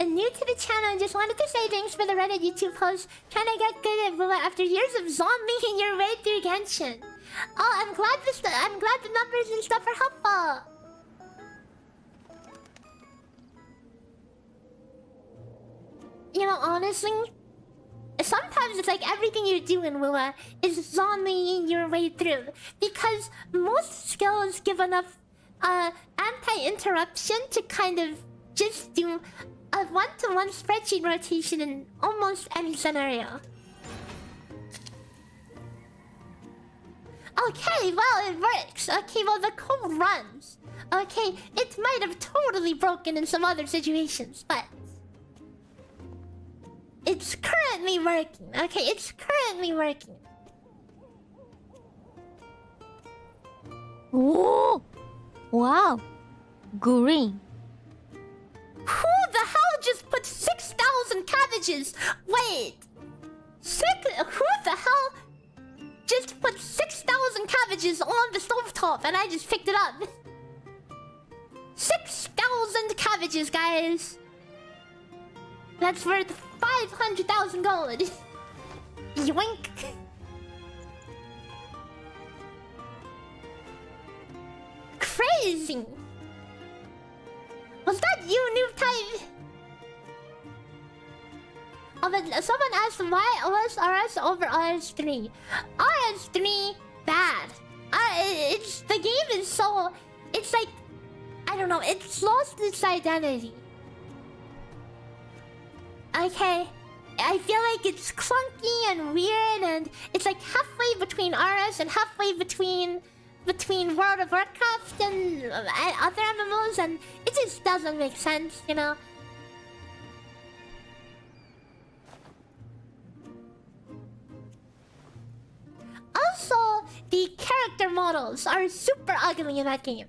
New to the channel and just wanted to say thanks for the Reddit YouTube post. Trying to get good at WhiWa after years of zombie your way through Genshin. Oh, I'm glad the numbers and stuff are helpful. You know, honestly, sometimes it's like everything you do in WhiWa is zombieing your way through. Because most skills give enough anti-interruption to kind of just do a one-to-one spreadsheet rotation in almost any scenario. Okay, well, it works. Okay, well, the code runs. Okay, it might have totally broken in some other situations, but it's currently working. Okay, it's currently working. Whoa! Wow! Green. Who the hell just put 6,000 cabbages? Wait! Who the hell just put 6,000 cabbages on the stovetop and I just picked it up? 6,000 cabbages, guys! That's worth 500,000 gold. Yoink! Crazy! Was that you, noob type? Oh, but someone asked why OSRS over RS3. RS3 bad. It's the game is so. It's like I don't know. It's lost its identity. Okay, I feel like it's clunky and weird, and it's like halfway between RS and halfway between World of Warcraft and other MMOs, and it just doesn't make sense, you know? Also, the character models are super ugly in that game.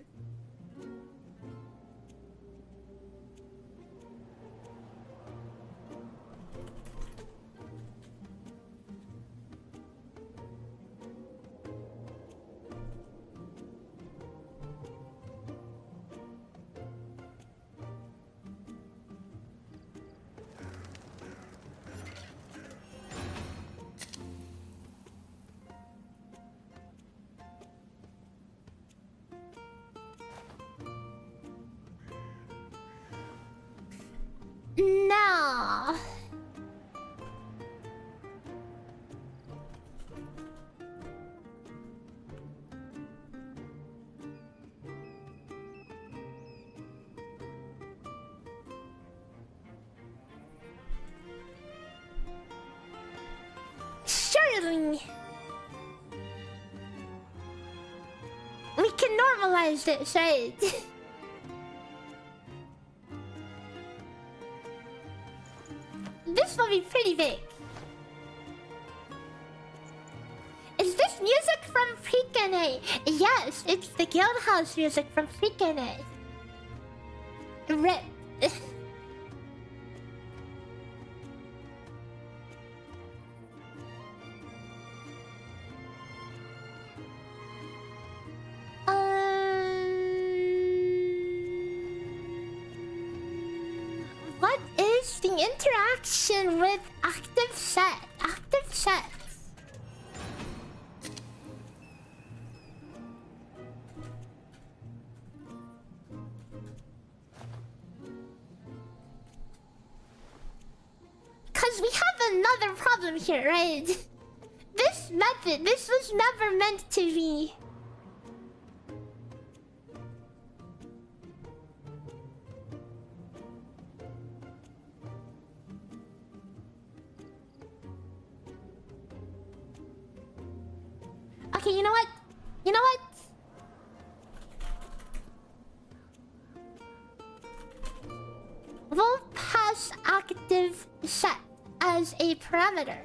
finally, we can normalize this, right? This will be pretty big. Is this music from Freakin' A? Yes, it's the Guildhouse music from Freakin' A. Rip. What is the interaction with active set? Active sets. Because we have another problem here, right? This method, this was never meant to be. Okay, you know what? You know what? We'll pass active set as a parameter.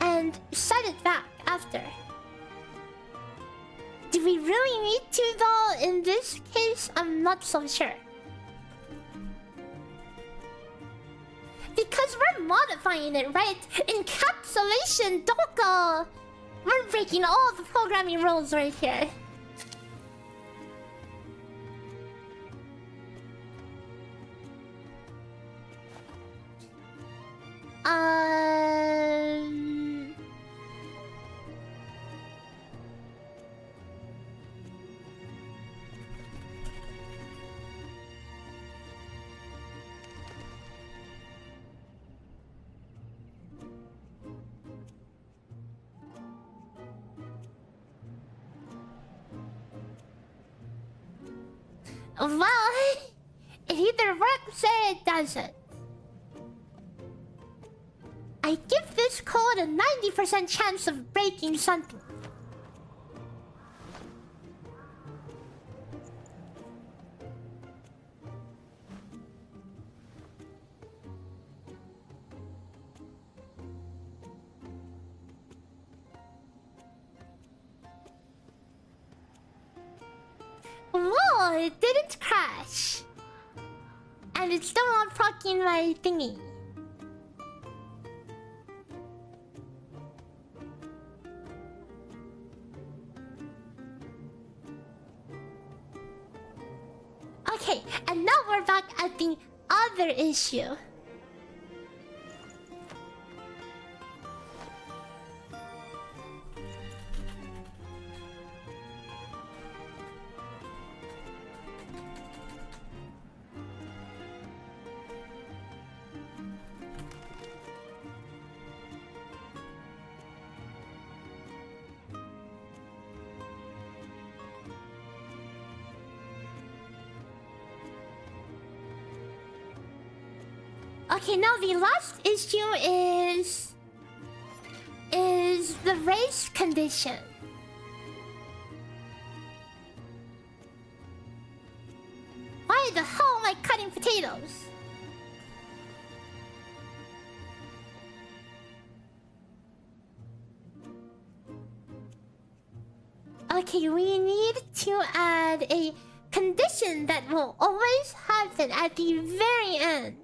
And set it back after. Do we really need to though? In this case, I'm not so sure. Because we're modifying it, right? Encapsulation, don't go. We're breaking all the programming rules right here. Well, it either works or it doesn't. I give this code a 90% chance of breaking something. Whoa, it didn't crash. And it's still not fucking my thingy. Okay, and now we're back at the other issue. Okay, now the last issue is the race condition. Why the hell am I cutting potatoes? Okay, we need to add a condition that will always happen at the very end.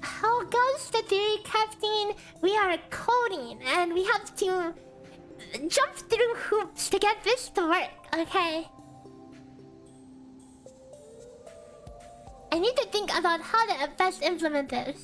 How Ciaccona Theorycrafting, we are coding and we have to jump through hoops to get this to work, okay? I need to think about how to best implement this.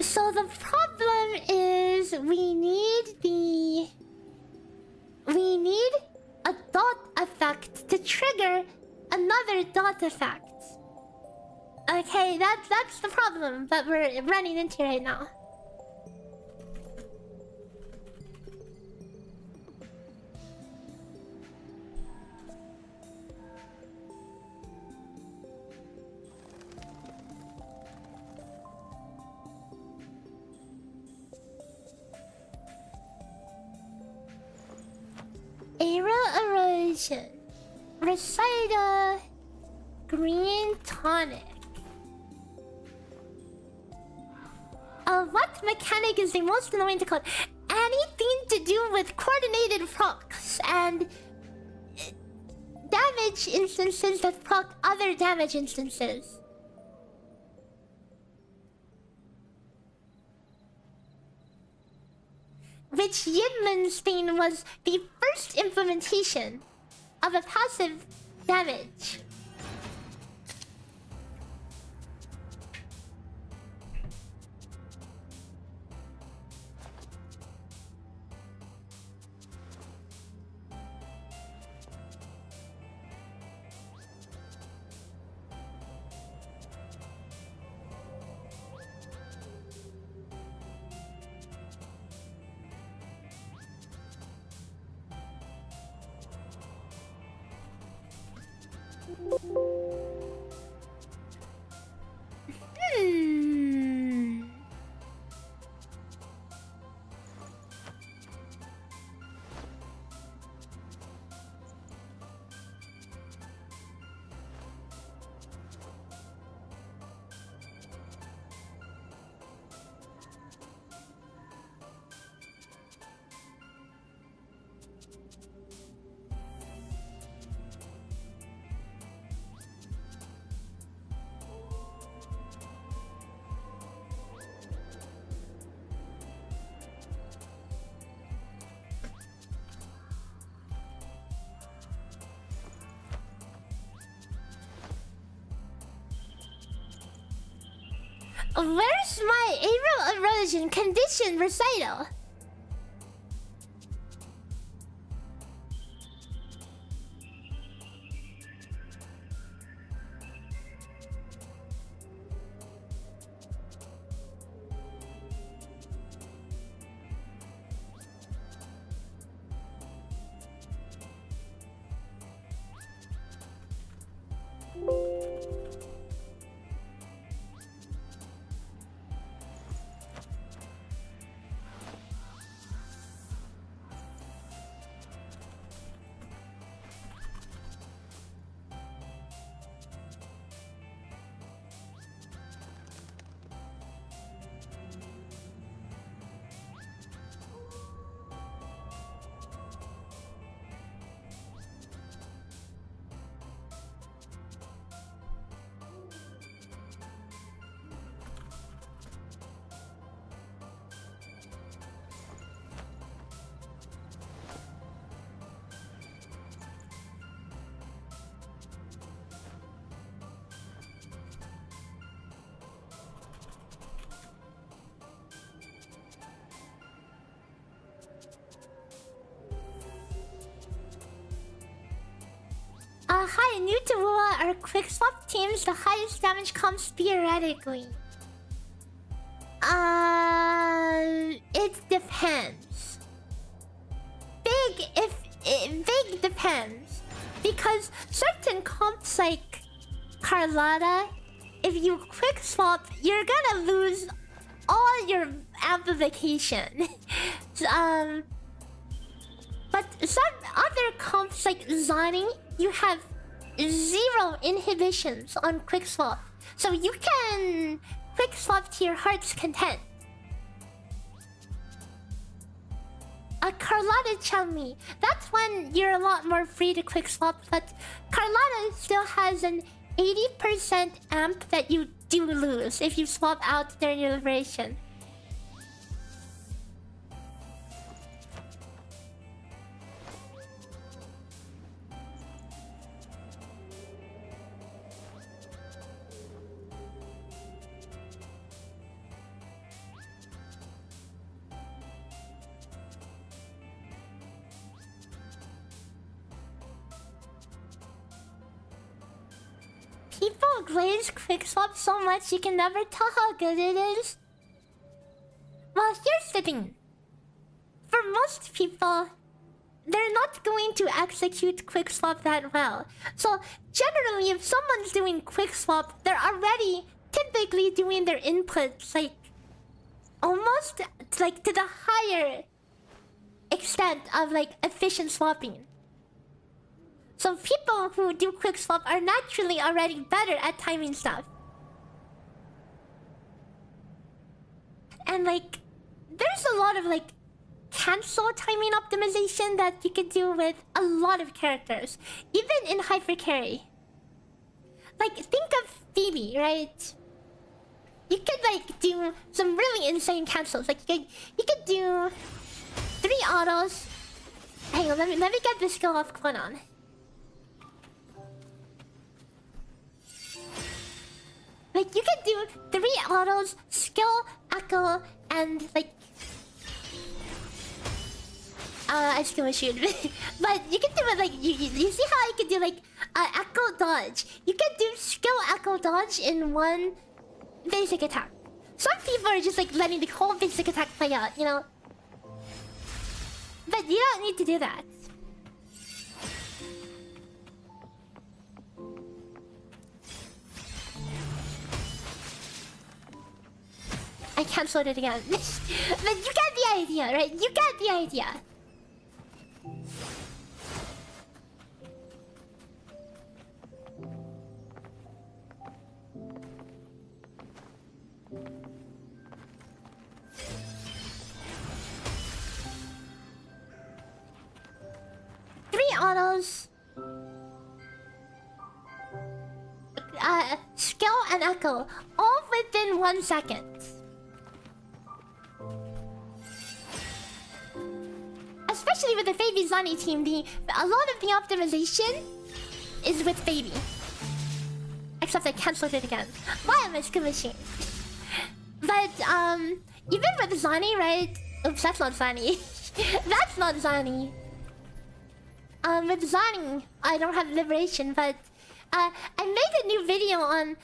So the problem is we need a dot effect to trigger another dot effect. Okay, that's the problem that we're running into right now. Aerial erosion. Recite a green tonic. What mechanic is the most annoying to code? Anything to do with coordinated procs and damage instances that proc other damage instances. Which Yinman's thing was the first implementation of a passive damage. Where's my aerial erosion condition recital? Hi, new to WhiWa are quick swap teams the highest damage comps theoretically. It depends. Big depends. Because certain comps like Carlotta, if you quick swap, you're gonna lose all your amplification. But some other comps like Zani, you have 0 inhibitions on quick swap. So you can quick swap to your heart's content. A Carlotta Chummy. That's when you're a lot more free to quick swap, but Carlotta still has an 80% amp that you do lose if you swap out during your liberation. People glaze quick swap so much you can never tell how good it is. Well, here's the thing. For most people, they're not going to execute quick swap that well. So generally, if someone's doing quick swap, they're already typically doing their inputs like almost like to the higher extent of like efficient swapping. So people who do quick swap are naturally already better at timing stuff. And like, there's a lot of like cancel timing optimization that you can do with a lot of characters, even in hypercarry. Like, think of Phoebe, right? You could like do some really insane cancels. Like you could do 3 autos. Hang on, let me get this skill off Quanon. Like, you can do 3 autos, skill, echo, and like... I skill shoot. But you can do it like... You see how you can do like... echo dodge. You can do skill echo dodge in one basic attack. Some people are just like letting the whole basic attack play out, you know? But you don't need to do that. I cancelled it again. But you get the idea, right? You get the idea. Three autos. Skill and echo. All within 1 second. Especially with the Phoebe Zani team, a lot of the optimization is with Phoebe. Except I cancelled it again. Why am I skill machine? But even with Zani, right? Oops, that's not Zani. That's not Zani. With Zani, I don't have liberation, but I made a new video on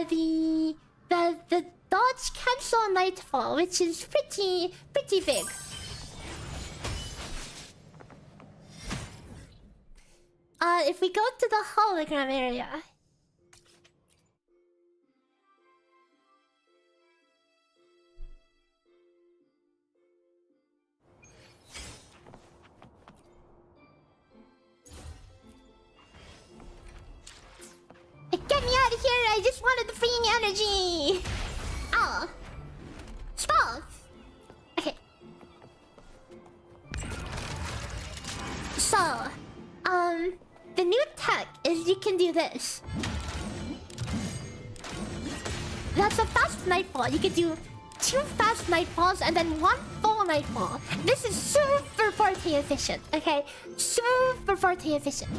the dodge cancel nightfall, which is pretty big. If we go to the hologram area. Get me out of here! I just wanted the freeing energy! Oh. Stop! Okay. So, the new tech is you can do this. That's a fast nightfall. You can do 2 fast nightfalls and then 1 full nightfall. This is super forte efficient, okay? Super forte efficient.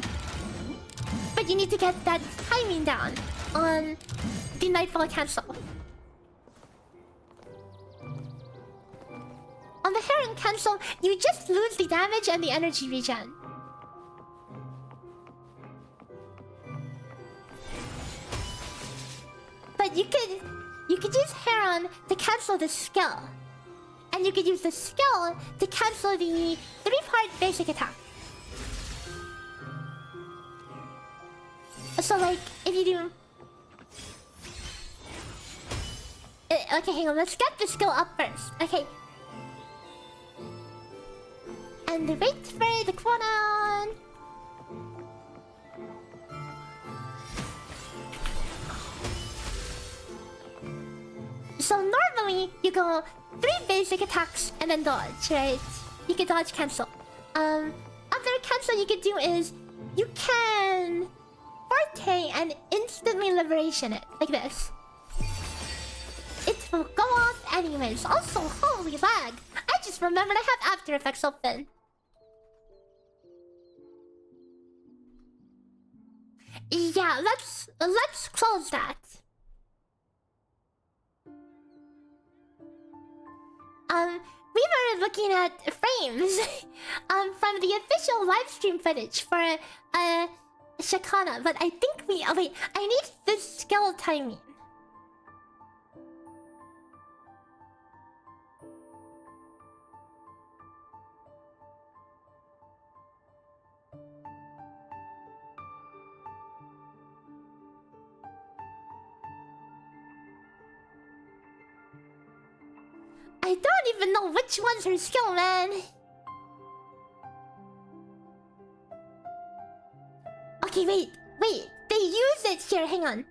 But you need to get that timing down on the nightfall cancel. On the Heron cancel, you just lose the damage and the energy regen. But you could use Heron to cancel the skill. And you could use the skill to cancel the 3-part basic attack. So like, if you do... Okay, hang on, let's get the skill up first. Okay. And wait for the cooldown. So normally you go 3 basic attacks and then dodge, right? You can dodge cancel. Other cancel you can do is you can forte and instantly liberation it like this. It will go off anyways. Also, holy lag! I just remembered I have After Effects open. Yeah, let's close that. We were looking at frames from the official livestream footage for Shakana, but I think we wait, I need this skill timing. I don't even know which one's her skill, man. Okay, wait. They use it here. Hang on.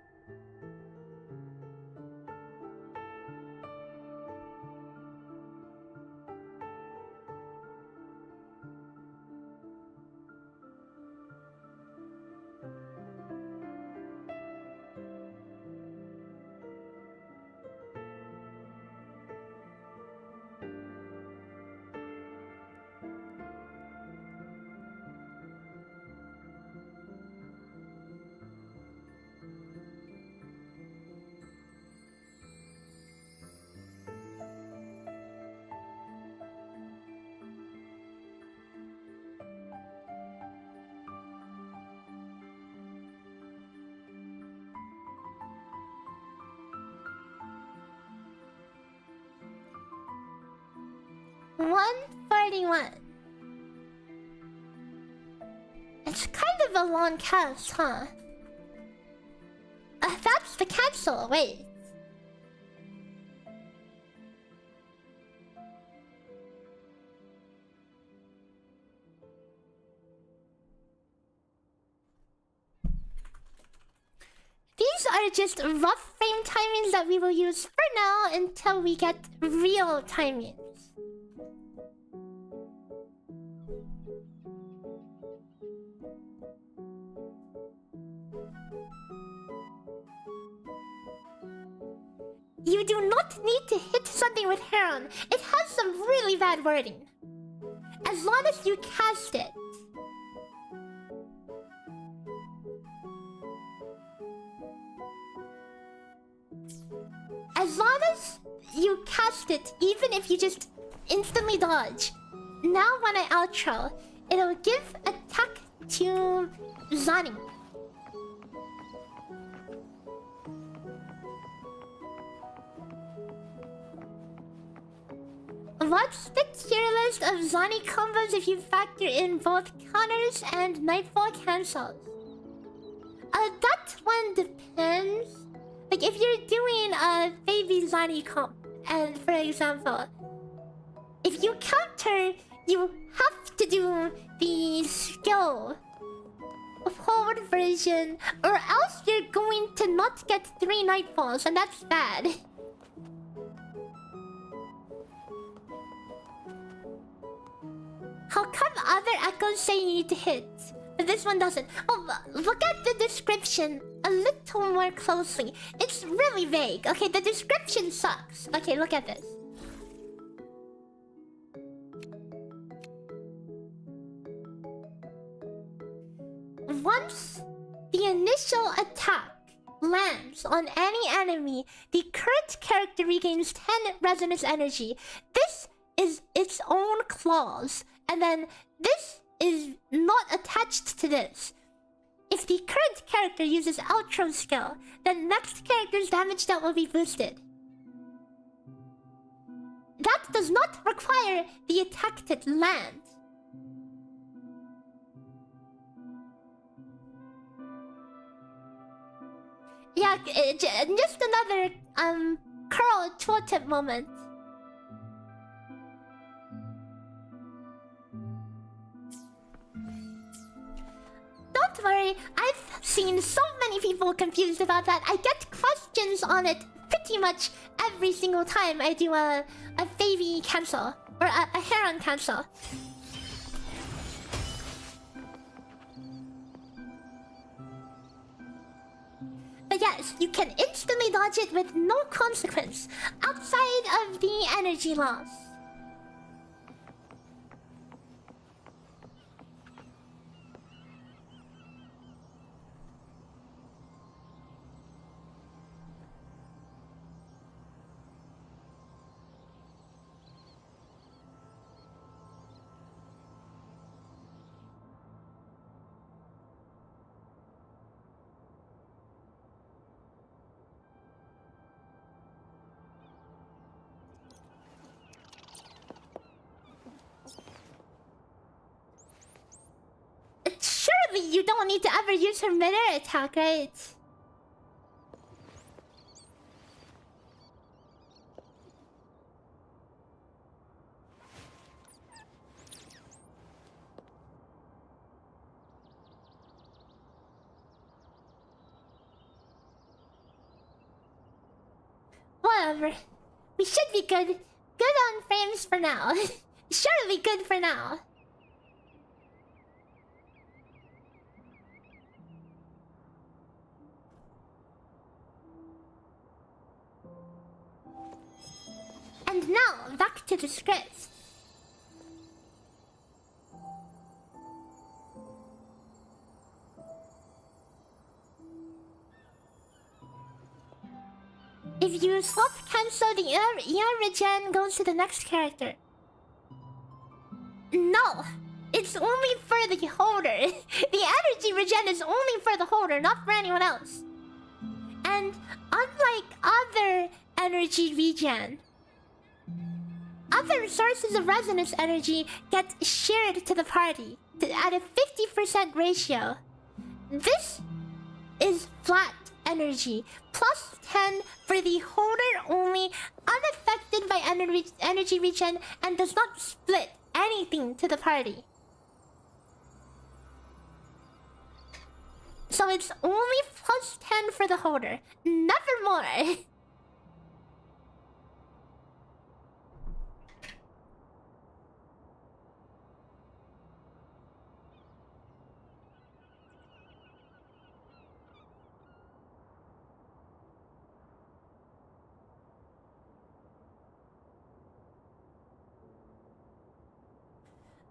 $141. It's kind of a long cast, huh? That's the cancel. Wait. These are just rough frame timings that we will use for now until we get real timings. You do not need to hit something with Heron. It has some really bad wording. As long as you cast it. As long as you cast it, even if you just instantly dodge. Now when I outro, it'll give attack to Zani. What's the tier list of Zani combos if you factor in both counters and Nightfall cancels? That one depends. Like if you're doing a Phoebe Zani comp, and for example, if you counter, you have to do the skill hold version, or else you're going to not get 3 Nightfalls, and that's bad. How come other echoes say you need to hit, but this one doesn't? Oh, look at the description a little more closely. It's really vague. Okay, the description sucks. Okay, look at this. Once the initial attack lands on any enemy, the current character regains 10 resonance energy. This is its own clause. And then this is not attached to this. If the current character uses outro skill, then next character's damage dealt will be boosted. That does not require the attack to land. Yeah, just another curl tooltip moment. Don't worry, I've seen so many people confused about that. I get questions on it pretty much every single time I do a Phoebe cancel or a Heron cancel. But yes, you can instantly dodge it with no consequence outside of the energy loss. Surely you don't need to ever use her mid-air attack, right? Whatever. We should be good. Good on frames for now. Surely good for now. And now, back to the script. If you swap cancel, the ER regen goes to the next character. No! It's only for the holder. The energy regen is only for the holder, not for anyone else. And unlike other energy regen, other sources of resonance energy get shared to the party at a 50% ratio. This is flat energy, plus 10 for the holder only, unaffected by energy regen, and does not split anything to the party. So it's only plus 10 for the holder, never more.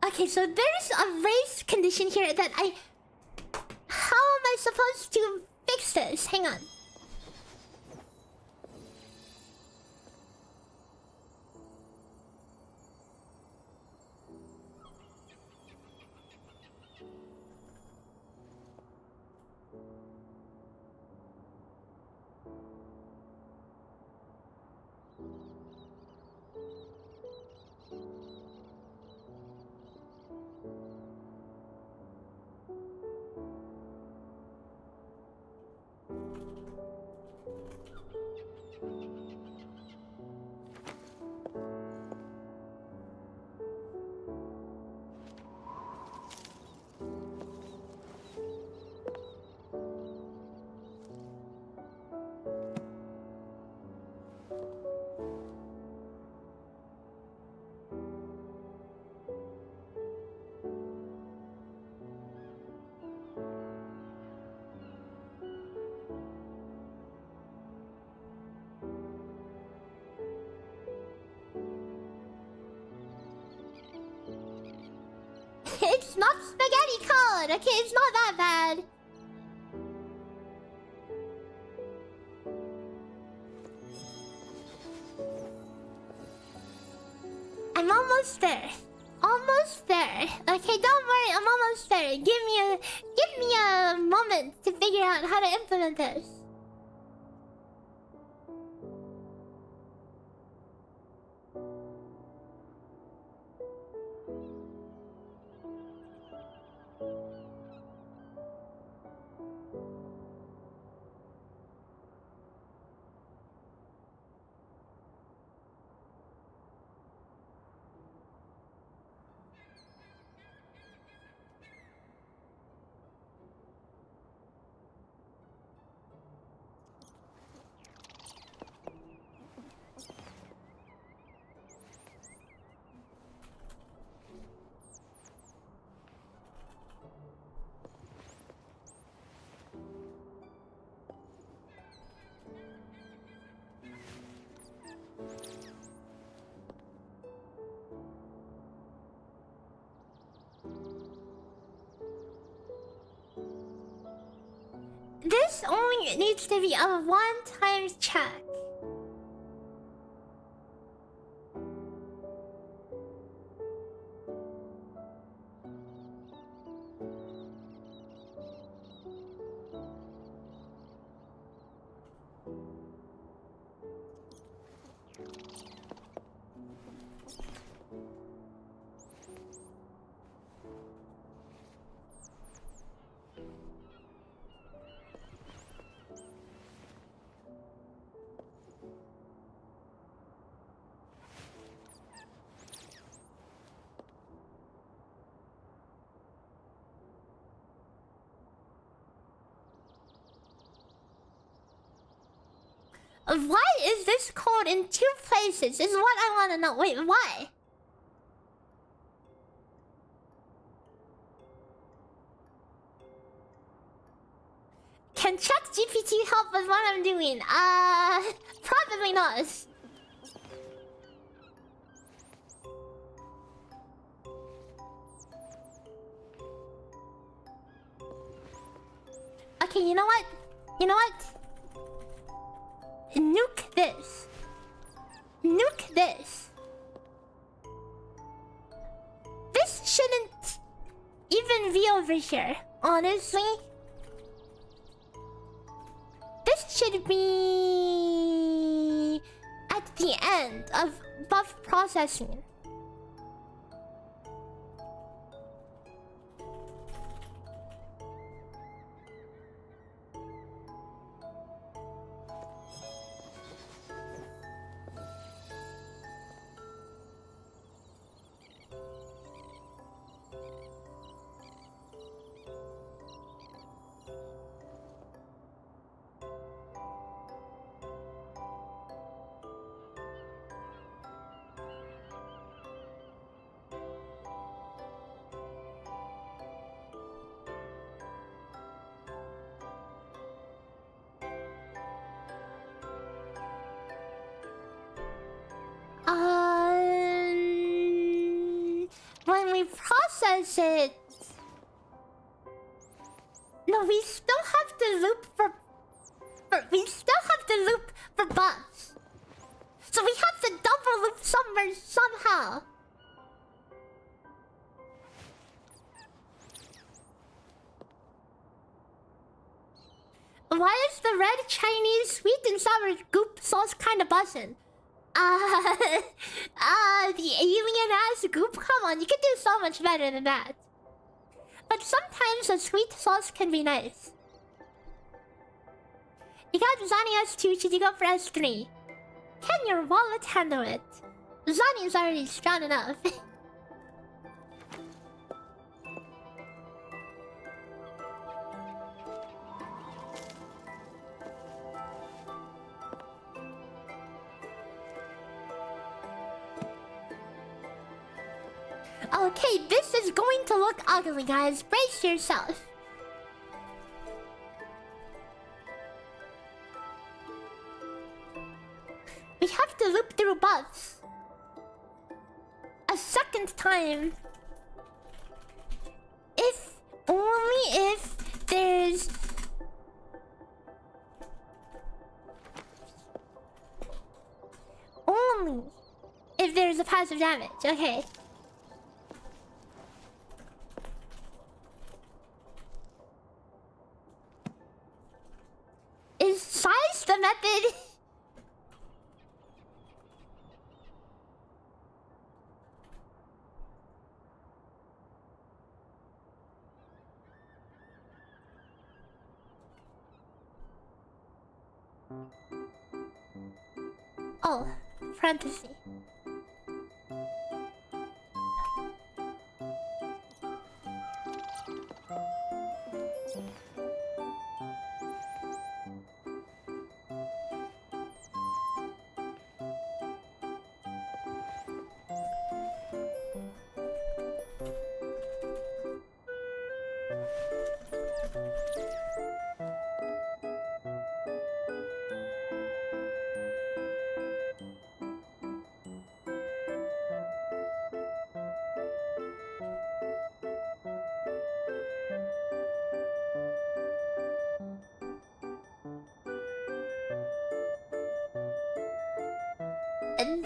Okay, so there's a race condition here that how am I supposed to fix this? Hang on. It's not spaghetti code, okay? It's not that bad. I'm almost there. Almost there. Okay, don't worry, I'm almost there. Give me a moment to figure out how to implement this. this only needs to be a one-time check. Why is this code in 2 places? Is what I want to know. Wait, why? Can ChatGPT help with what I'm doing? Probably not. Okay, you know what? You know what? Nuke this. Nuke this. This shouldn't even be over here, honestly. This should be at the end of buff processing. When we process it, no, we still have to loop for buffs. So we have to double loop somewhere somehow. Why is the red Chinese sweet and sour goop sauce kind of buzzing? The alien ass goop? Come on, you can do so much better than that. But sometimes a sweet sauce can be nice. You got Zani S2, should you go for S3? Can your wallet handle it? Zani's already strong enough. Okay, this is going to look ugly, guys. Brace yourself. We have to loop through buffs a second time. If there's only if there's a passive damage. Okay. Is size the method? Oh, parenthesis.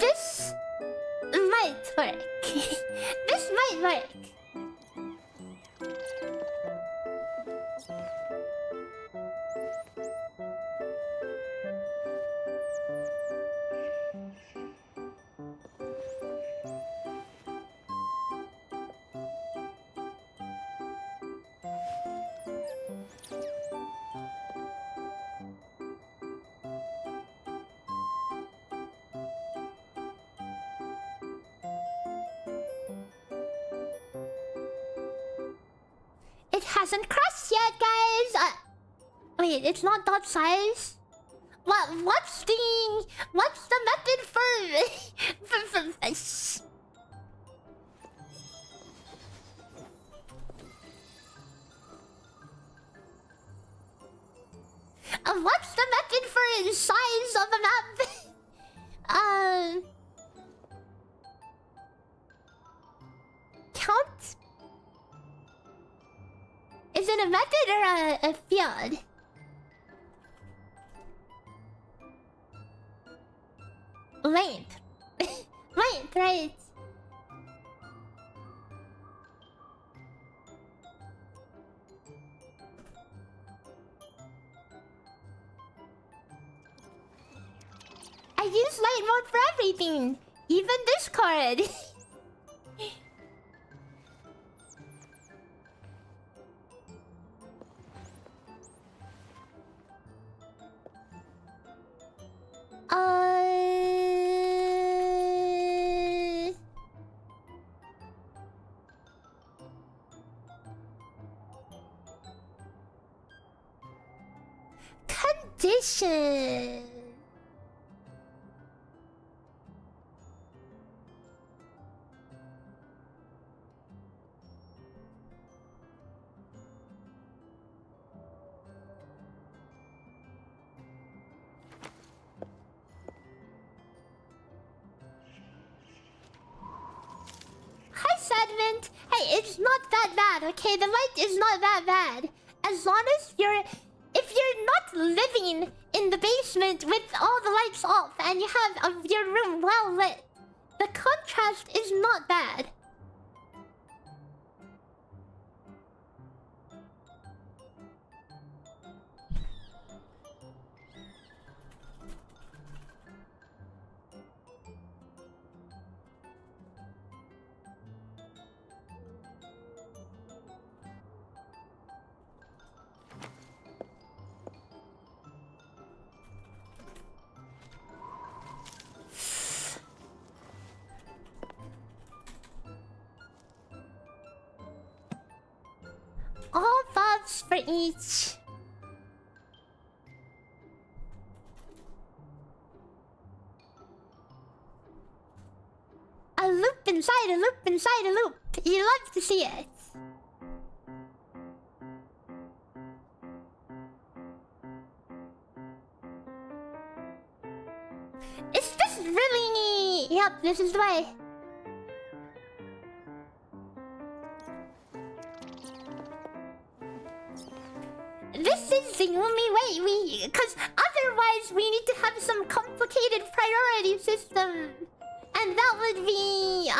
This might work. This might work. It hasn't crossed yet, guys. Wait, it's not dot size. What's the method for this? What's the method for the size of a map? Count? Is it a method or a field? Length. Length, right? I use light mode for everything, even Discord. Condition. Hi, Sediment. Hey, it's not that bad, okay? The light is not that bad. As long as if you're not living in the basement with all the lights off and you have your room well lit, the contrast is not bad. All buffs for each. A loop inside a loop inside a loop. You love to see it. Is this really... Yep, this is the way. This is the only way because otherwise we need to have some complicated priority system. And that would be...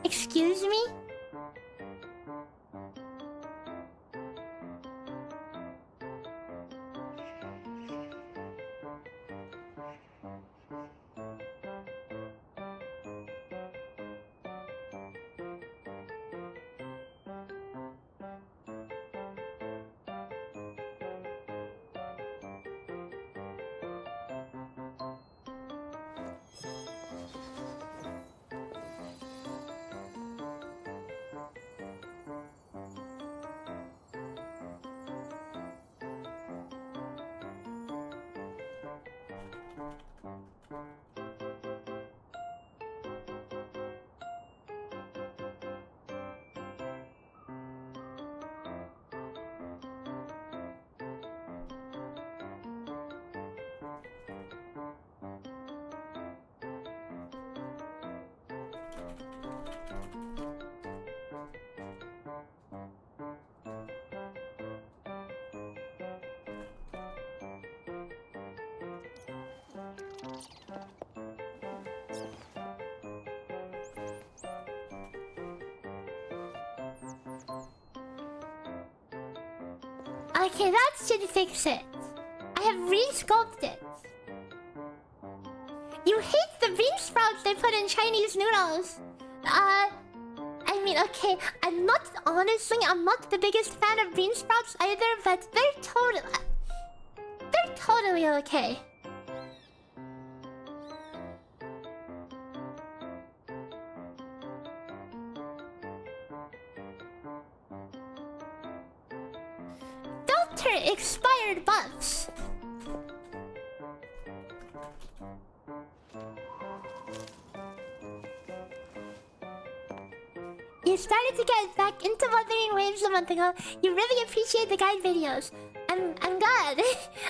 Excuse me? Okay, that should fix it. I have re-scoped it. You hate the bean sprouts they put in Chinese noodles. I mean, okay, I'm not the biggest fan of bean sprouts either, but they're totally okay. Filter expired buffs. You started to get back into Wuthering Waves a month ago. You really appreciate the guide videos. I'm glad.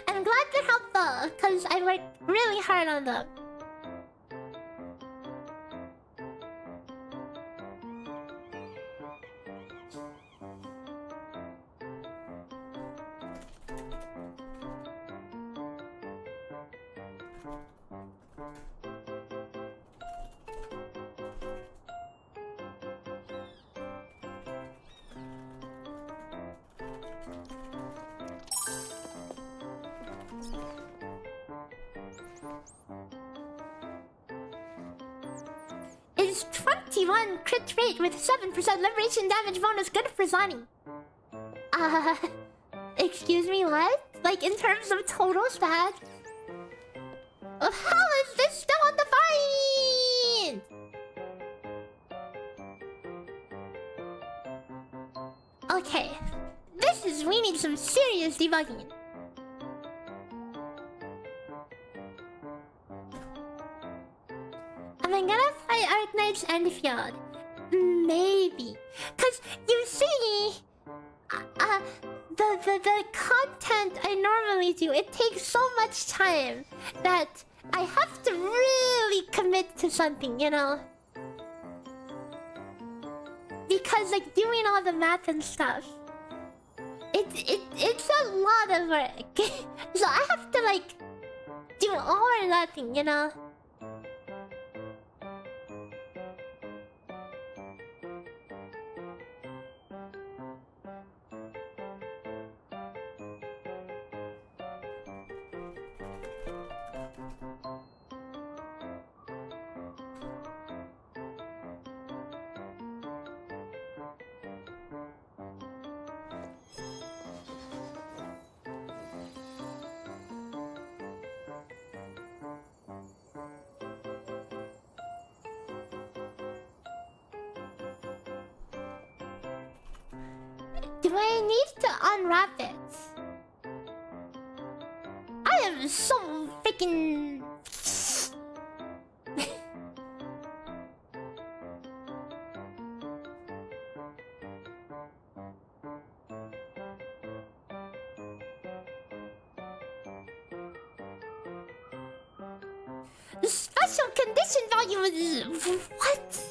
I'm glad to help though, because I worked really hard on them. Is 21 crit rate with 7% liberation damage bonus good for Zani? Excuse me, what? Like in terms of total stats? How is this still undefined? Okay, we need some serious debugging. Am I gonna fight Arknights and Fjord? Maybe. Cause you see, the content I normally do, it takes so much time that I have to really commit to something, you know? Because like doing all the math and stuff, it's a lot of work. So I have to like do all or nothing, you know? Do I need to unwrap it? I am so freaking... The special condition value is... What?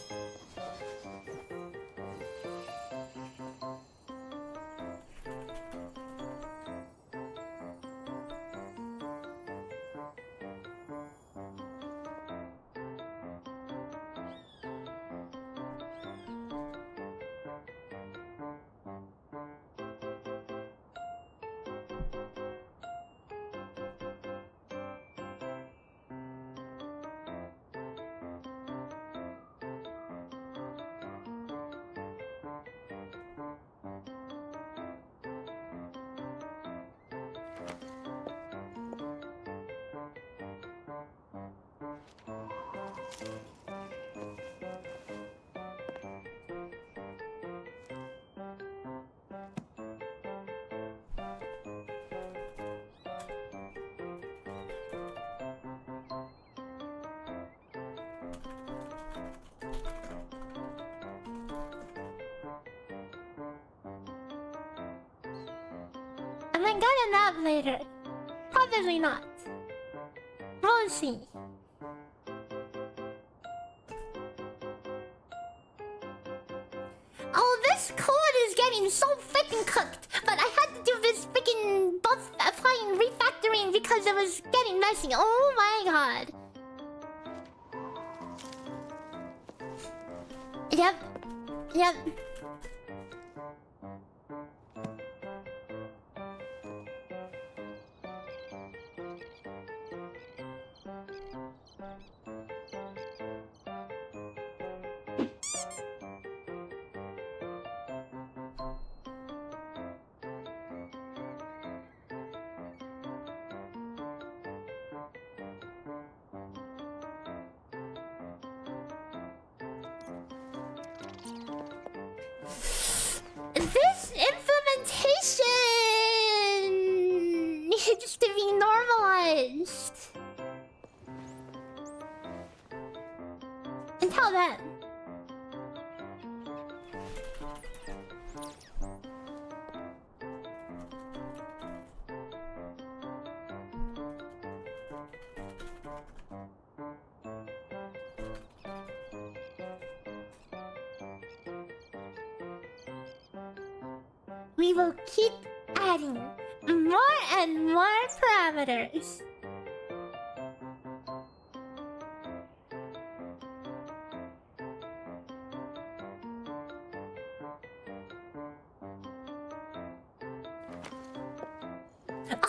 Am I gonna nap later? Probably not. We'll see. Oh, this code is getting so freaking cooked. But I had to do this freaking buff applying refactoring because it was getting messy. Oh my god. Yep. least. Until then. We will keep adding more and more parameters.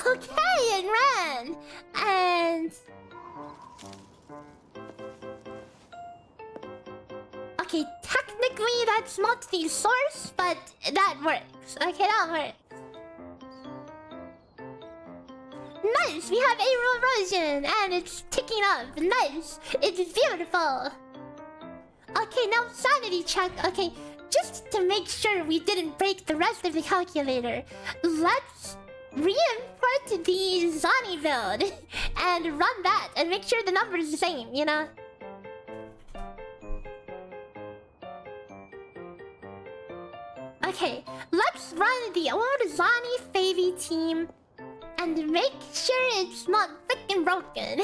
Okay, it ran! And... okay, technically that's not the source, but that works. Okay, that works. Nice, we have a reversion, and it's ticking up. Nice, it's beautiful. Okay, now sanity check. Okay, just to make sure we didn't break the rest of the calculator, let's re-import the Zani build and run that and make sure the number is the same, you know? Okay, let's run the old Zani Phoebe team and make sure it's not freaking broken.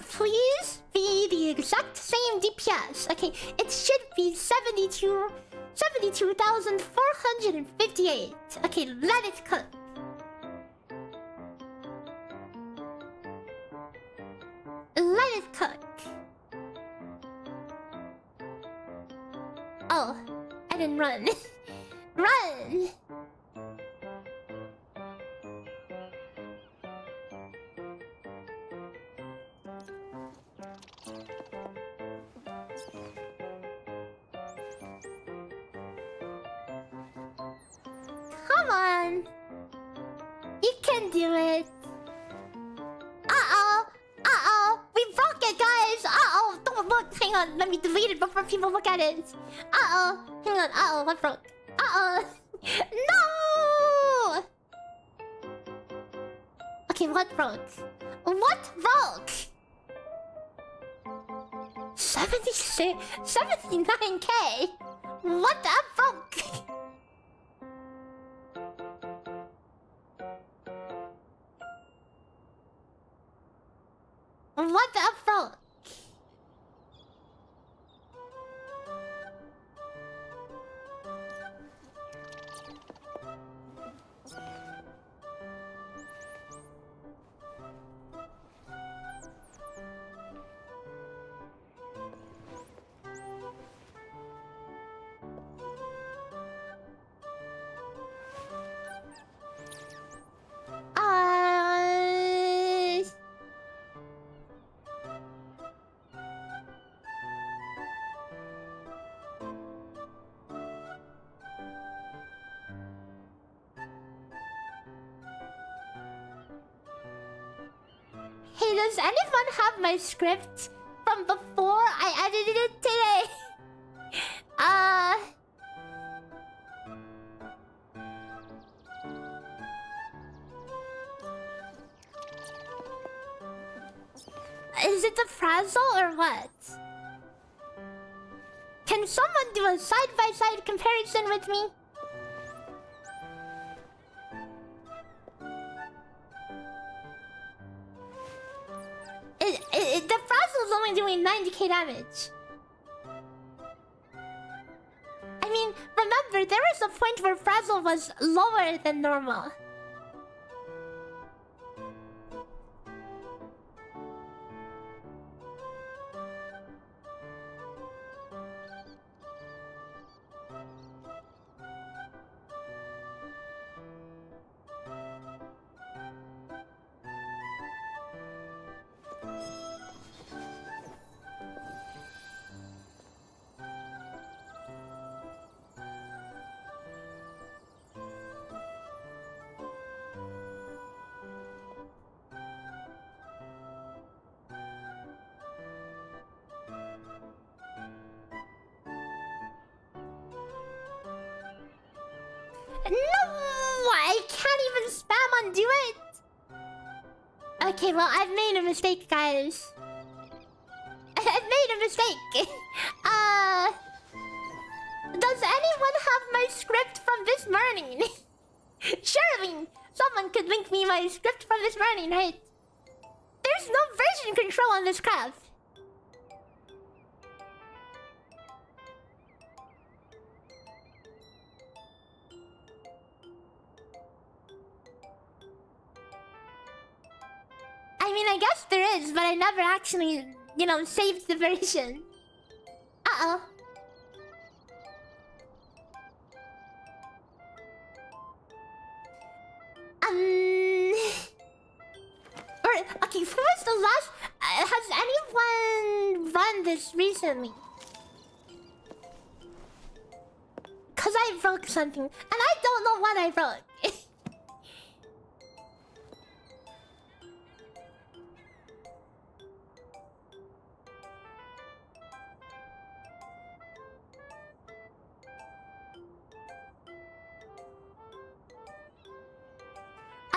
Please be the exact same DPS. Okay, it should be 72,458. Okay, let it cook. Let it cook. Oh, I didn't run. Run! Come on! You can do it! Uh-oh! Uh-oh! We broke it, guys! Uh-oh! Don't look! Hang on, let me delete it before people look at it! Uh-oh! Hang on, uh-oh, what broke? Uh-oh! No! Okay, what broke? What broke? 79k? What the broke? What the broke? Hey, does anyone have my script from before I edited it today? Is it the Frazzle or what? Can someone do a side-by-side comparison with me? The Frazzle's only doing 90k damage. I mean, remember, there was a point where Frazzle was lower than normal. someone do it? Okay, well, I've made a mistake, guys. I've made a mistake. Does anyone have my script from this morning? Surely, someone could link me my script from this morning, right? There's no version control on this craft. I mean, I guess there is, but I never actually, you know, saved the version. Uh-oh. Okay, who was the last... has anyone run this recently? Cause I broke something, and I don't know what I broke.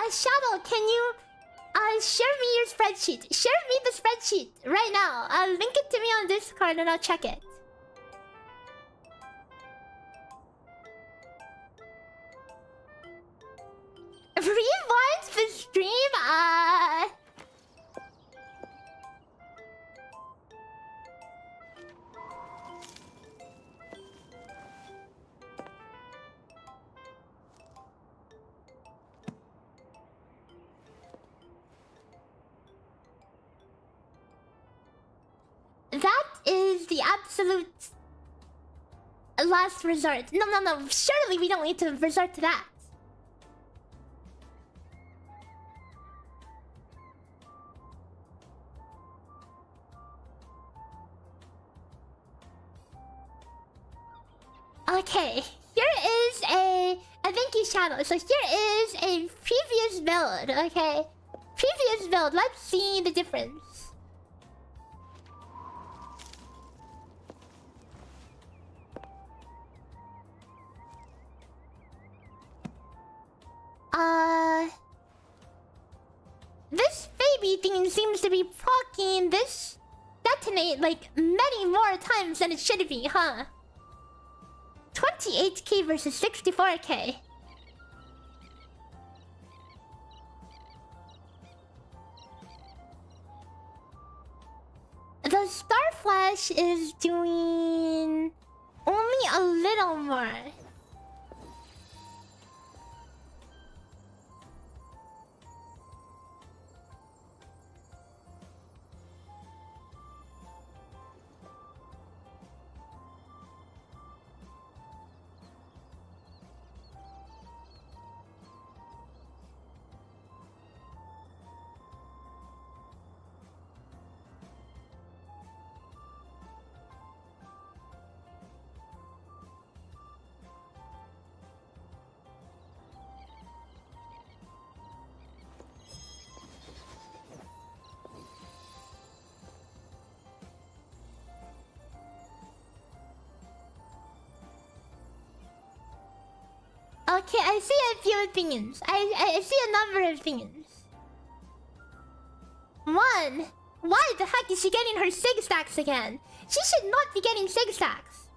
Shadow, can you share me your spreadsheet? Share me the spreadsheet right now. Link it to me on Discord and I'll check it. Rewind the stream? That is the absolute last resort. No. Surely we don't need to resort to that. Okay, here is a thank you, Shadow. So here is a previous build. Okay, previous build. Let's see the difference. This Phoebe thing seems to be proccing this detonate like many more times than it should be, huh? 28k versus 64k. The Star Flash is doing only a little more. Okay, I see a few opinions. I see a number of opinions. One, why the heck is she getting her sig stacks again? She should not be getting sig stacks.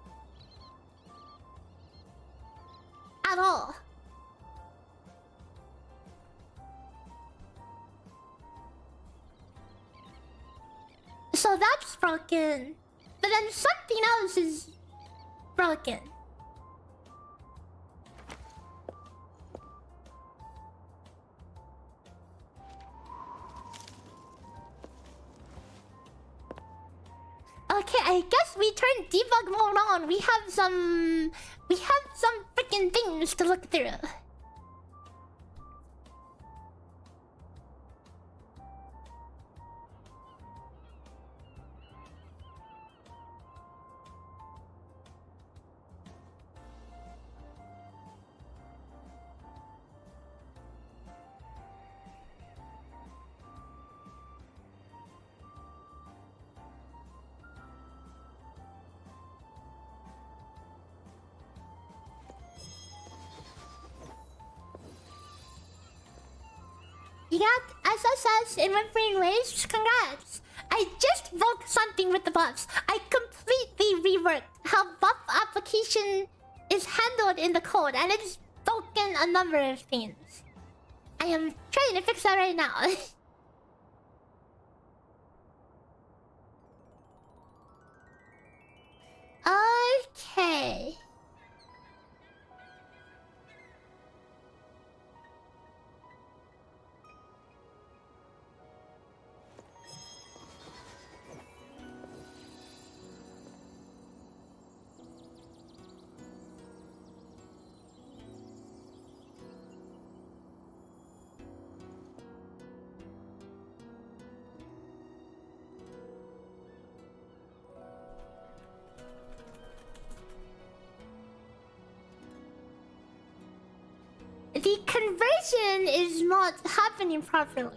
At all. So that's broken. But then something else is broken. Okay, I guess we turned debug mode on. We have some freaking things to look through. You got SSS in Wuthering Waves? Congrats! I just broke something with the buffs. I completely reworked how buff application is handled in the code, and it's broken a number of things. I am trying to fix that right now. Okay. The conversion is not happening properly.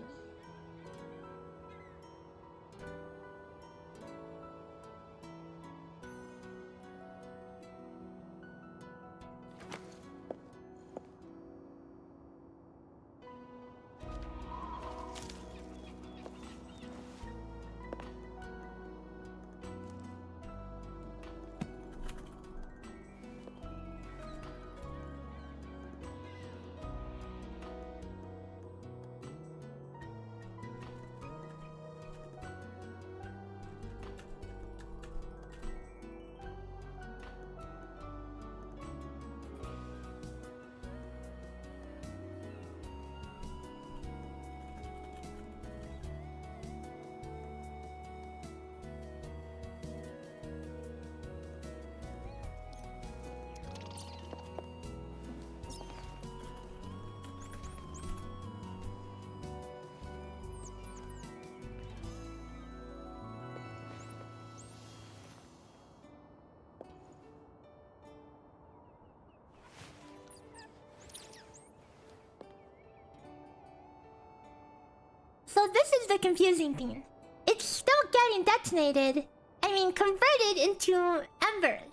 So this is the confusing thing. It's still getting detonated. I mean, converted into embers.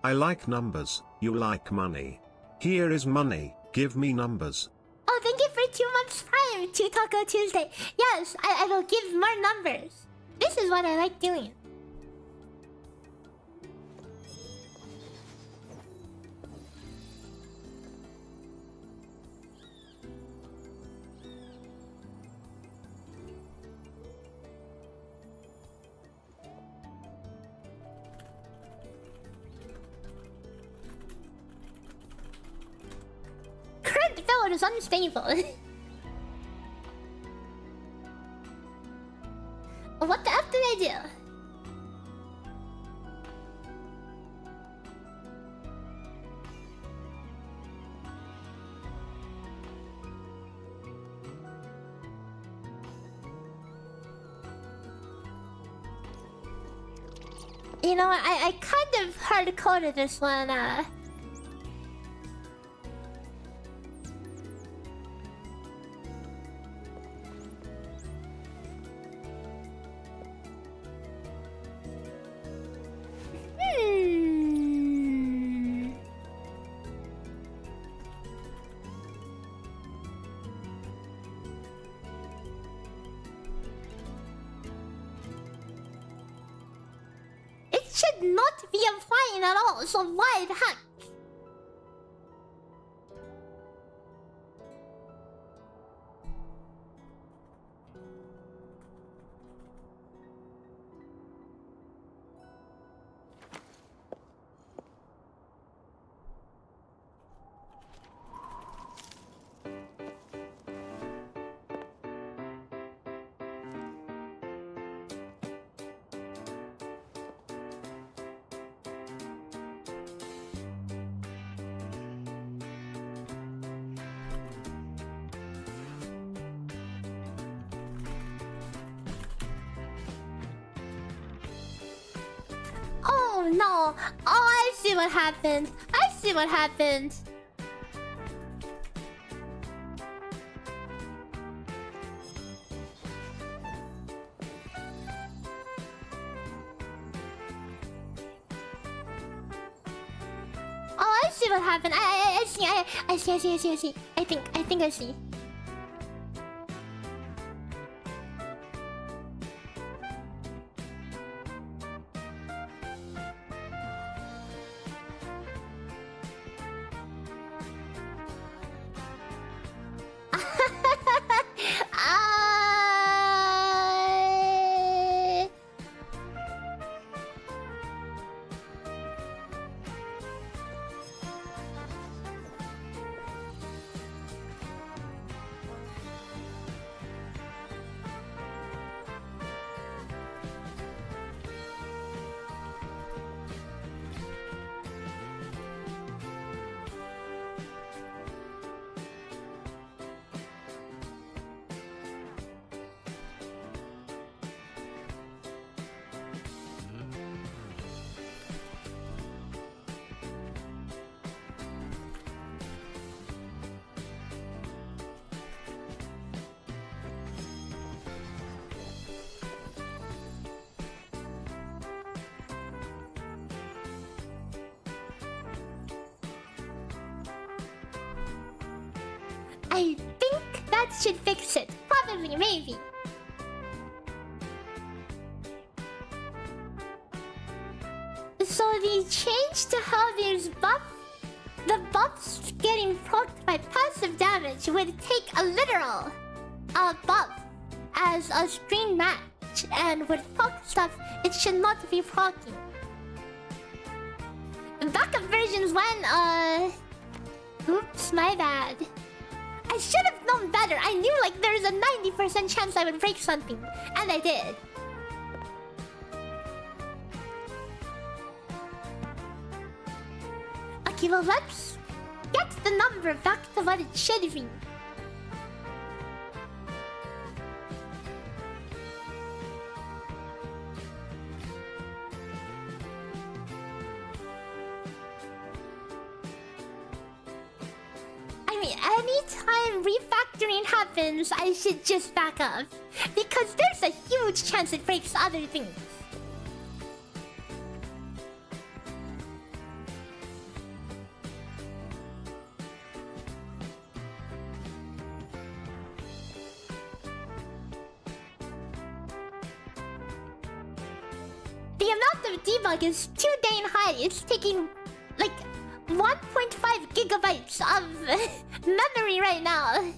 I like numbers, you like money. Here is money, give me numbers. Oh, thank you for 2 months Prime to Taco Tuesday. Yes, I will give more numbers. This is what I like doing. Current build is unstable. What the F did I do? You know, I kind of hard-coded this one, It should not be applying at all, so why the heck? Oh no! Oh, I see what happened. I see what happened. Oh, I see see what happened. I see. I think I see. I think that should fix it. Probably, maybe. So the change to how there's the buffs getting procced by passive damage would take a literal buff as a screen match, and with proc stuff, it should not be procking. Backup versions when oops, my bad. I should have known better. I knew like there's a 90% chance I would break something, and I did. Okay, well let's get the number back to what it should be. Anytime refactoring happens, I should just back up. Because there's a huge chance it breaks other things. The amount of debug is too dang high. It's taking like 1.5 gigabytes of memory right now.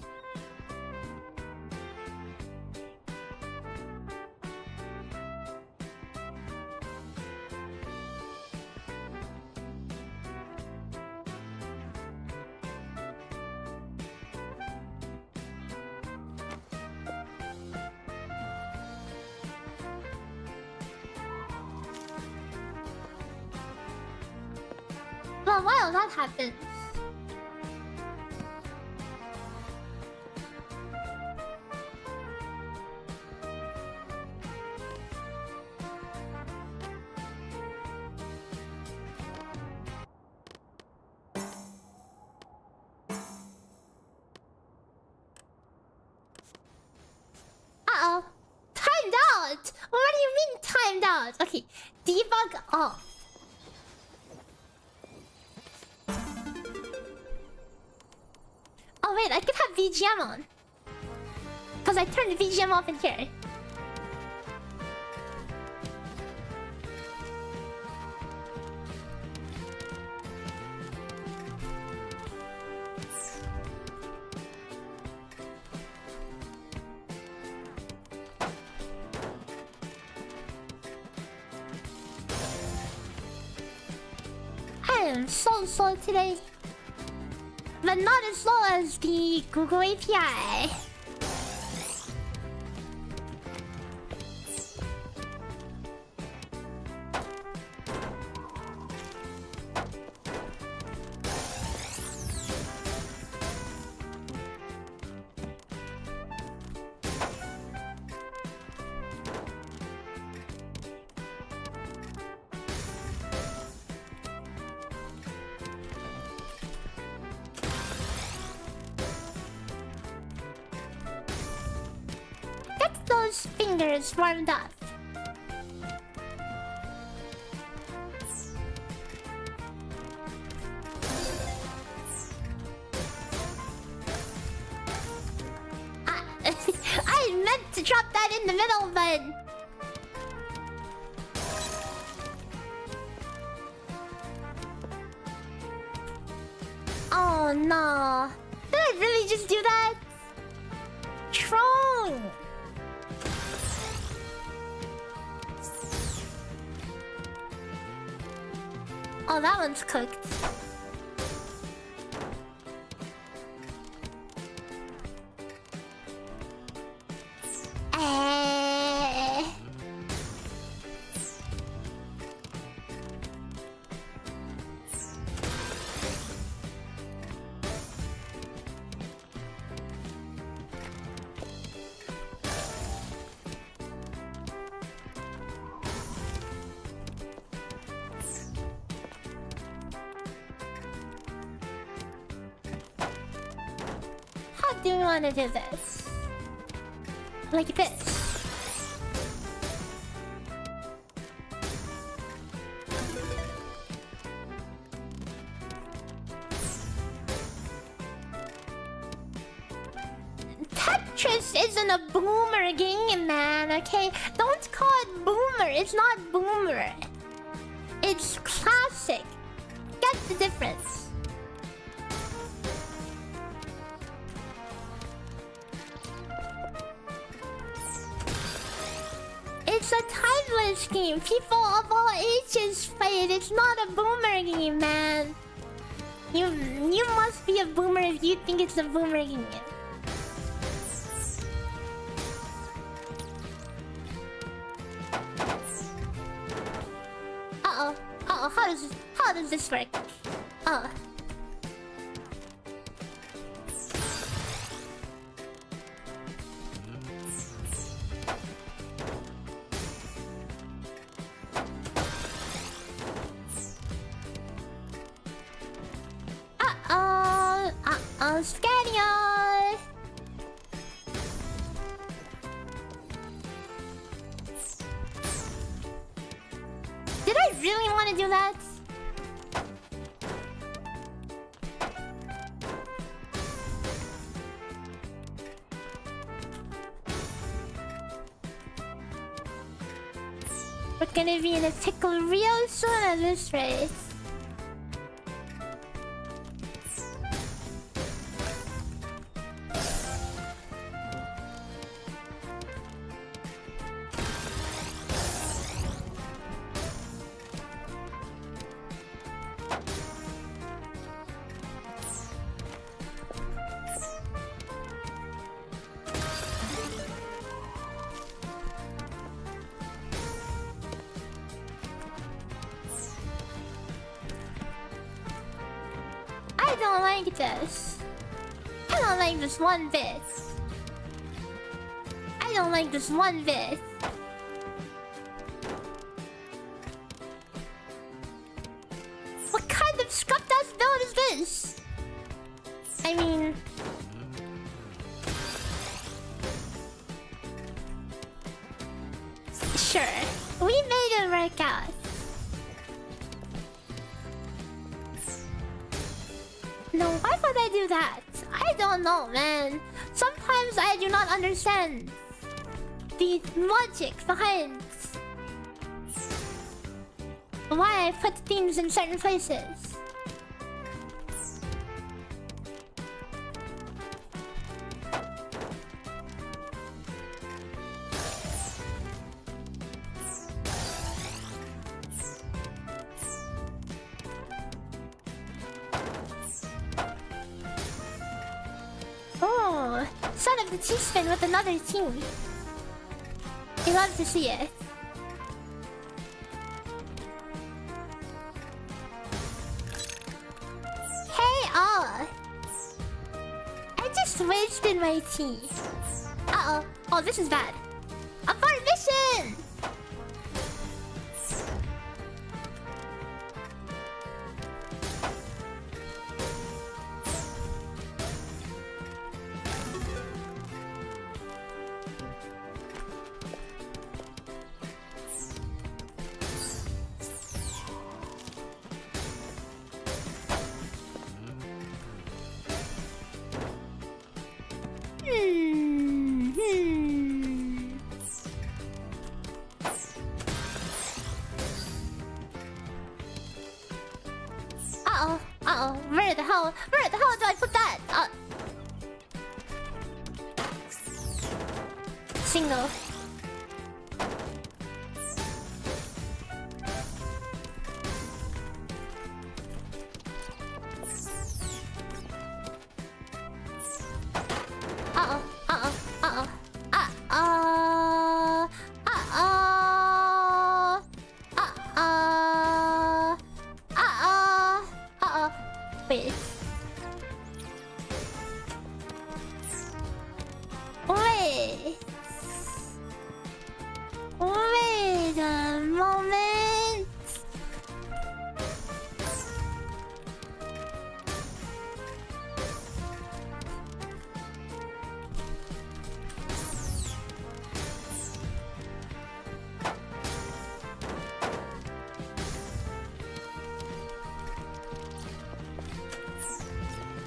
Well, while that happens, uh-oh. Timed out! What do you mean timed out? Okay, debug off. Oh wait, I could have VGM on. Because I turned the VGM off in here. I am so slow today. But not as slow as the Google API. Those fingers warmed up. drop that in the middle, but... Oh no. Did I really just do that? Strong. Oh, that one's cooked. How do we want to do this? Like this. Tetris isn't a boomer game, man, okay? Don't call it boomer. It's not boomer. It's classic. Get the difference. It's a timeless game. People of all ages play it. It's not a boomer game, man. You must be a boomer if you think it's a boomer game. Uh-oh. Uh-oh. How does this work? Oh. Scario! Did I really want to do that? We're gonna be in a pickle real soon at this rate. I don't like this. I don't like this one bit. I don't like this one bit. What kind of scrub-ass build is this? I mean... Sure, we made it work out. No, why would I do that? I don't know, man. Sometimes I do not understand the logic behind why I put things in certain places. Oh, son of the T-spin with another team. You love to see it. Hey, all. I just wasted my tea. Uh-oh. Oh, this is bad. Abort mission! Uh-oh. Uh-oh. Where the hell do I put that? Single. Uh-oh. Uh-oh. Uh-oh. Uh-oh. Uh-oh. Uh-oh. Uh-oh. Uh-oh. Wait. Wait. Wait a moment.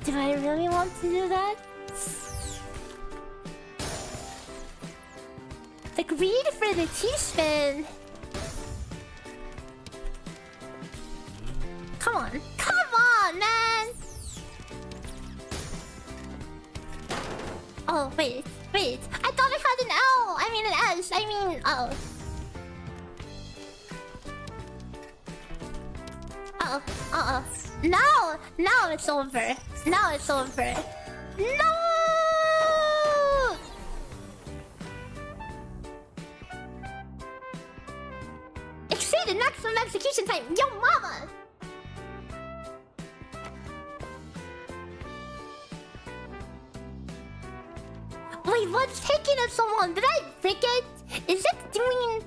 Do I really want to do that? The greed for the teaspoon. Come on. Come on, man! Oh, wait. Wait. I thought I had an L. I mean an S. I mean... Oh. Uh-oh. Uh-oh. Now! Now it's over. Now it's over. No! Exceeded maximum execution time. Yo, mama! Wait, what's taking us so long? Did I break it? Is it doing...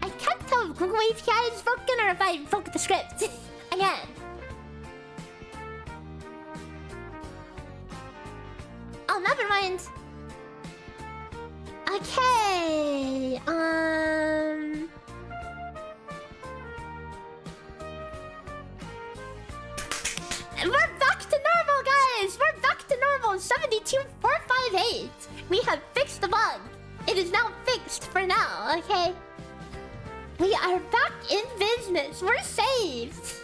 I can't tell if Google API is broken or if I broke the script. Again. Oh, never mind. Okay. We're back to normal, guys. We're back to normal. 72458. We have fixed the bug. It is now fixed for now. Okay. We are back in business. We're saved.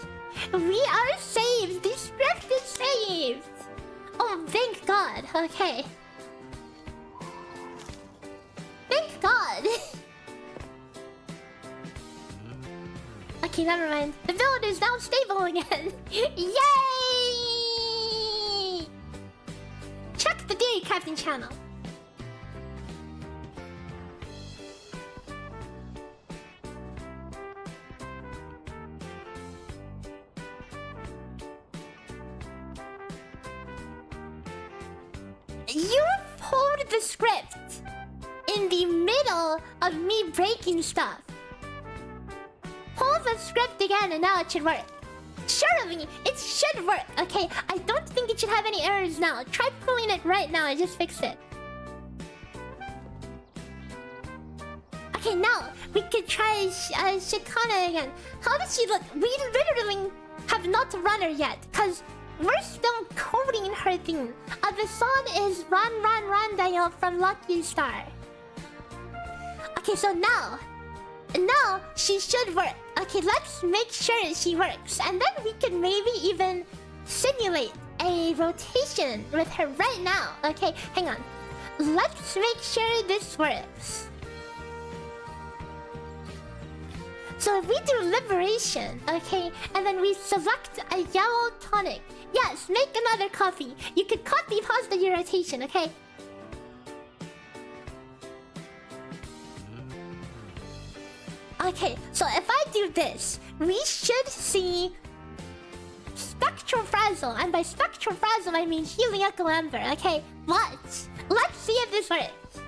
We are saved. The script is saved. Oh, thank God. Okay. Thank God. Okay, never mind. The build is now stable again. Yay! Check the Theory Crafting channel. You pulled the script in the middle of me breaking stuff. Pull the script again and now it should work. Surely, it should work. Okay, I don't think it should have any errors now. Try pulling it right now, I just fixed it. Okay, now we could try Shakana again. How does she look? We literally have not run her yet, because we're still coding her thing. The song is Run, Run, Run Dial from Lucky Star. Okay, so now she should work. Okay, let's make sure she works. And then we can maybe even simulate a rotation with her right now. Okay, hang on. Let's make sure this works. So if we do liberation, okay, and then we select a yellow tonic. Yes, make another coffee. You could copy pasta your rotation, okay? Okay, so if I do this, we should see Spectral Frazzle. And by Spectral Frazzle, I mean Healing Echo Amber, okay? Let's see if this works.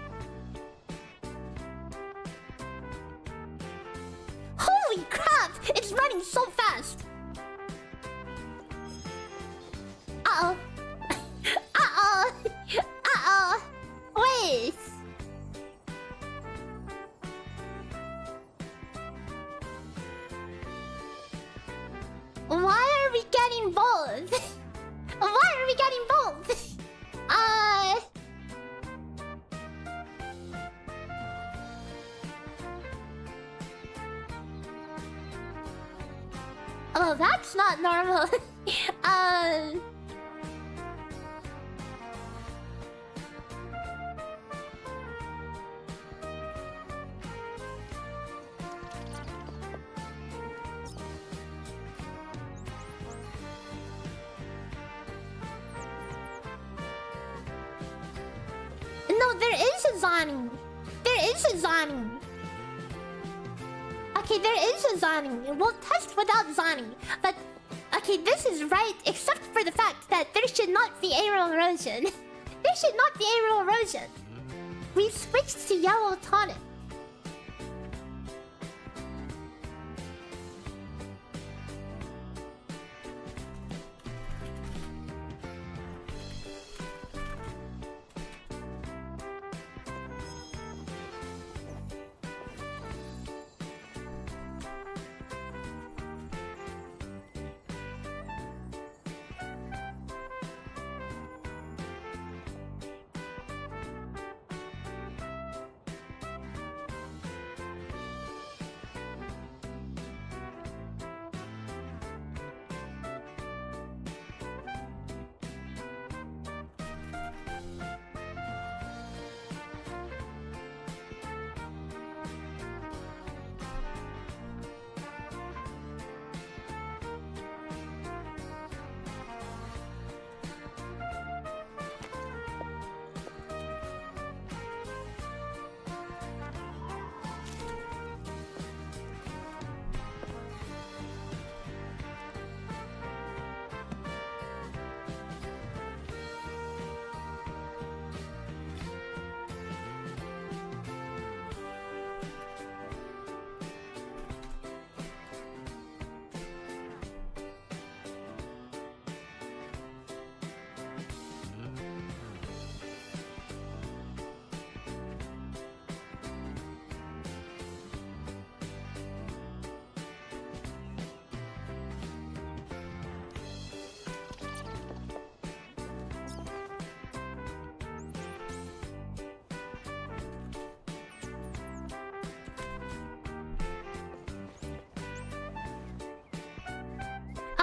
Holy crap! It's running so fast! Uh-oh. Uh-oh. Uh-oh. Wait. Why are we getting both? Why are we getting both? Oh, that's not normal. No, there is a Zani. There is a Zani. Okay, there is a Zani. We'll test without Zani. But, okay, this is right, except for the fact that there should not be aerial erosion. There should not be aerial erosion. We switched to yellow tonic.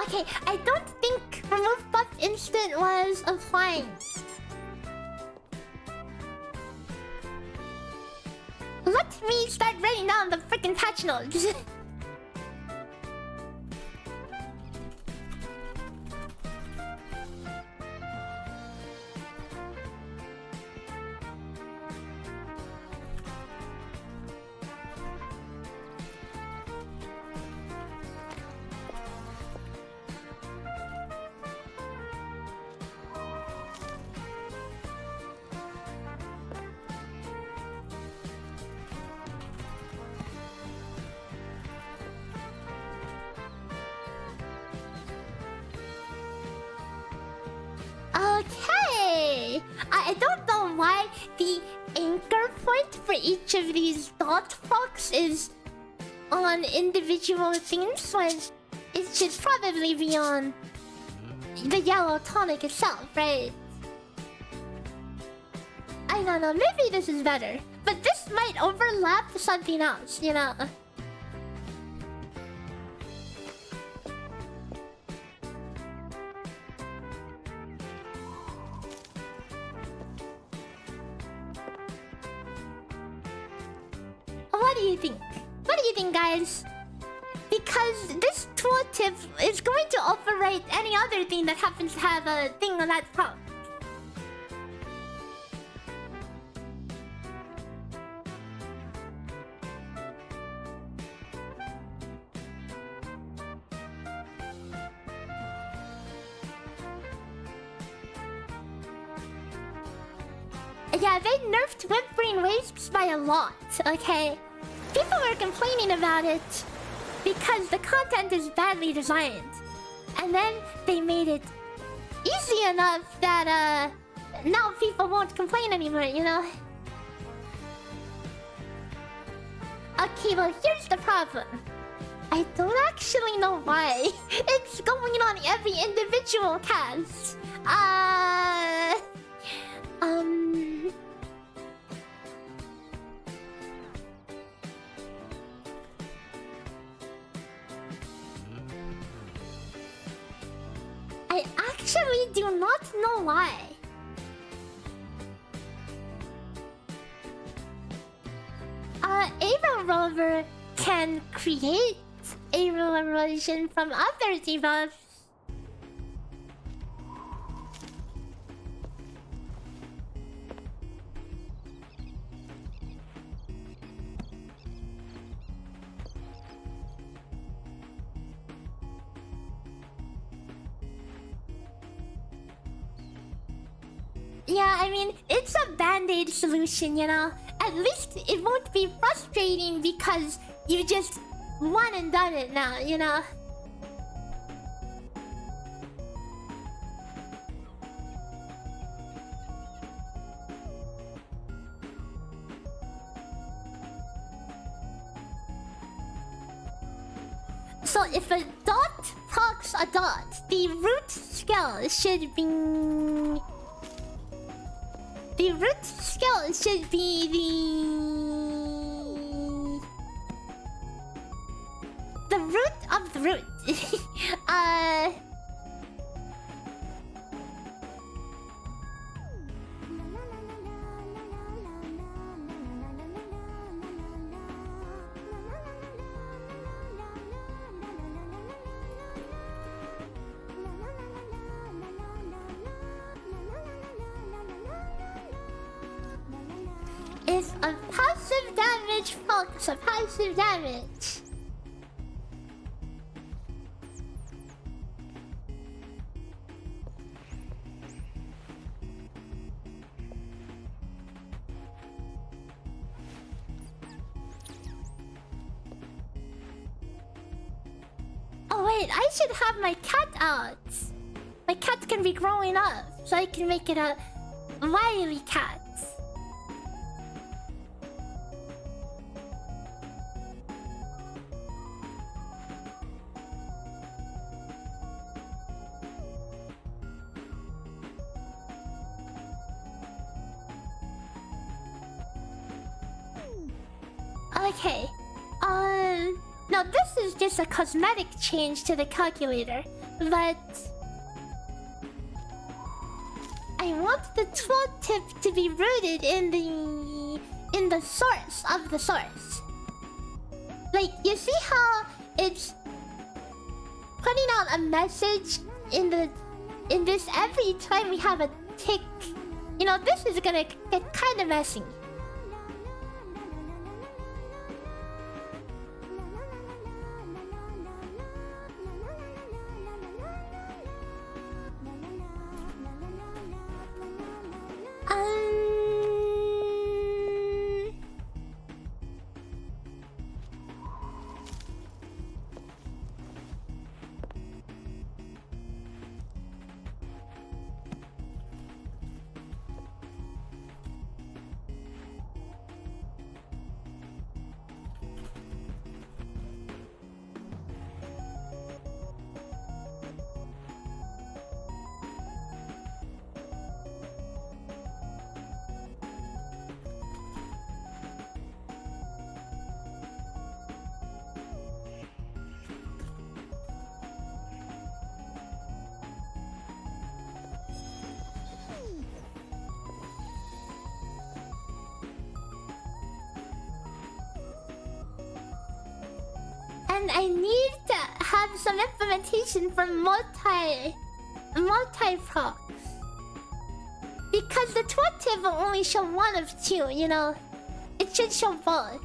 Okay, I don't think remove buff instant was applying. Let me start writing down the freaking patch notes. Okay! I don't know why the anchor point for each of these dot fox is on individual things when it should probably be on the yellow tonic itself, right? I don't know, maybe this is better. But this might overlap something else, you know? What do you think? What do you think, guys? Because this tooltip is going to override any other thing that happens to have a thing on that top. Yeah, they nerfed Wuthering Waves by a lot, okay? People were complaining about it because the content is badly designed. And then they made it easy enough that, now people won't complain anymore, you know? Okay, well, here's the problem. I don't actually know why it's going on every individual cast. really do not know why. Ava Rover can create aerial erosion from other debuffs. Yeah, I mean, it's a band-aid solution, you know? At least it won't be frustrating because you just one and done it now, you know? So if a dot talks a dot, the root skill should be... The root skill should be the root of the root. If a passive damage focus, a passive damage. Oh wait, I should have my cat out. My cat can be growing up, so I can make it a wily cat. Okay. Now this is just a cosmetic change to the calculator, but I want the tooltip to be rooted in the source of the source. Like, you see how it's putting out a message in this every time we have a tick. You know, this is gonna get kind of messy. And I need to have some implementation for multi-procs. Because the tooltip will only show one of two, you know? It should show both.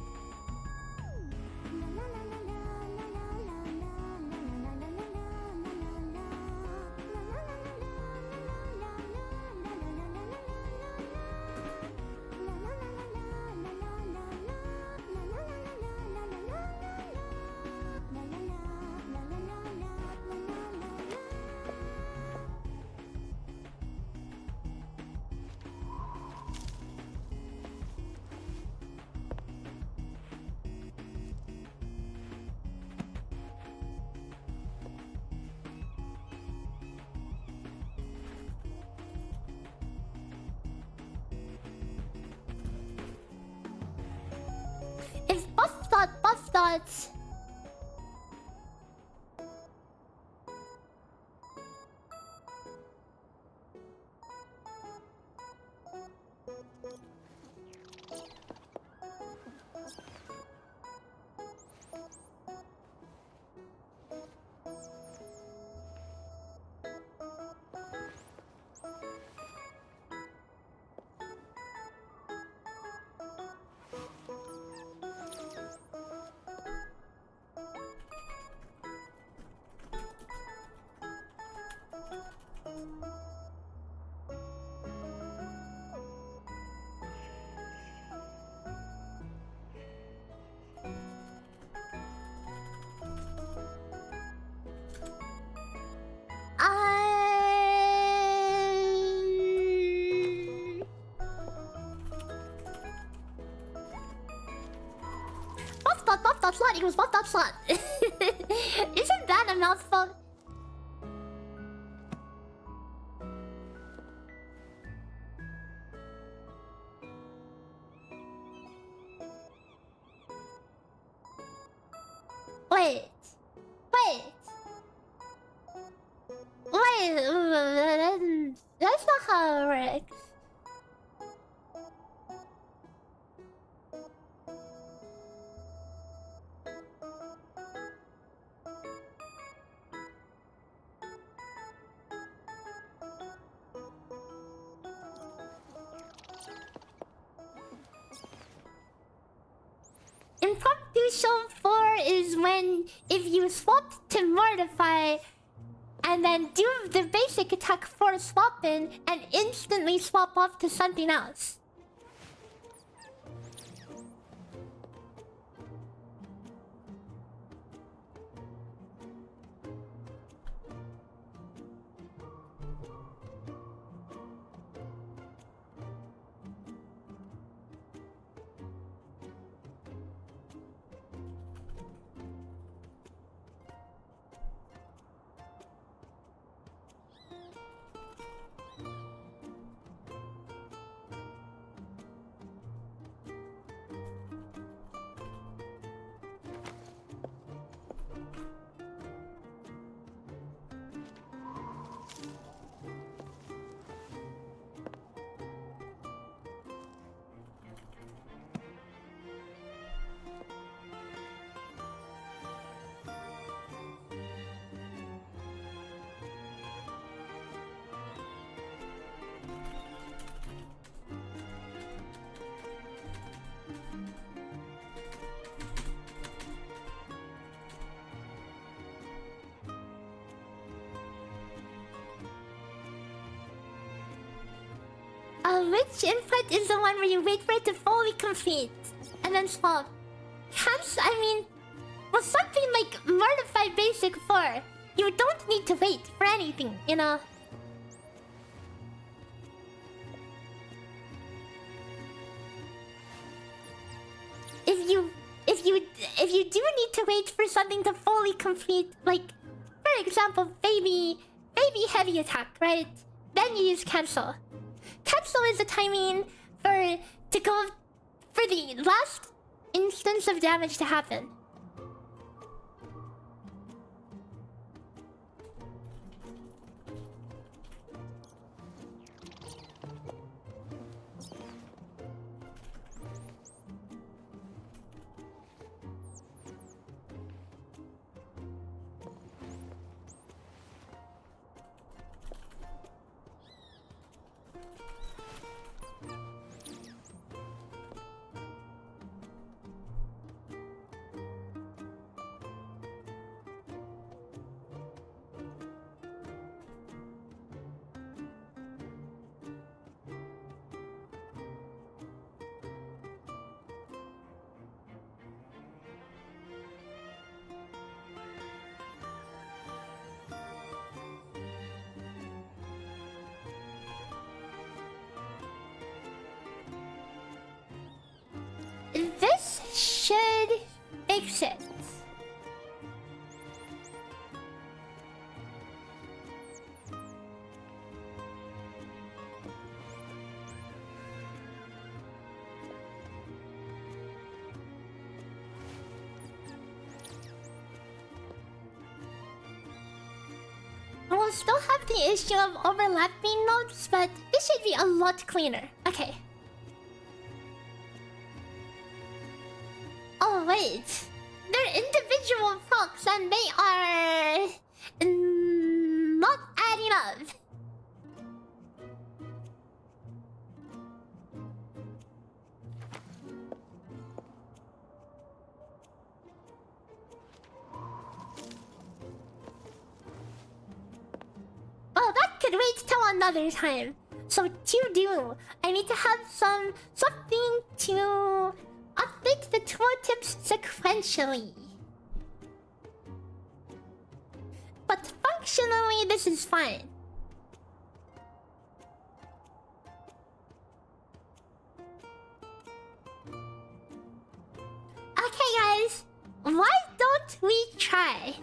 Buff dots. .slot equals swap .slot. Isn't that a mouthful? Wait. That's not how it works. Impromptu show 4 is when if you swap to mortify and then do the basic attack for swap in and instantly swap off to something else. Which input is the one where you wait for it to fully complete and then swap? I mean, well, something like Mortify Basic 4, you don't need to wait for anything, you know? If you do need to wait for something to fully complete, like, for example, baby heavy attack, right? Then you use cancel. Cancel is the timing to go for the last instance of damage to happen. This should fix it. We'll still have the issue of overlapping nodes, but this should be a lot cleaner. Okay. Oh wait, they're individual folks and they are not adding up. Oh, that could wait till another time. So to do, I need to have something to update the tooltips sequentially. But functionally, this is fine. Okay, guys. Why don't we try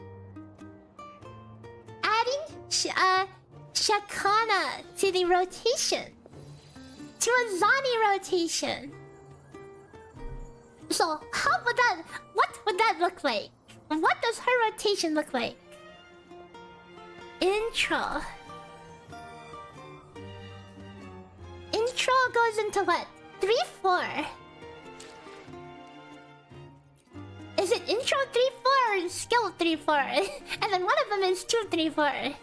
adding Shakana to the rotation? To a Zani rotation. So how would that... What would that look like? What does her rotation look like? Intro. Intro goes into what? 3-4. Is it intro 3-4 or skill 3-4? And then one of them is 2-3-4.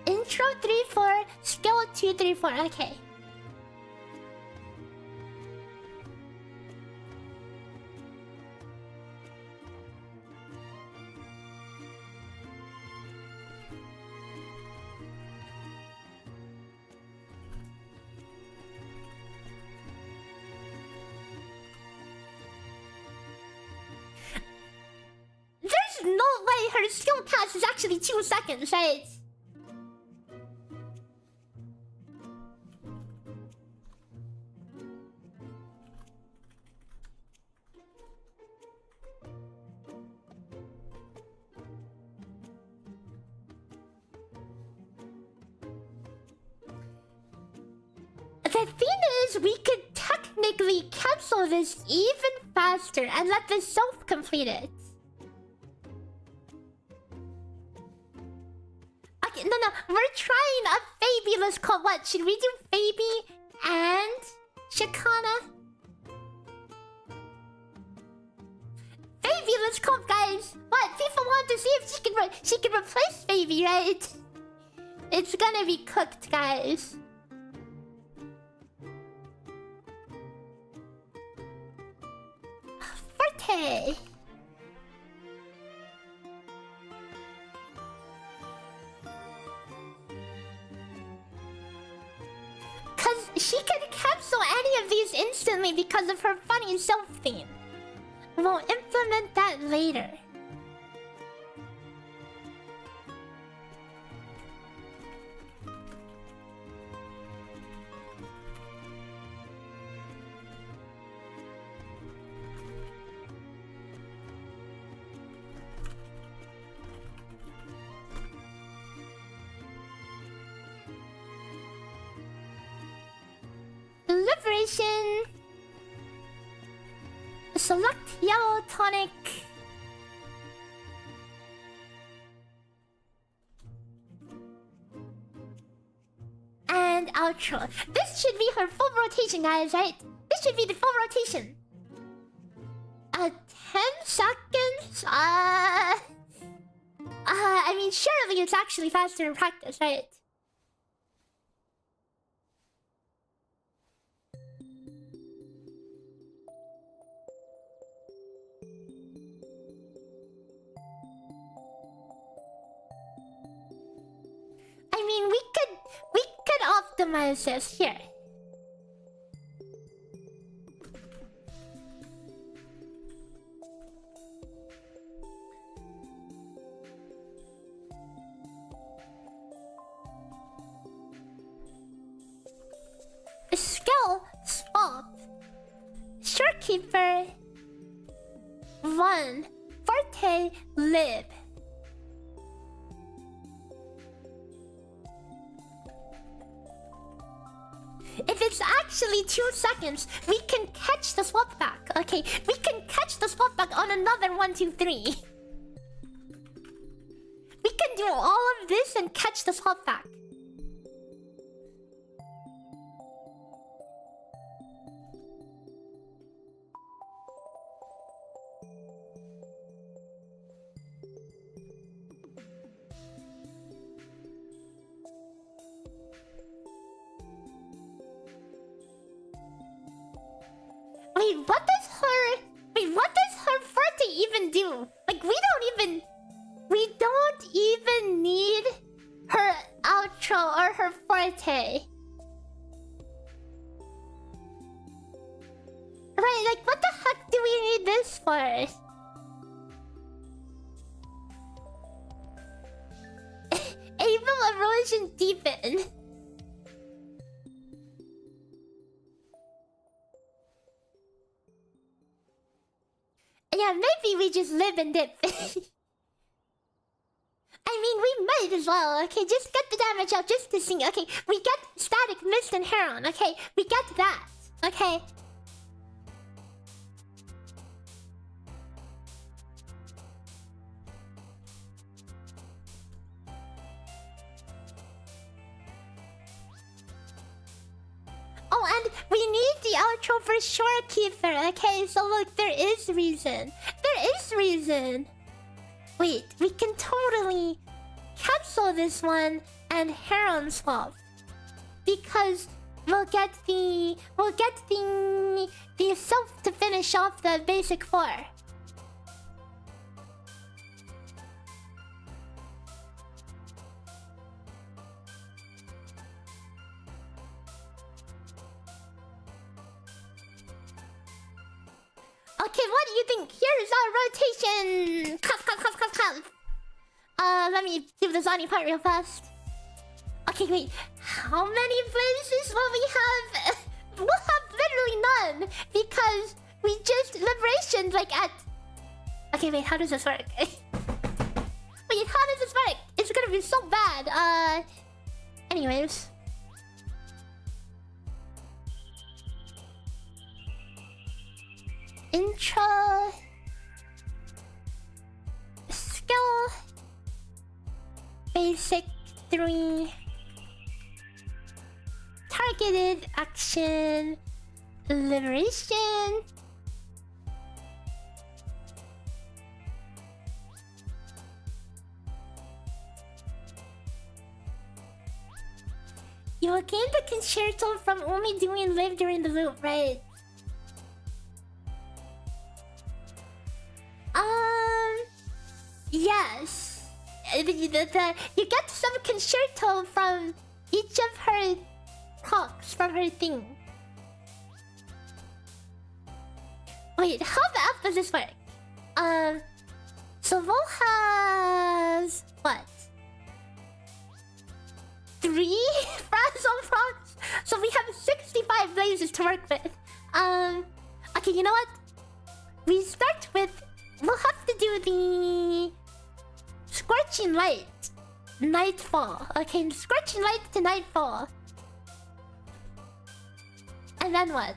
Intro 3-4, skill 2-3-4. Okay. There's no way her skill cast is actually 2 seconds, right? The thing is, we could technically cancel this even faster and let the self complete it. Okay, no, we're trying a Phoebe. Let's call what? Should we do Phoebe and Shakana? Phoebe, let's call, guys. What? People want to see if she can replace Phoebe, right? It's gonna be cooked, guys. Forte. Cause she can cancel any of these instantly because of her funny self theme. We'll implement that later. Liberation. Select yellow tonic. And outro. This should be her full rotation, guys, right? This should be the full rotation. 10 seconds? I mean, surely it's actually faster in practice, right? I mean, we could optimize this here. Skill swap. Storekeeper 1. Forte lib. If it's actually 2 seconds, we can catch the swap back. Okay, we can catch the swap back on another 1, 2, 3. We can do all of this and catch the swap back. Wait, what does her forte even do? Like, we don't even need her outro or her forte. Right, like, what the heck do we need this for? Able erosion deepen. Yeah, maybe we just live and dip. I mean, we might as well. Okay, just get the damage out just to see. Okay, we get static mist and heron. Okay, we get that. Okay. Oh, and we need the outro for Shorekeeper. Okay, so look, there is reason. There is reason. Wait, we can totally cancel this one and heron swap. Because we'll get the self to finish off the basic 4. Okay, what do you think? Here's our rotation. Cough, cough, cough, cough, cough. Let me do the Zani part real fast. Okay, wait. How many places will we have? We'll have literally none because we just liberationed like at. Okay, wait. How does this work? Wait, how does this work? It's gonna be so bad. Anyways. Intro. Skill. Basic 3. Targeted action. Liberation. You will gain the concerto from only doing live during the loop, right? Yes. You get some concerto from each of her procs from her thing. Wait, how the F does this work? So Vol has what? 3 Frazzle procs? So we have 65 blazes to work with. Okay, you know what? We start with. We'll have to do the Scorching Light, Nightfall. Okay, Scorching Light to Nightfall. And then what?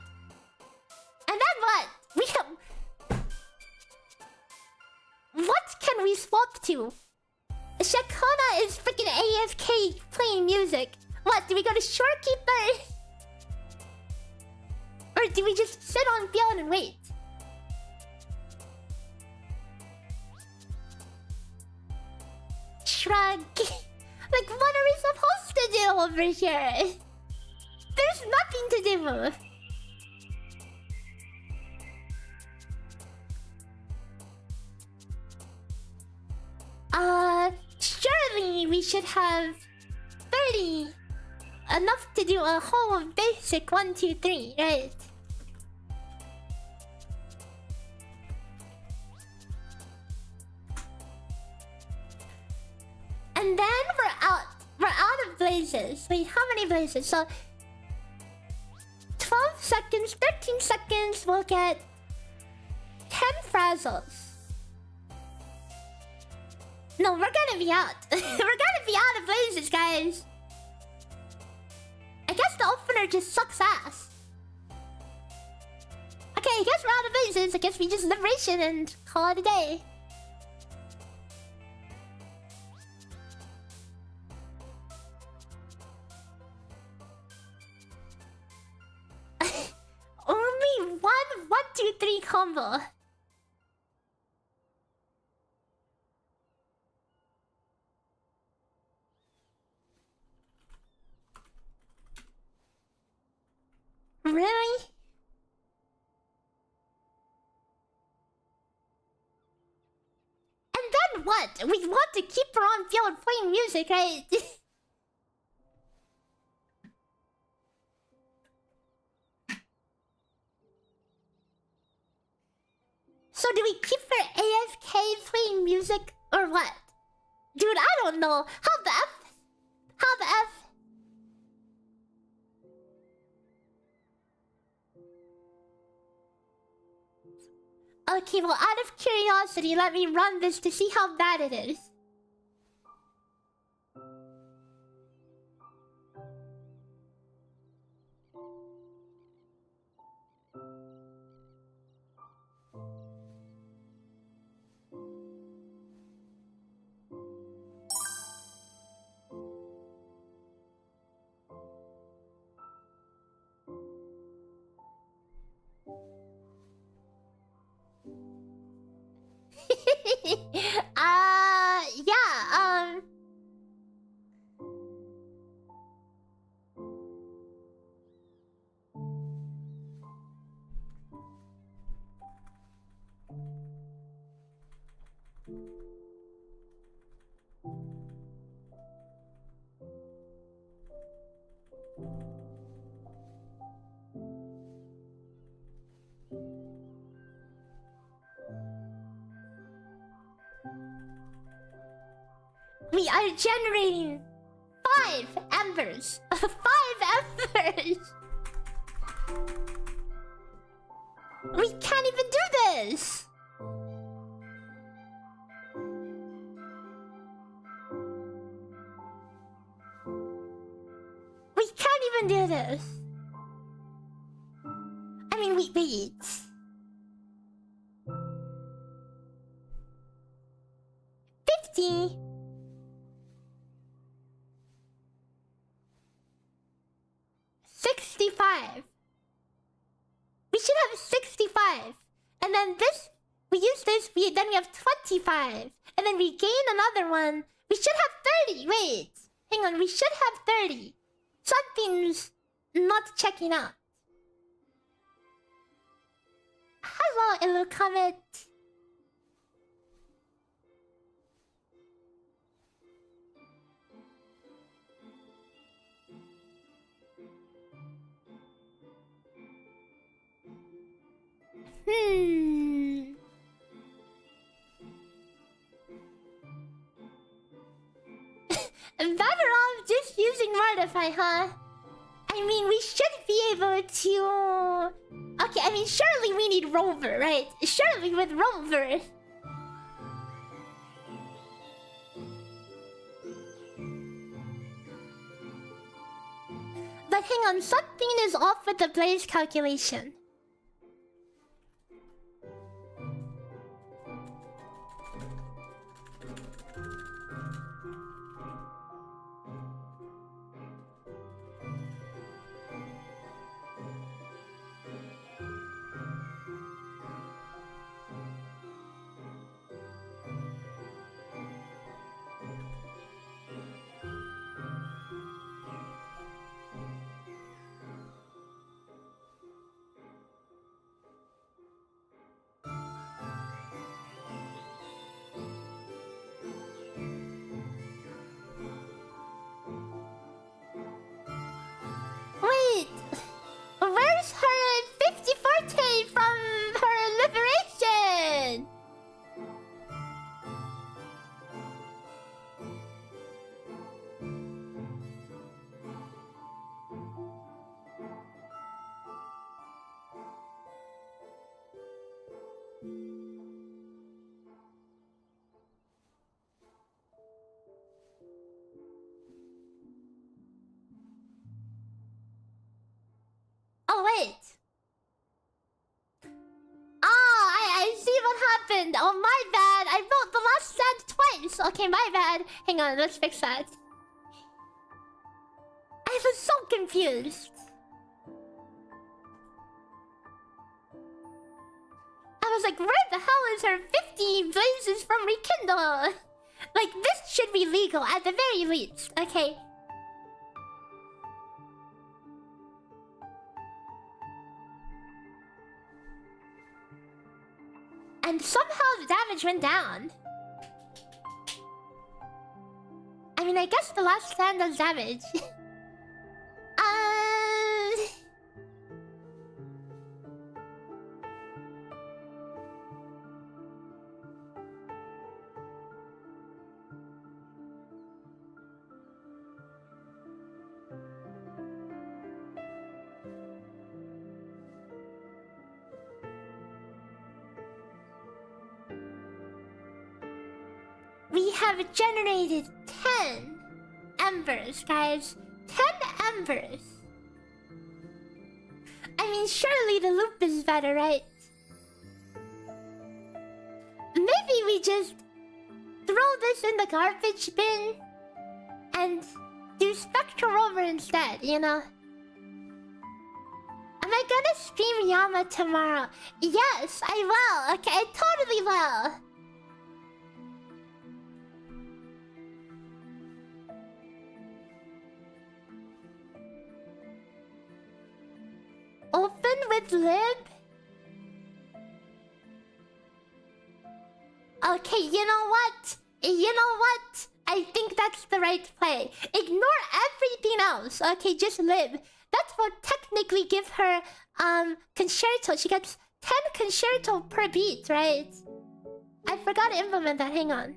And then what? We have... What can we swap to? Shakana is freaking AFK playing music. What, do we go to Shorekeeper? Or do we just sit on Beyond and wait? Shrug. Like, what are we supposed to do over here? There's nothing to do. Surely we should have 30. Enough to do a whole basic 1, 2, 3, right? And then we're out. We're out of blazes. Wait, how many blazes? So 12 seconds, 13 seconds, we'll get 10 frazzles. No, we're gonna be out. We're gonna be out of blazes, guys. I guess the opener just sucks ass. Okay, I guess we're out of blazes. I guess we just liberation and call it a day. Only 1, 2, 3 combo. Really? And then what? We want to keep her on field playing music, right? So do we keep her AFK playing music or what? Dude, I don't know. How the F? How the F? Okay, well, out of curiosity, let me run this to see how bad it is. Yeah, we are generating 5 embers. 5 embers! We can't even do this! We can't even do this. I mean, wait. 50. 65. We should have 65. And then this, we use this, then we have 25. And then we gain another one. We should have 30. Wait. Hang on, we should have 30. Something's not checking out. Hello, Illucomet. Better off just using Mortify, huh? I mean, we should be able to... Okay, I mean, surely we need Rover, right? Surely with Rover... But hang on, something is off with the blaze calculation. Wait, where's her 50 forte from her liberation? Oh, wait. I see what happened. Oh, my bad. I wrote the last stand twice. Okay, my bad. Hang on, let's fix that. I was so confused. I was like, where the hell is her 50 blazes from Rekindle? Like, this should be legal at the very least. Okay. And somehow the damage went down. I mean, I guess the last stand does damage. have generated 10 embers, guys. 10 embers. I mean, surely the loop is better, right? Maybe we just throw this in the garbage bin and do Spectral Rover instead, you know? Am I gonna stream Yama tomorrow? Yes, I will. Okay, I totally will. Open with lib? Okay, you know what? You know what? I think that's the right play. Ignore everything else. Okay, just lib. That will technically give her concerto. She gets 10 concerto per beat, right? I forgot to implement that. Hang on.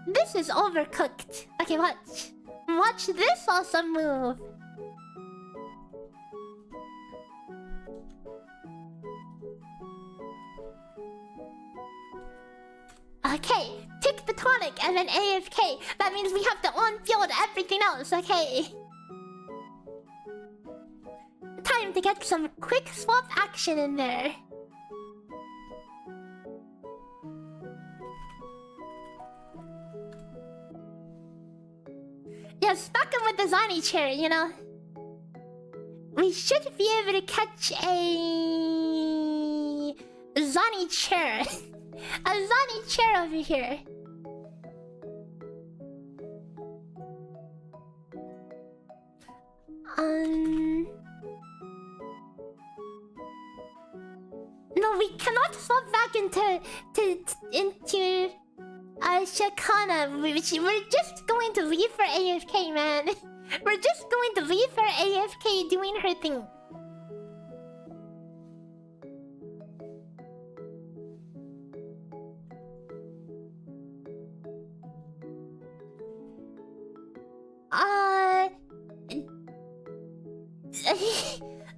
This is overcooked. Okay, watch. Watch this also move. Okay, pick the tonic and then AFK. That means we have to on-field everything else, okay? Time to get some quick swap action in there. Yeah, smack him with the Zani chair, you know? We should be able to catch a Zani chair. A Zani chair over here. No, we cannot swap back into Shakana. We're just going to leave her AFK, man. We're just going to leave her AFK doing her thing.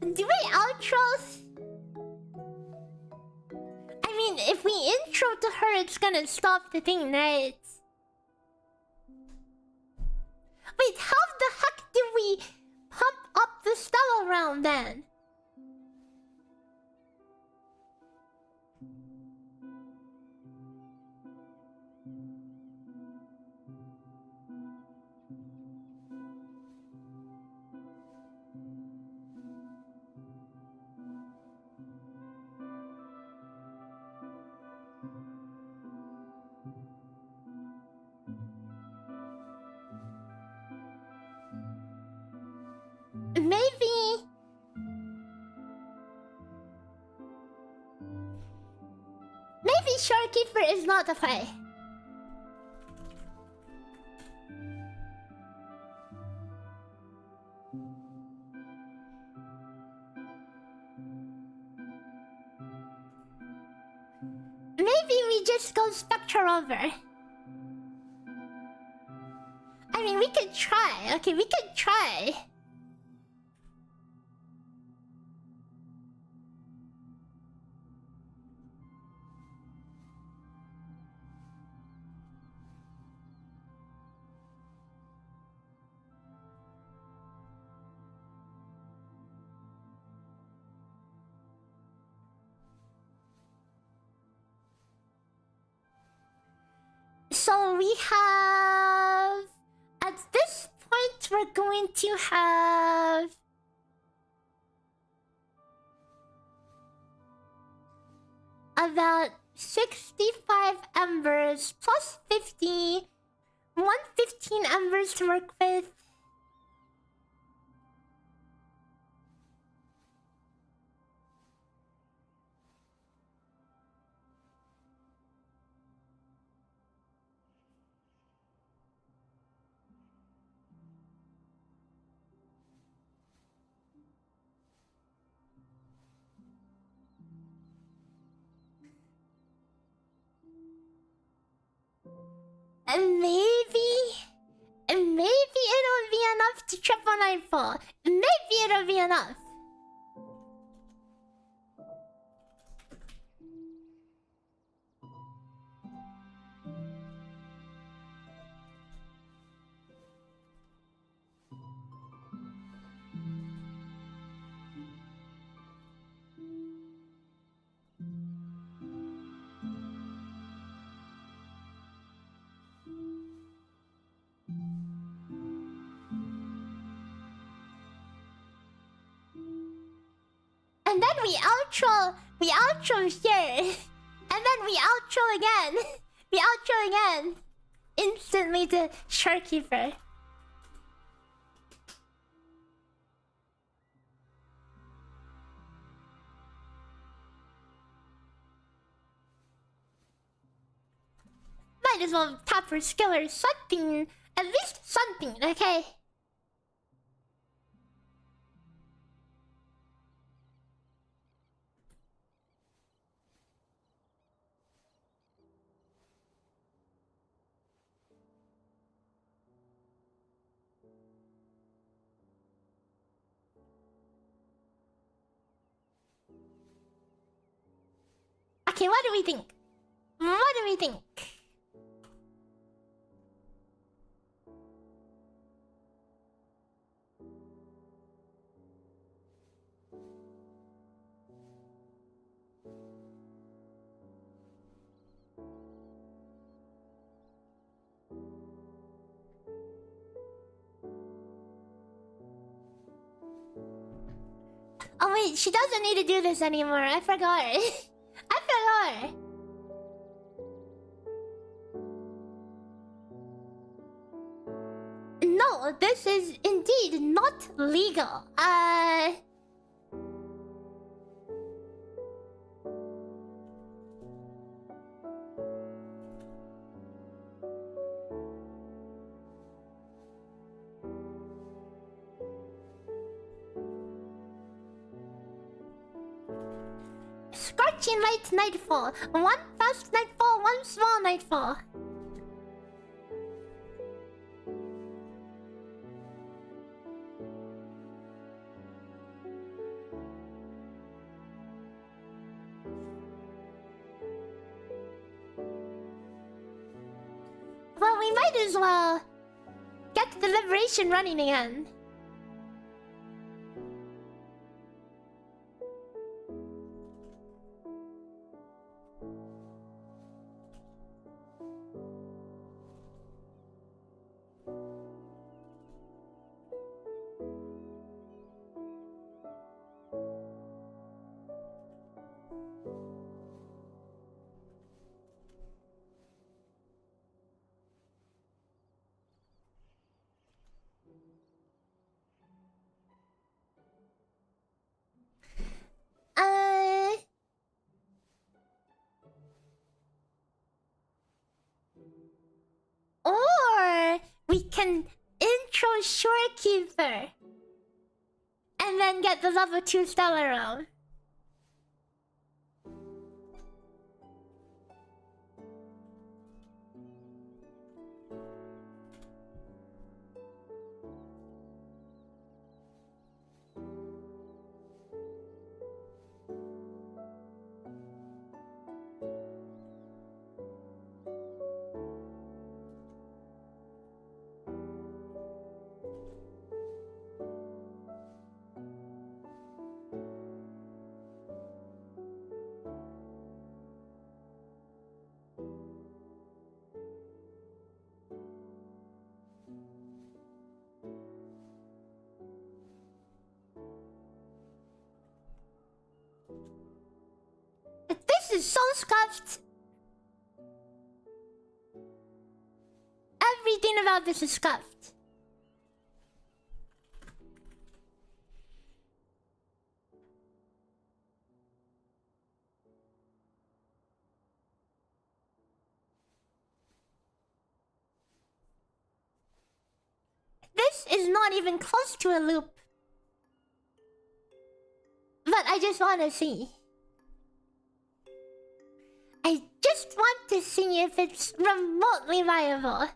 Do we outros? I mean, if we intro to her, it's gonna stop the thing, right? Wait, how the heck did we pump up the Stella round then? Maybe Shorekeeper is not a play. Maybe we just go Spectral Rover. I mean, we could try. Okay, we could try. So we have... At this point, we're going to have... about 65 embers plus 50. 115 embers to work with. And maybe it'll be enough to triple nightfall. Maybe it'll be enough. And then we outro here. And then we outro again. We outro again. Instantly to Sharkeeper. Might as well tap for skill or something. At least something, okay? Okay, what do we think? What do we think? Oh wait, she doesn't need to do this anymore. I forgot. I forgot. No, this is indeed not legal. Scorching light nightfall. One fast nightfall, one small nightfall. Well, we might as well get the liberation running again. Or we can intro Shorekeeper and then get the level 2 Stellar Realm. This is so scuffed. Everything about this is scuffed. This is not even close to a loop. But I just want to see. I just want to see if it's remotely viable.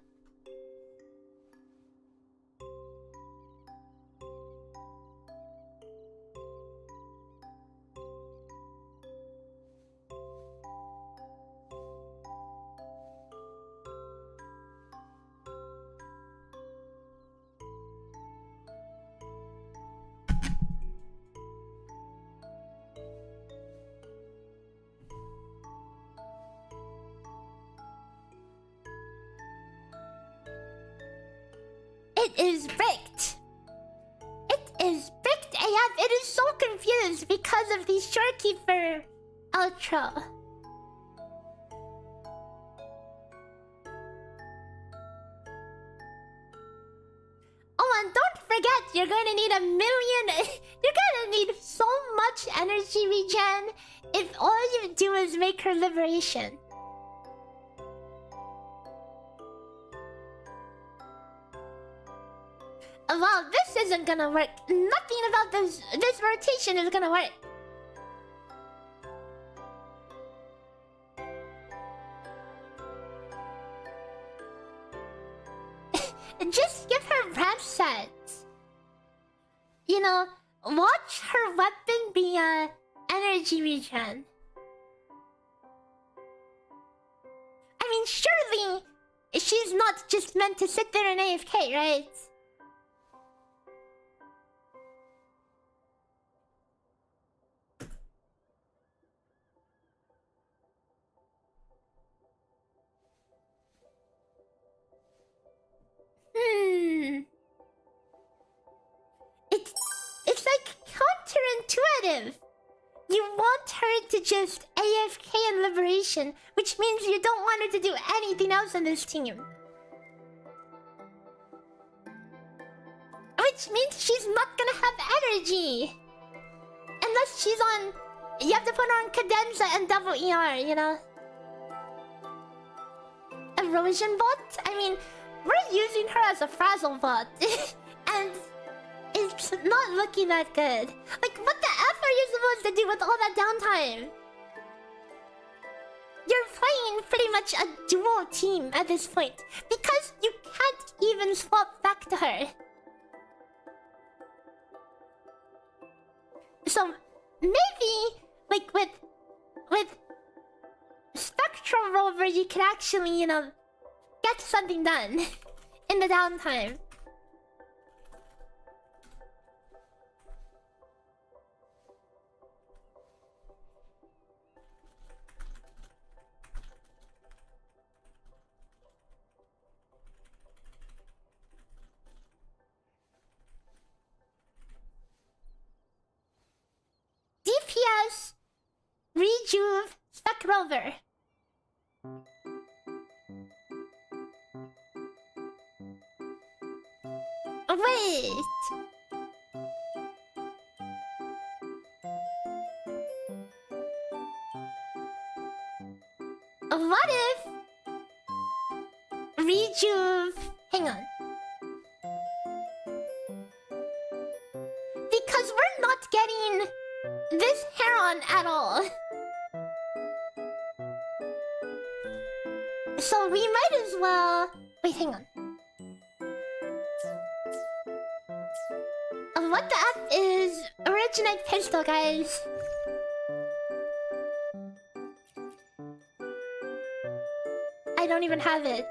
is bricked. It is bricked AF. It is so confused because of the Shorekeeper outro. Oh, and don't forget, you're going to need a million... You're going to need so much energy regen if all you do is make her liberation. Well, this isn't gonna work. Nothing about this rotation is gonna work. Just give her ramp sets. You know, watch her weapon be a energy regen. I mean, surely she's not just meant to sit there and AFK, right? It's like counterintuitive. You want her to just AFK in Liberation, which means you don't want her to do anything else on this team. Which means she's not gonna have energy. Unless she's on... You have to put her on Cadenza and double ER, you know? Erosion bot? I mean, we're using her as a frazzle bot. And it's not looking that good. Like, what the F are you supposed to do with all that downtime? You're playing pretty much a duo team at this point. Because you can't even swap back to her. So, maybe, like, with Spectral Rover, you can actually, you know, get something done in the downtime. DPS, Rejuve, Spec Rover. Wait. What if Rejuve... Hang on. Because we're not getting this Heron at all. So we might as well... Wait, hang on. What the F is Originate Pistol, guys? I don't even have it.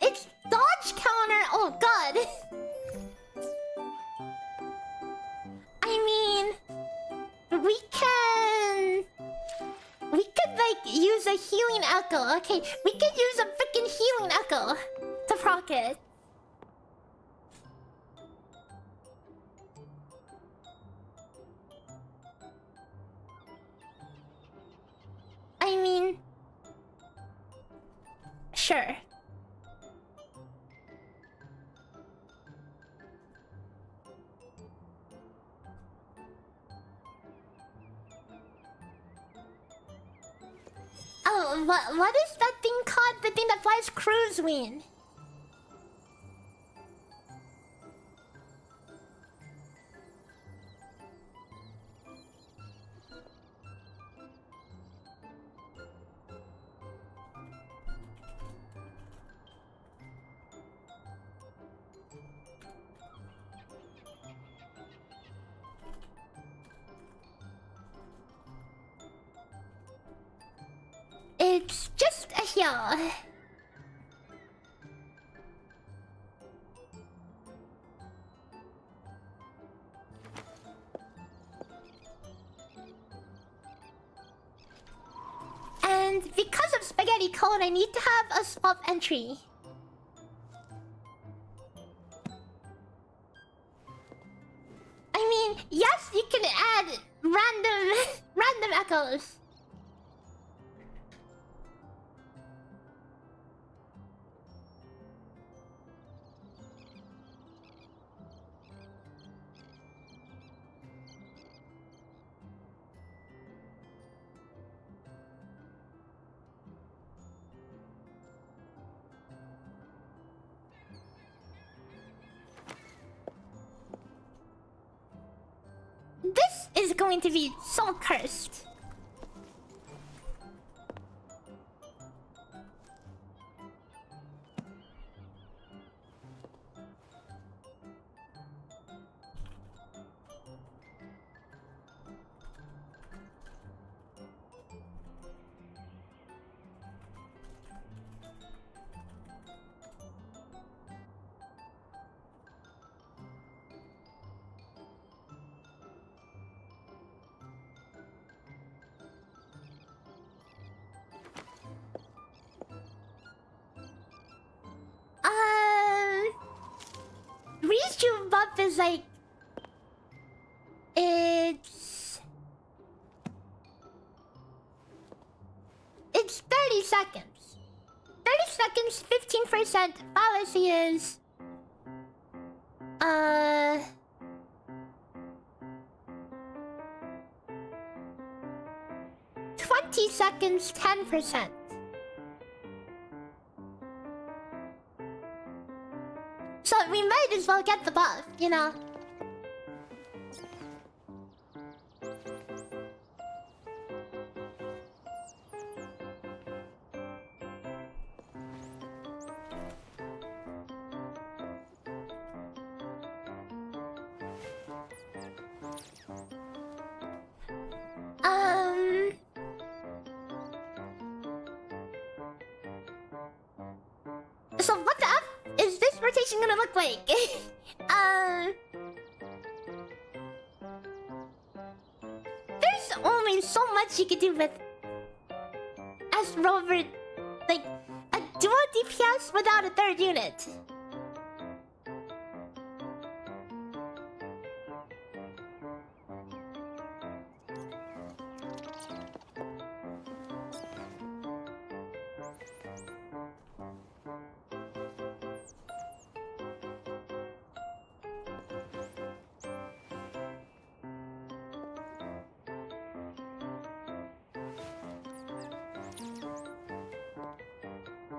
It's dodge counter! Oh god! I mean... We could, like, use a healing echo. Okay, we could use a freaking healing echo to proc it. I mean... Sure. Oh, what is that thing called? The thing that flies cruise wing? It's just a hill. And because of spaghetti code, I need to have a swap entry. I mean, yes, you can add random echoes. This is going to be so cursed. Reach buff is like... It's 30 seconds. 30 seconds, 15% fallacy is... 20 seconds, 10%. So we might as well get the buff, you know? So what the F is this rotation gonna look like? There's only so much you can do with as rover, like a dual DPS without a third unit.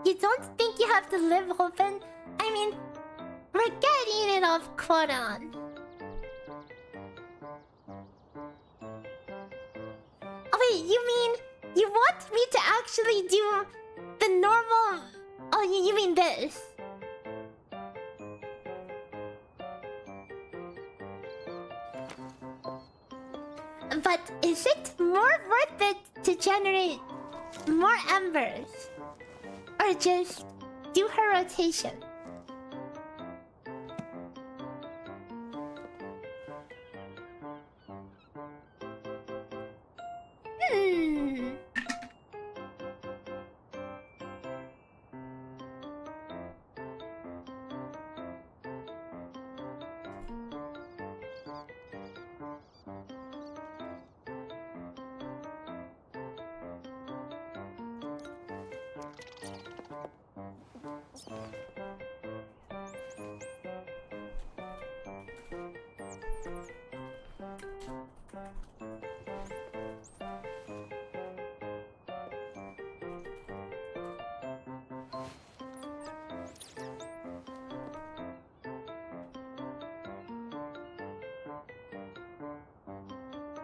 You don't think you have to live open? I mean, we're getting it off Quran. Oh wait, you mean you want me to actually do the normal... Oh, you mean this? But is it more worth it to generate more embers? Or just do her rotation?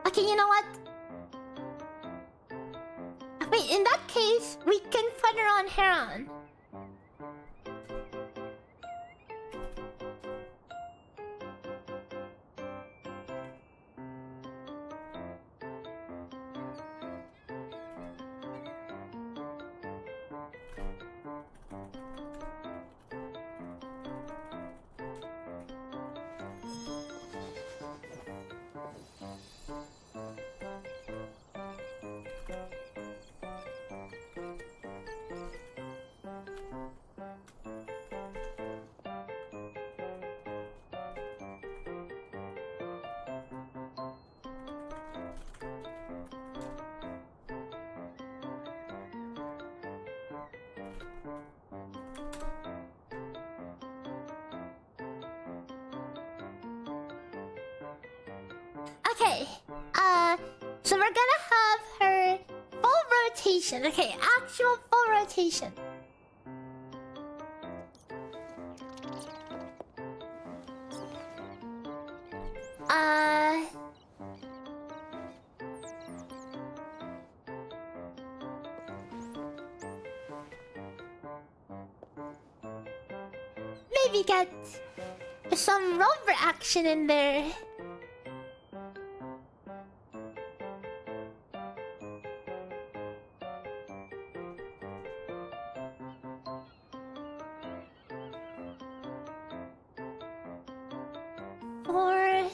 Okay, you know what? Wait, in that case, we can put her on Heron. Okay. So we're gonna have her full rotation. Okay, actual full rotation. Maybe get some rover action in there. Four,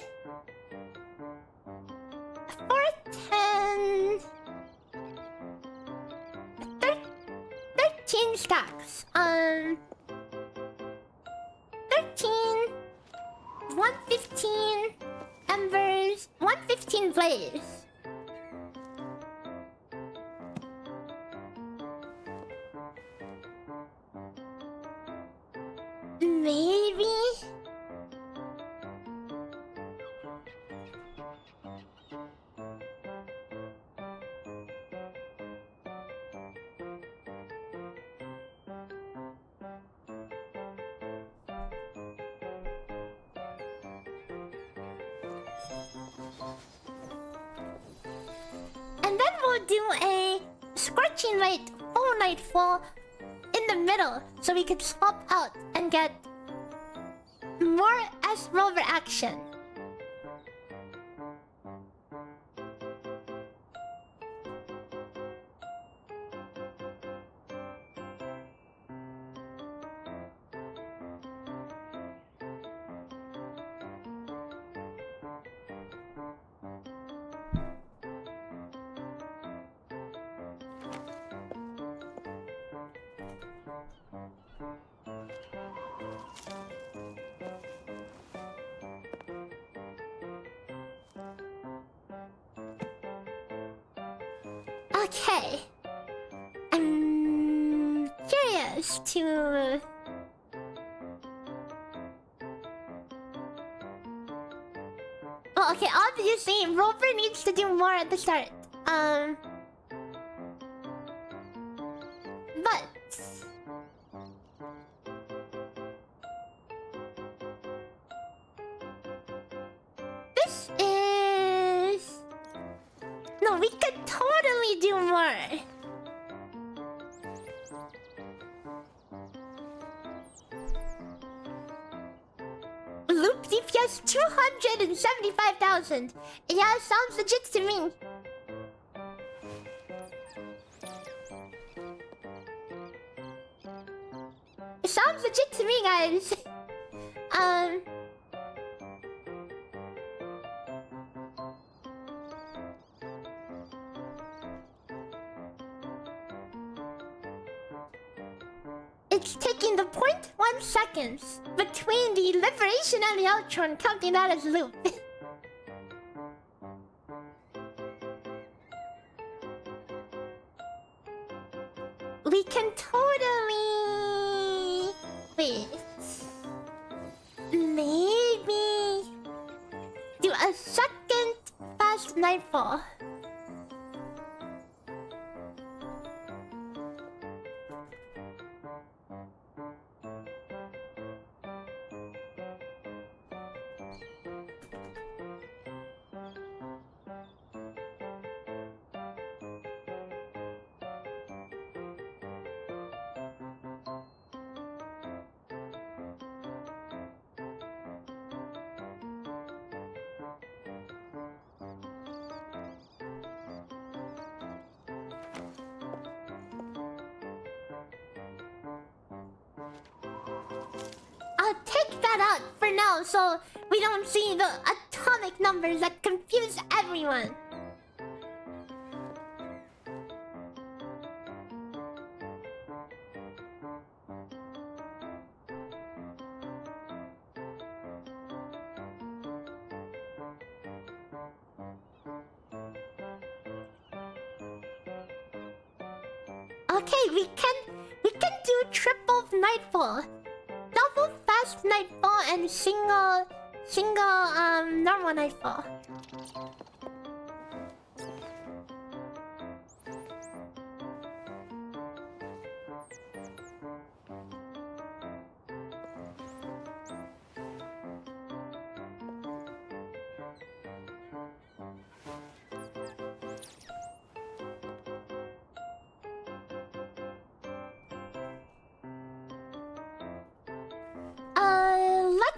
10, 13 stacks. 13, 115 embers, 115 blaze. Maybe. And then we'll do a scorching light full nightfall in the middle so we could swap out and get more S rover action. Okay. I'm curious to... Well, okay, obviously, Rover needs to do more at the start. But... This is... No, we could totally do more. Loop DPS 275,000. Yeah, sounds legit to me. It sounds legit to me, guys. It's taking the 0.1 seconds between the liberation and the outro and counting that as loop. We can totally... Wait... Maybe... do a second fast nightfall. I'll take that out for now so we don't see the atomic numbers that confuse everyone. Okay, we can do triple nightfall. Double fast nightfall and single normal nightfall.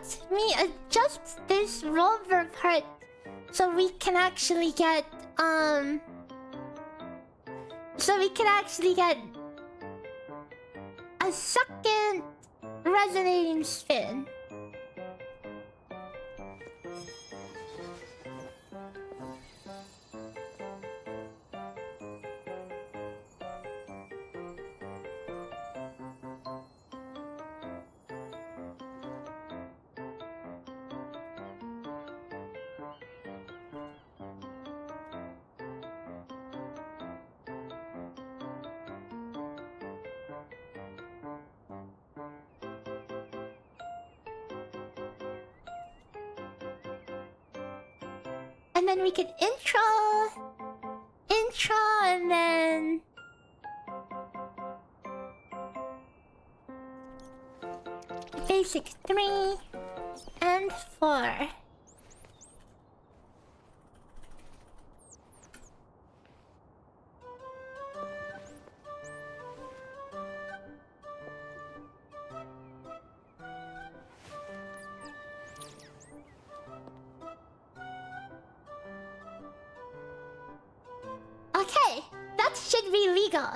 let me adjust this rover part so we can actually get a second resonating spin. And then we can intro, and then basic 3 and 4. Okay, that should be legal.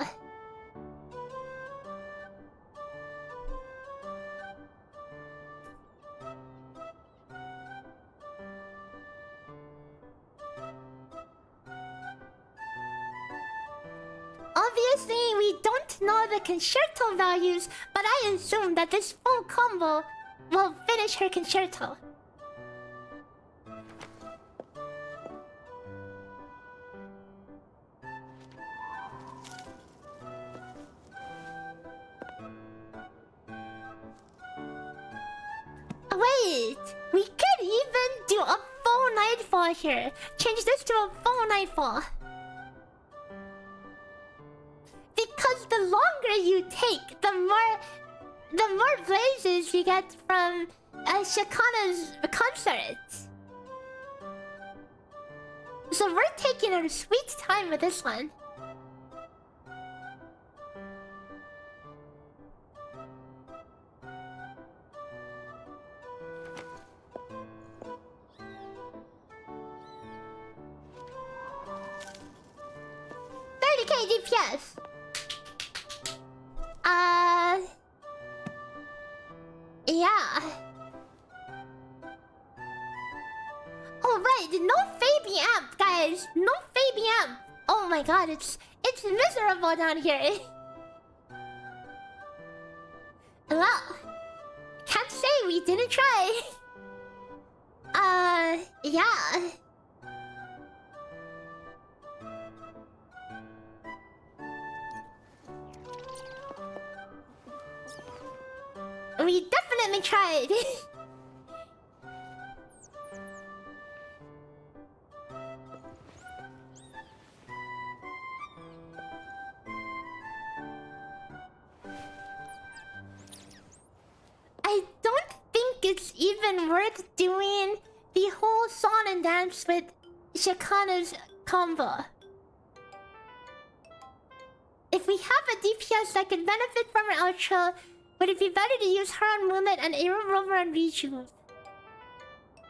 Obviously, we don't know the concerto values, but I assume that this full combo will finish her concerto. Wait, we could even do a full nightfall here. Change this to a full nightfall. Because the longer you take, the more blazes you get from Shakana's concert. So we're taking our sweet time with this one. DPS. Yeah. Oh right, no Phoebe amp, guys. No Phoebe amp. Oh my god, it's miserable down here. Well, can't say we didn't try. Yeah. We definitely tried. I don't think it's even worth doing the whole song and dance with Shakana's combo. If we have a DPS that can benefit from our outro, would it be better to use her on Moonlight and Arrow Rover on Rejuve?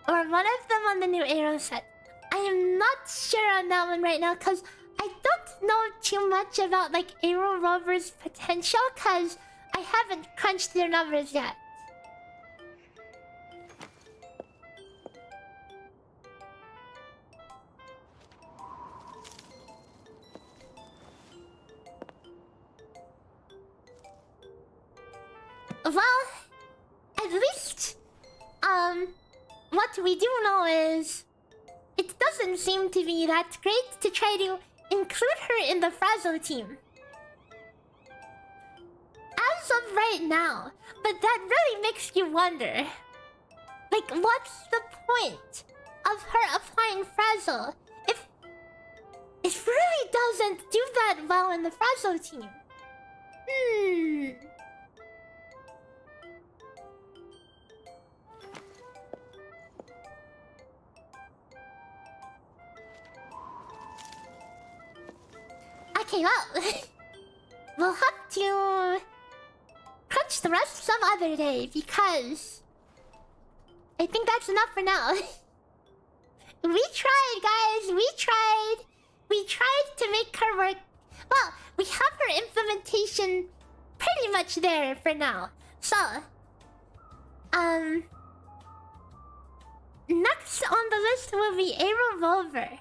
Or one of them on the new Arrow set? I am not sure on that one right now, because I don't know too much about like Arrow Rover's potential, because I haven't crunched their numbers yet. Well, at least, what we do know is it doesn't seem to be that great to try to include her in the Frazzle team. As of right now, but that really makes you wonder. Like, what's the point of her applying Frazzle if it really doesn't do that well in the Frazzle team? Okay, well, we'll have to crunch the rest some other day because I think that's enough for now. We tried, guys. We tried. We tried to make her work. Well, we have her implementation pretty much there for now. So, next on the list will be a revolver.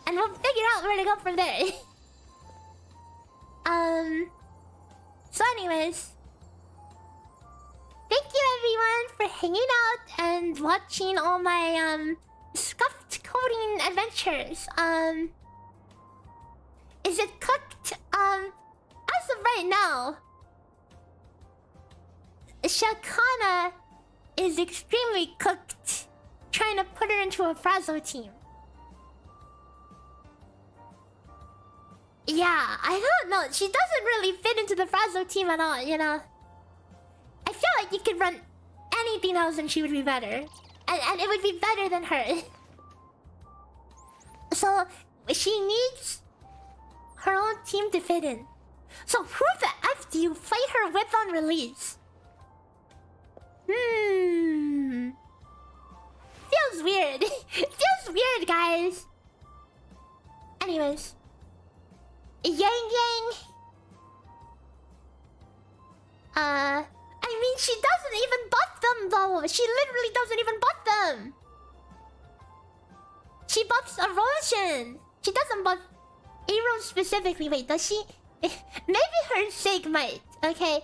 And we'll figure out where to go from there. So anyways, thank you everyone for hanging out and watching all my scuffed coding adventures. Is it cooked? As of right now, Shakana is extremely cooked. Trying to put her into a Frazo team. Yeah, I don't know. She doesn't really fit into the Frazo team at all, you know? I feel like you could run anything else and she would be better. And it would be better than her. So, she needs her own team to fit in. So, who the F do you fight her with on release? Feels weird. Feels weird, guys. Anyways. Yang Yang. I mean, she doesn't even buff them, though. She literally doesn't even buff them. She buffs erosion. She doesn't buff Aero specifically. Wait, does she? Maybe her Sig might. Okay.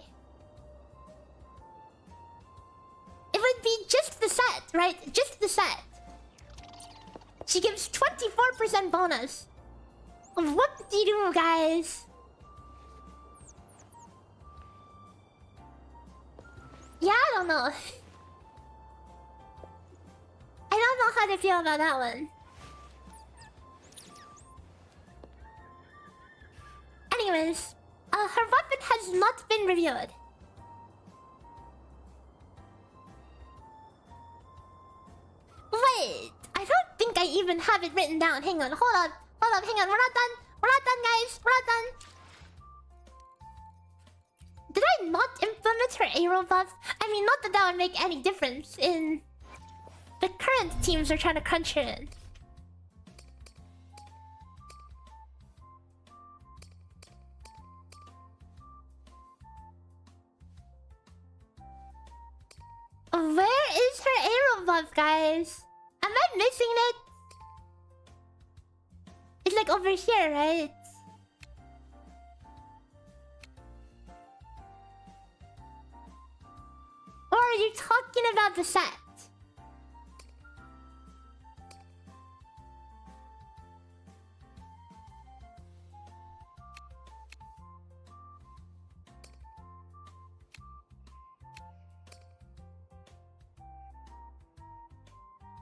It would be just the set, right? Just the set. She gives 24% bonus. Whoop-de-doo, guys. Yeah, I don't know. I don't know how to feel about that one. Anyways, her weapon has not been revealed. Wait, I don't think I even have it written down. Hang on, hold up, hang on. We're not done. We're not done, guys. We're not done. Did I not implement her aero buff? I mean, not that that would make any difference in the current teams are trying to crunch her in. Where is her aero buff, guys? Am I missing it? It's like over here, right? Or are you talking about the set?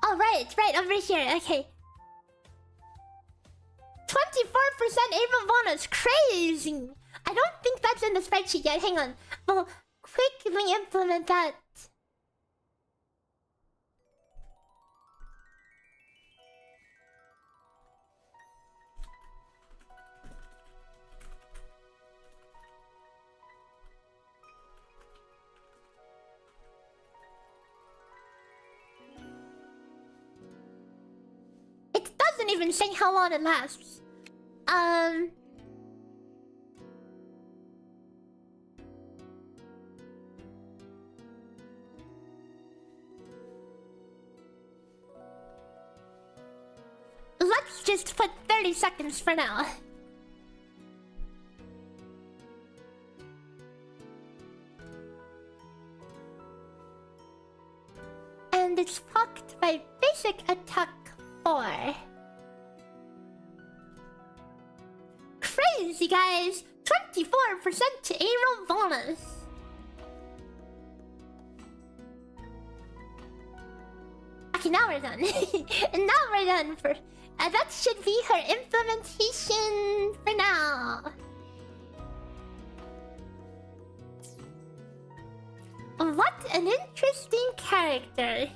Oh, right, over here, okay. 24% April bonus, crazy! I don't think that's in the spreadsheet yet, hang on. We'll quickly implement that. It doesn't even say how long it lasts. Let's just put 30 seconds for now. And it's fucked by basic attack 4. Crazy, guys! 24% to aero bonus. Okay, now we're done. Now we're done for... that should be her implementation for now. What an interesting character.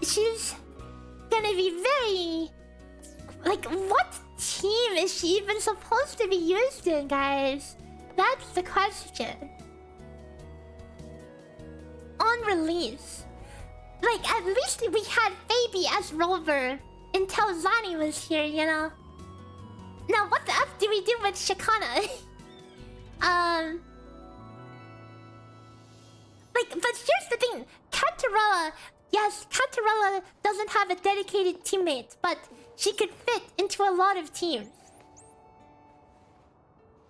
She's gonna be very... like, what team is she even supposed to be used in, guys? That's the question. On release, like, at least we had Phoebe as Rover until Zani was here, you know? Now, what the F do we do with Shakana? Like, but here's the thing. Cantarella, yes, Cantarella doesn't have a dedicated teammate, but she could fit into a lot of teams.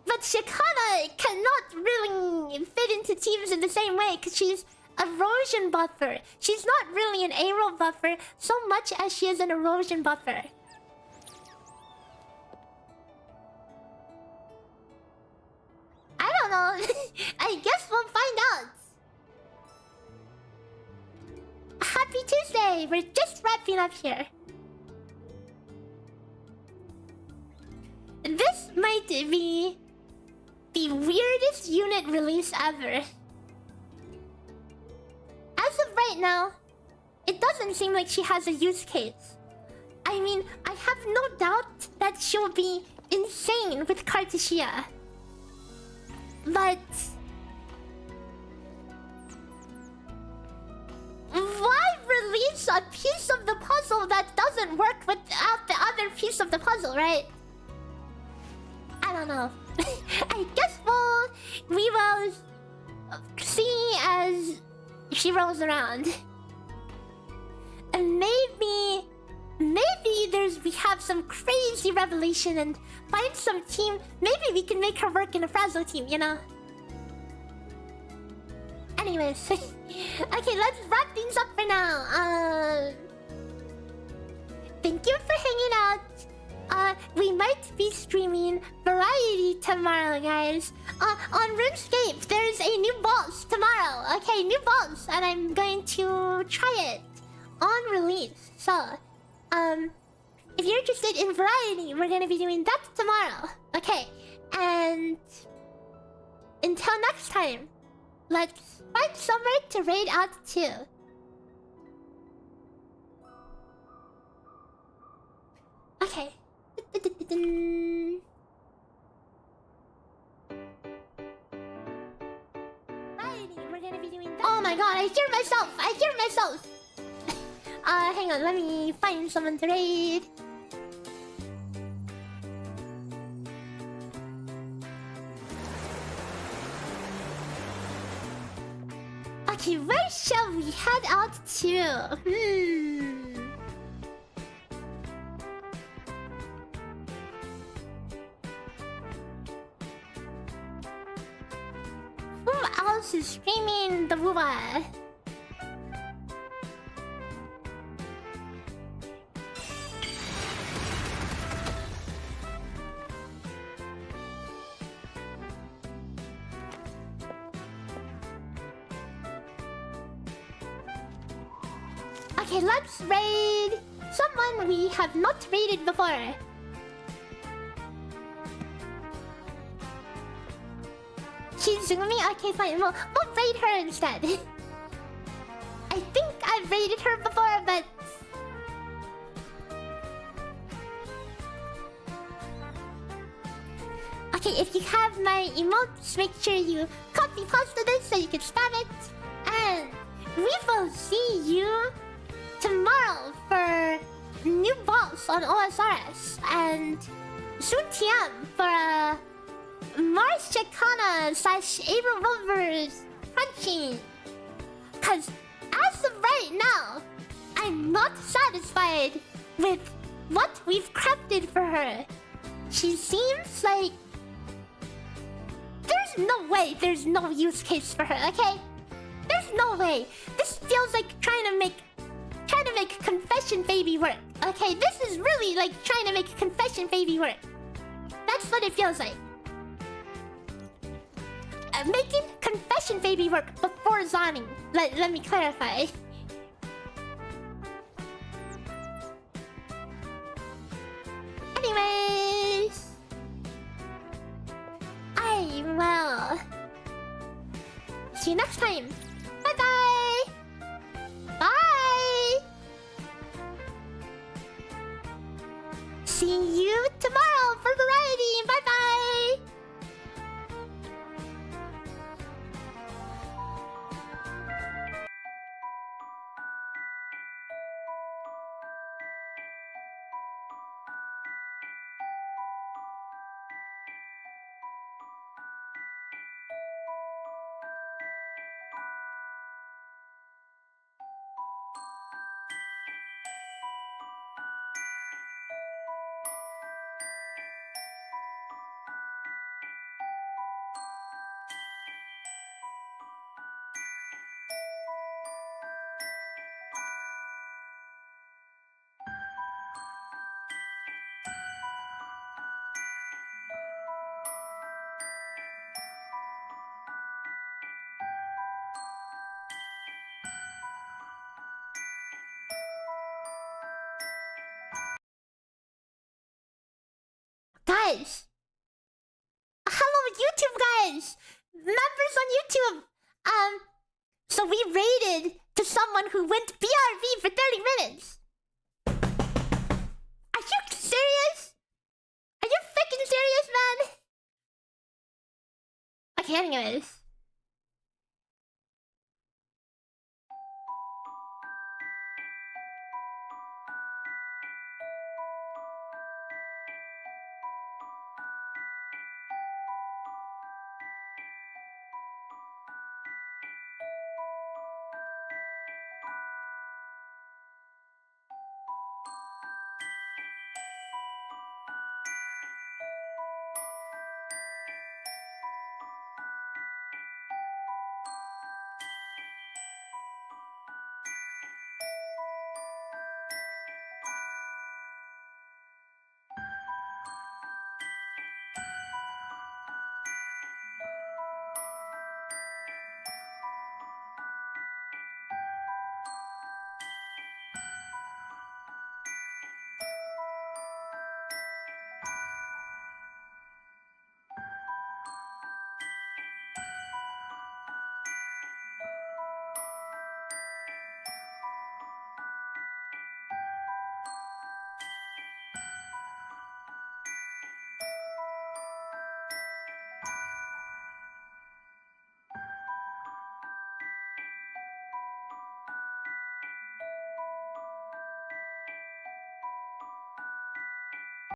But Shakana cannot really fit into teams in the same way because she's erosion buffer. She's not really an aero buffer so much as she is an erosion buffer. I don't know. I guess we'll find out. Happy Tuesday! We're just wrapping up here. This might be the weirdest unit release ever. As of right now, it doesn't seem like she has a use case. I mean, I have no doubt that she'll be insane with Cartia. But why release a piece of the puzzle that doesn't work without the other piece of the puzzle, right? I don't know. I guess we will see as she rolls around. And maybe we have some crazy revelation and find some team. Maybe we can make her work in a Frazzle team, you know? Anyways. Okay, let's wrap things up for now. Thank you for hanging out. We might be streaming Variety tomorrow, guys. On RuneScape, there's a new boss tomorrow. Okay, new boss, and I'm going to try it on release. So, if you're interested in Variety, we're gonna be doing that tomorrow. Okay, and until next time, let's find somewhere to raid out to. Okay. Oh my god, I hear myself! I hear myself! Hang on, let me find someone to raid. Okay, where shall we head out to? Who else is streaming the WhiWa? Okay, let's raid someone we have not raided before. She's zooming? Okay, fine. We'll raid her instead. I think I've raided her before, but... Okay, if you have my emotes, make sure you copy paste this so you can spam it. And we will see you tomorrow for new boss on OSRS and soon TM for a Mars Ciaccona / Ava Rovers crunching. Cause as of right now, I'm not satisfied with what we've crafted for her. She seems like there's no way there's no use case for her, okay? There's no way. This feels like trying to make Confession Baby work. Okay, this is really like trying to make Confession Baby work. That's what it feels like. Making Confession Baby work before Zani. Let me clarify. Anyways, I will see you next time. Bye-bye. Bye. See see you tomorrow for variety. Bye bye. Guys, hello YouTube guys, members on YouTube. So we raided to someone who went BRB for 30 minutes. Are you serious? Are you freaking serious, man? Okay, anyways.